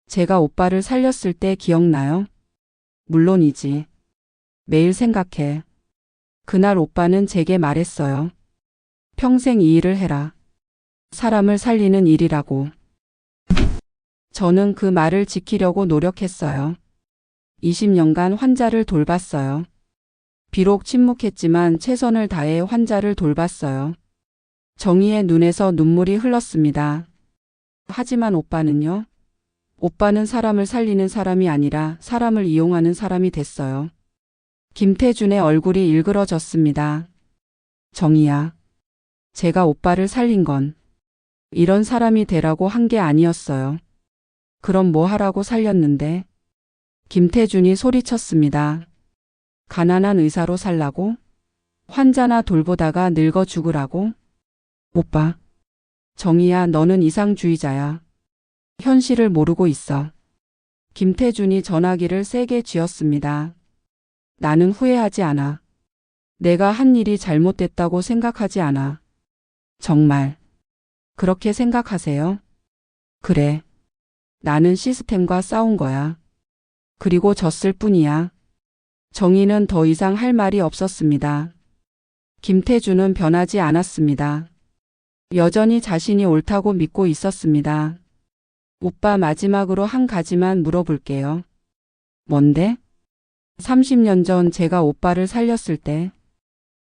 제가 오빠를 살렸을 때 기억나요? 물론이지. 매일 생각해. 그날 오빠는 제게 말했어요. 평생 이 일을 해라. 사람을 살리는 일이라고. 저는 그 말을 지키려고 노력했어요. 20년간 환자를 돌봤어요. 비록 침묵했지만 최선을 다해 환자를 돌봤어요. 정의의 눈에서 눈물이 흘렀습니다. 하지만 오빠는요? 오빠는 사람을 살리는 사람이 아니라 사람을 이용하는 사람이 됐어요. 김태준의 얼굴이 일그러졌습니다. 정희야, 제가 오빠를 살린 건 이런 사람이 되라고 한 게 아니었어요. 그럼 뭐 하라고 살렸는데? 김태준이 소리쳤습니다. 가난한 의사로 살라고? 환자나 돌보다가 늙어 죽으라고? 오빠, 정희야, 너는 이상주의자야. 현실을 모르고 있어. 김태준이 전화기를 세게 쥐었습니다. 나는 후회하지 않아. 내가 한 일이 잘못됐다고 생각하지 않아. 정말 그렇게 생각하세요? 그래. 나는 시스템과 싸운 거야. 그리고 졌을 뿐이야. 정희는 더 이상 할 말이 없었습니다. 김태준은 변하지 않았습니다. 여전히 자신이 옳다고 믿고 있었습니다. 오빠, 마지막으로 한 가지만 물어볼게요. 뭔데? 30년 전 제가 오빠를 살렸을 때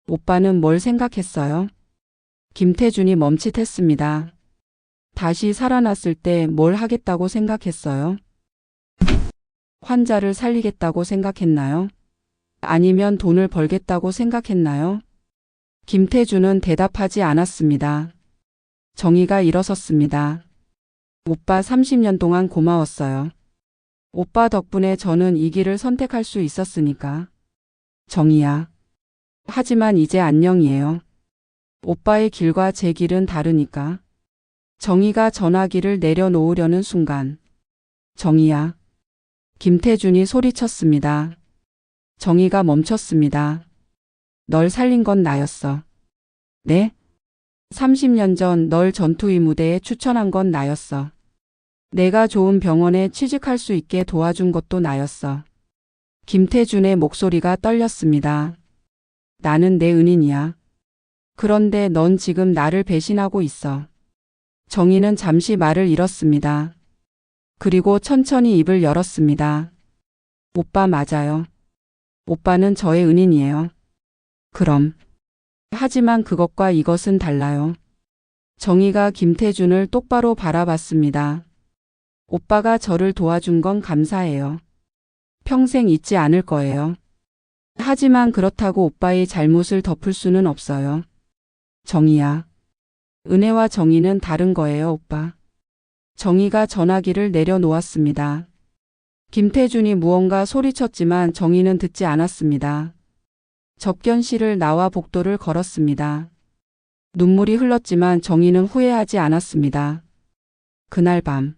오빠는 뭘 생각했어요? 김태준이 멈칫했습니다. 다시 살아났을 때 뭘 하겠다고 생각했어요? 환자를 살리겠다고 생각했나요? 아니면 돈을 벌겠다고 생각했나요? 김태준은 대답하지 않았습니다. 정희가 일어섰습니다. 오빠, 30년 동안 고마웠어요. 오빠 덕분에 저는 이 길을 선택할 수 있었으니까. 정희야. 하지만 이제 안녕이에요. 오빠의 길과 제 길은 다르니까. 정희가 전화기를 내려놓으려는 순간. 정희야. 김태준이 소리쳤습니다. 정희가 멈췄습니다. 널 살린 건 나였어. 네? 30년 전 널 전투의 무대에 추천한 건 나였어. 내가 좋은 병원에 취직할 수 있게 도와준 것도 나였어. 김태준의 목소리가 떨렸습니다. 나는 내 은인이야. 그런데 넌 지금 나를 배신하고 있어. 정희는 잠시 말을 잃었습니다. 그리고 천천히 입을 열었습니다. 오빠, 맞아요. 오빠는 저의 은인이에요. 그럼. 하지만 그것과 이것은 달라요. 정희가 김태준을 똑바로 바라봤습니다. 오빠가 저를 도와준 건 감사해요. 평생 잊지 않을 거예요. 하지만 그렇다고 오빠의 잘못을 덮을 수는 없어요. 정희야. 은혜와 정의는 다른 거예요, 오빠. 정희가 전화기를 내려놓았습니다. 김태준이 무언가 소리쳤지만 정희는 듣지 않았습니다. 접견실을 나와 복도를 걸었습니다. 눈물이 흘렀지만 정희는 후회하지 않았습니다. 그날 밤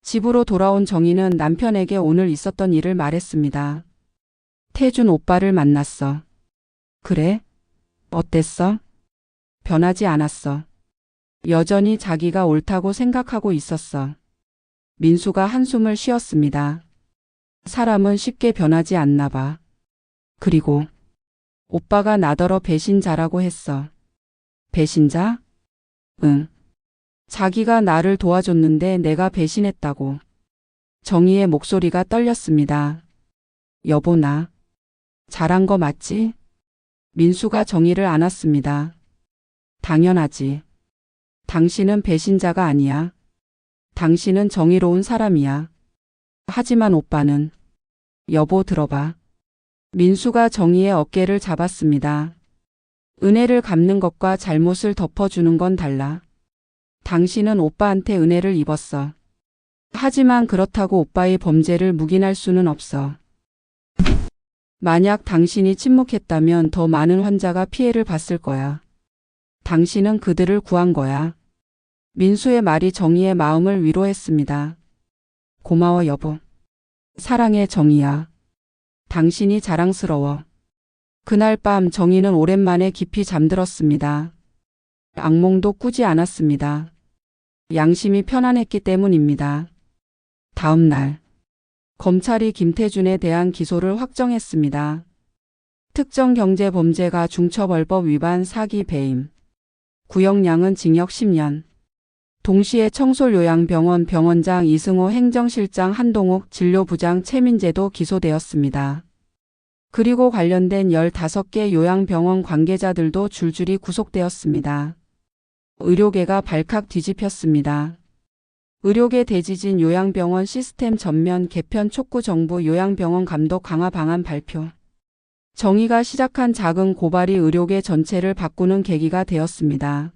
집으로 돌아온 정희는 남편에게 오늘 있었던 일을 말했습니다. 태준 오빠를 만났어. 그래? 어땠어? 변하지 않았어. 여전히 자기가 옳다고 생각하고 있었어. 민수가 한숨을 쉬었습니다. 사람은 쉽게 변하지 않나 봐. 그리고 오빠가 나더러 배신자라고 했어. 배신자? 응. 자기가 나를 도와줬는데 내가 배신했다고. 정희의 목소리가 떨렸습니다. 여보, 나 잘한 거 맞지? 민수가 정희를 안았습니다. 당연하지. 당신은 배신자가 아니야. 당신은 정의로운 사람이야. 하지만 오빠는. 여보, 들어봐. 민수가 정희의 어깨를 잡았습니다. 은혜를 갚는 것과 잘못을 덮어주는 건 달라. 당신은 오빠한테 은혜를 입었어. 하지만 그렇다고 오빠의 범죄를 묵인할 수는 없어. 만약 당신이 침묵했다면 더 많은 환자가 피해를 봤을 거야. 당신은 그들을 구한 거야. 민수의 말이 정희의 마음을 위로했습니다. 고마워, 여보. 사랑해, 정희야. 당신이 자랑스러워. 그날 밤 정희는 오랜만에 깊이 잠들었습니다. 악몽도 꾸지 않았습니다. 양심이 편안했기 때문입니다. 다음 날 검찰이 김태준에 대한 기소를 확정했습니다. 특정경제범죄가 중처벌법 위반 사기 배임. 구형량은 징역 10년. 동시에 청솔요양병원 병원장 이승호 행정실장 한동욱 진료부장 최민재도 기소되었습니다. 그리고 관련된 15개 요양병원 관계자들도 줄줄이 구속되었습니다. 의료계가 발칵 뒤집혔습니다. 의료계 대지진 요양병원 시스템 전면 개편 촉구 정부 요양병원 감독 강화 방안 발표. 정의가 시작한 작은 고발이 의료계 전체를 바꾸는 계기가 되었습니다.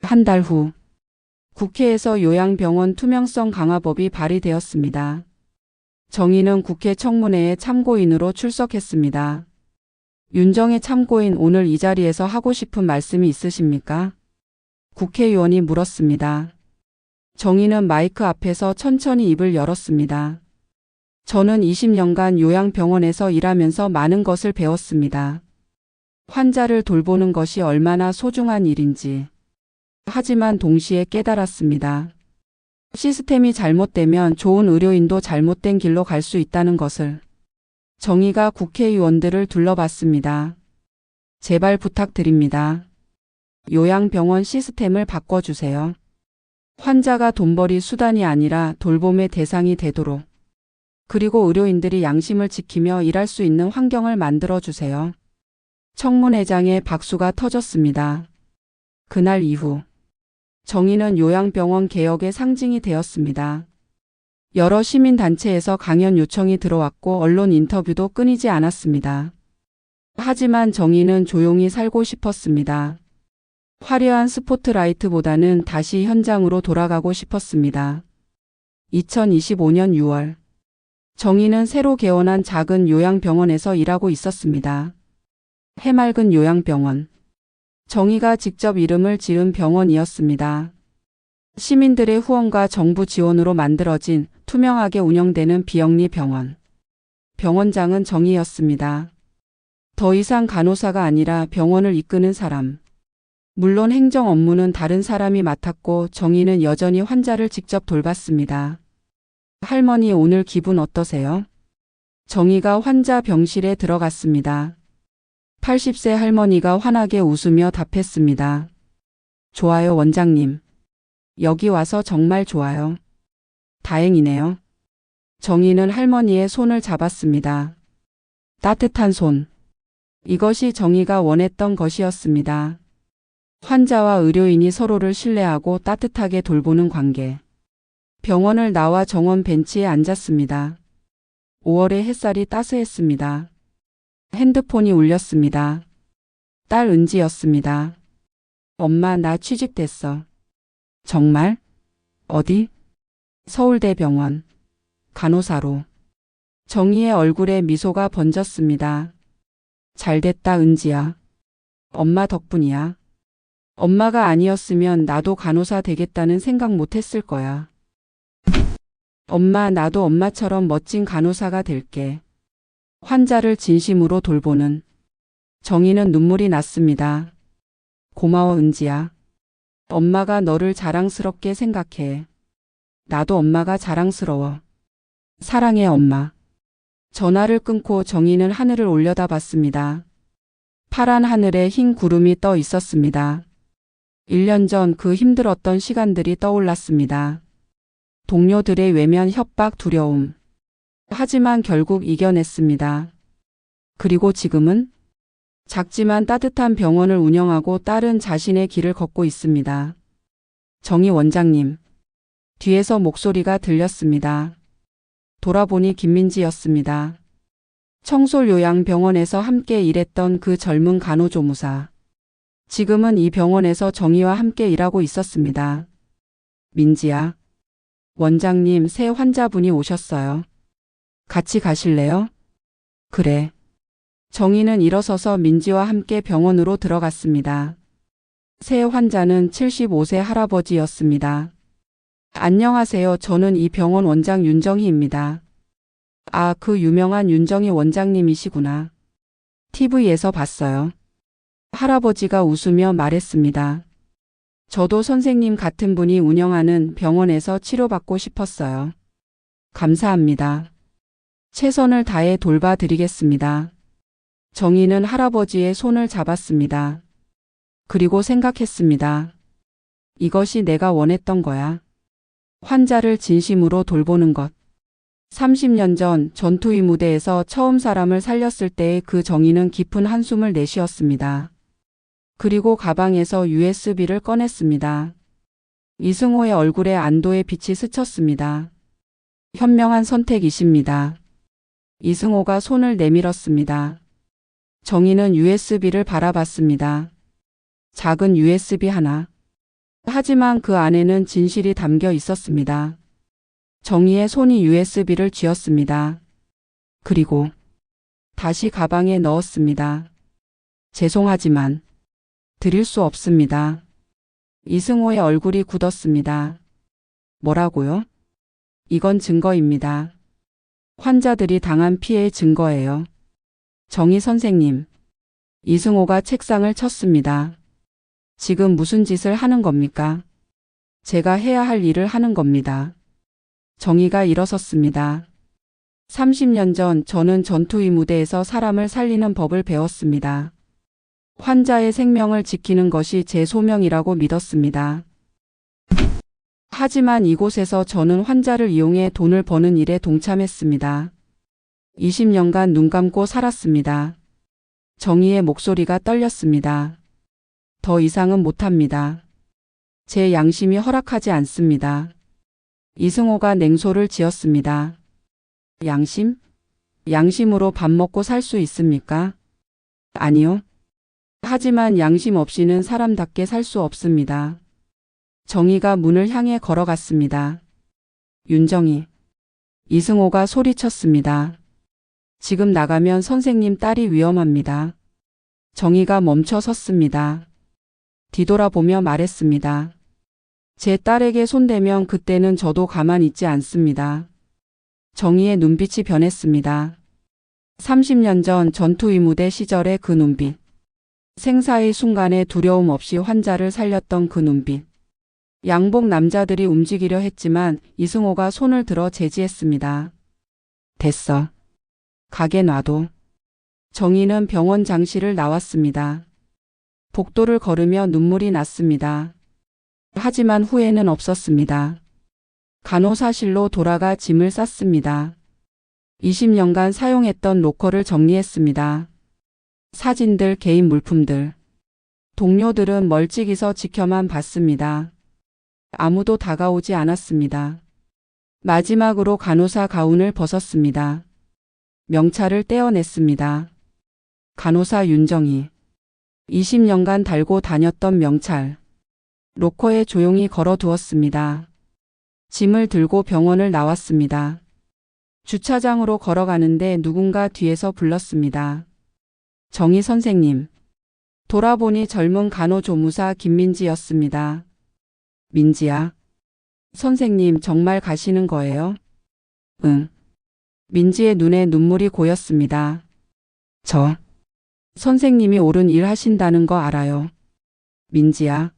한 달 후 국회에서 요양병원 투명성 강화법이 발의되었습니다. 정의는 국회 청문회에 참고인으로 출석했습니다. 윤정혜 참고인, 오늘 이 자리에서 하고 싶은 말씀이 있으십니까? 국회의원이 물었습니다. 정의는 마이크 앞에서 천천히 입을 열었습니다. 저는 20년간 요양병원에서 일하면서 많은 것을 배웠습니다. 환자를 돌보는 것이 얼마나 소중한 일인지. 하지만 동시에 깨달았습니다. 시스템이 잘못되면 좋은 의료인도 잘못된 길로 갈 수 있다는 것을. 정의가 국회의원들을 둘러봤습니다. 제발 부탁드립니다. 요양병원 시스템을 바꿔주세요. 환자가 돈벌이 수단이 아니라 돌봄의 대상이 되도록. 그리고 의료인들이 양심을 지키며 일할 수 있는 환경을 만들어주세요. 청문회장에 박수가 터졌습니다. 그날 이후 정의는 요양병원 개혁의 상징이 되었습니다. 여러 시민단체에서 강연 요청이 들어왔고 언론 인터뷰도 끊이지 않았습니다. 하지만 정의는 조용히 살고 싶었습니다. 화려한 스포트라이트보다는 다시 현장으로 돌아가고 싶었습니다. 2025년 6월 정의는 새로 개원한 작은 요양병원에서 일하고 있었습니다. 해맑은 요양병원. 정의가 직접 이름을 지은 병원이었습니다. 시민들의 후원과 정부 지원으로 만들어진 투명하게 운영되는 비영리 병원. 병원장은 정의였습니다. 더 이상 간호사가 아니라 병원을 이끄는 사람. 물론 행정 업무는 다른 사람이 맡았고 정의는 여전히 환자를 직접 돌봤습니다. 할머니, 오늘 기분 어떠세요? 정의가 환자 병실에 들어갔습니다. 80세 할머니가 환하게 웃으며 답했습니다. 좋아요, 원장님. 여기 와서 정말 좋아요. 다행이네요. 정의는 할머니의 손을 잡았습니다. 따뜻한 손. 이것이 정의가 원했던 것이었습니다. 환자와 의료인이 서로를 신뢰하고 따뜻하게 돌보는 관계. 병원을 나와 정원 벤치에 앉았습니다. 5월의 햇살이 따스했습니다. 핸드폰이 울렸습니다. 딸 은지였습니다. 엄마, 나 취직됐어. 정말? 어디? 서울대병원. 간호사로. 정의의 얼굴에 미소가 번졌습니다. 잘됐다, 은지야. 엄마 덕분이야. 엄마가 아니었으면 나도 간호사 되겠다는 생각 못했을 거야. 엄마, 나도 엄마처럼 멋진 간호사가 될게. 환자를 진심으로 돌보는. 정의는 눈물이 났습니다. 고마워, 은지야. 엄마가 너를 자랑스럽게 생각해. 나도 엄마가 자랑스러워. 사랑해, 엄마. 전화를 끊고 정의는 하늘을 올려다봤습니다. 파란 하늘에 흰 구름이 떠 있었습니다. 1년 전 그 힘들었던 시간들이 떠올랐습니다. 동료들의 외면, 협박, 두려움. 하지만 결국 이겨냈습니다. 그리고 지금은 작지만 따뜻한 병원을 운영하고 딸은 자신의 길을 걷고 있습니다. 정의 원장님. 뒤에서 목소리가 들렸습니다. 돌아보니 김민지였습니다. 청솔요양병원에서 함께 일했던 그 젊은 간호조무사. 지금은 이 병원에서 정의와 함께 일하고 있었습니다. 민지야. 원장님, 새 환자분이 오셨어요. 같이 가실래요? 그래. 정의는 일어서서 민지와 함께 병원으로 들어갔습니다. 새 환자는 75세 할아버지였습니다. 안녕하세요. 저는 이 병원 원장 윤정희입니다. 아, 그 유명한 윤정희 원장님이시구나. TV에서 봤어요. 할아버지가 웃으며 말했습니다. 저도 선생님 같은 분이 운영하는 병원에서 치료받고 싶었어요. 감사합니다. 최선을 다해 돌봐드리겠습니다. 정의는 할아버지의 손을 잡았습니다. 그리고 생각했습니다. 이것이 내가 원했던 거야. 환자를 진심으로 돌보는 것. 30년 전 전투의 무대에서 처음 사람을 살렸을 때의 그 정의는 깊은 한숨을 내쉬었습니다. 그리고 가방에서 USB를 꺼냈습니다. 이승호의 얼굴에 안도의 빛이 스쳤습니다. 현명한 선택이십니다. 이승호가 손을 내밀었습니다. 정희는 USB를 바라봤습니다. 작은 USB 하나. 하지만 그 안에는 진실이 담겨 있었습니다. 정희의 손이 USB를 쥐었습니다. 그리고 다시 가방에 넣었습니다. 죄송하지만 드릴 수 없습니다. 이승호의 얼굴이 굳었습니다. 뭐라고요? 이건 증거입니다. 환자들이 당한 피해의 증거예요. 정희 선생님. 이승호가 책상을 쳤습니다. 지금 무슨 짓을 하는 겁니까? 제가 해야 할 일을 하는 겁니다. 정희가 일어섰습니다. 30년 전 저는 전투의 무대에서 사람을 살리는 법을 배웠습니다. 환자의 생명을 지키는 것이 제 소명이라고 믿었습니다. 하지만 이곳에서 저는 환자를 이용해 돈을 버는 일에 동참했습니다. 20년간 눈 감고 살았습니다. 정희의 목소리가 떨렸습니다. 더 이상은 못합니다. 제 양심이 허락하지 않습니다. 이승호가 냉소를 지었습니다. 양심? 양심으로 밥 먹고 살 수 있습니까? 아니요. 하지만 양심 없이는 사람답게 살 수 없습니다. 정희가 문을 향해 걸어갔습니다. 윤정희. 이승호가 소리쳤습니다. 지금 나가면 선생님 딸이 위험합니다. 정희가 멈춰 섰습니다. 뒤돌아보며 말했습니다. 제 딸에게 손대면 그때는 저도 가만 있지 않습니다. 정희의 눈빛이 변했습니다. 30년 전 전투의 무대 시절의 그 눈빛. 생사의 순간에 두려움 없이 환자를 살렸던 그 눈빛. 양복 남자들이 움직이려 했지만 이승호가 손을 들어 제지했습니다. 됐어. 가게 놔둬. 정희는 병원 장실을 나왔습니다. 복도를 걸으며 눈물이 났습니다. 하지만 후회는 없었습니다. 간호사실로 돌아가 짐을 쌌습니다. 20년간 사용했던 로커를 정리했습니다. 사진들, 개인 물품들. 동료들은 멀찍이서 지켜만 봤습니다. 아무도 다가오지 않았습니다. 마지막으로 간호사 가운을 벗었습니다. 명찰을 떼어냈습니다. 간호사 윤정희. 20년간 달고 다녔던 명찰. 로커에 조용히 걸어두었습니다. 짐을 들고 병원을 나왔습니다. 주차장으로 걸어가는데 누군가 뒤에서 불렀습니다. 정희 선생님. 돌아보니 젊은 간호조무사 김민지였습니다. 민지야. 선생님 정말 가시는 거예요? 응. 민지의 눈에 눈물이 고였습니다. 선생님이 옳은 일 하신다는 거 알아요. 민지야.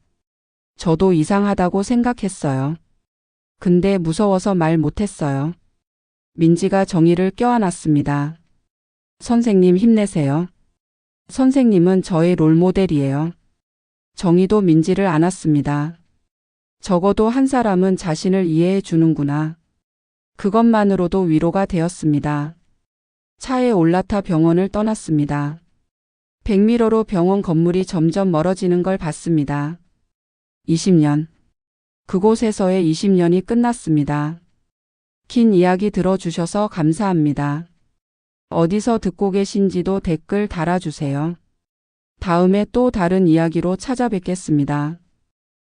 저도 이상하다고 생각했어요. 근데 무서워서 말 못했어요. 민지가 정희를 껴안았습니다. 선생님 힘내세요. 선생님은 저의 롤모델이에요. 정희도 민지를 안았습니다. 적어도 한 사람은 자신을 이해해 주는구나. 그것만으로도 위로가 되었습니다. 차에 올라타 병원을 떠났습니다. 100미러로 병원 건물이 점점 멀어지는 걸 봤습니다. 20년. 그곳에서의 20년이 끝났습니다. 긴 이야기 들어주셔서 감사합니다. 어디서 듣고 계신지도 댓글 달아주세요. 다음에 또 다른 이야기로 찾아뵙겠습니다.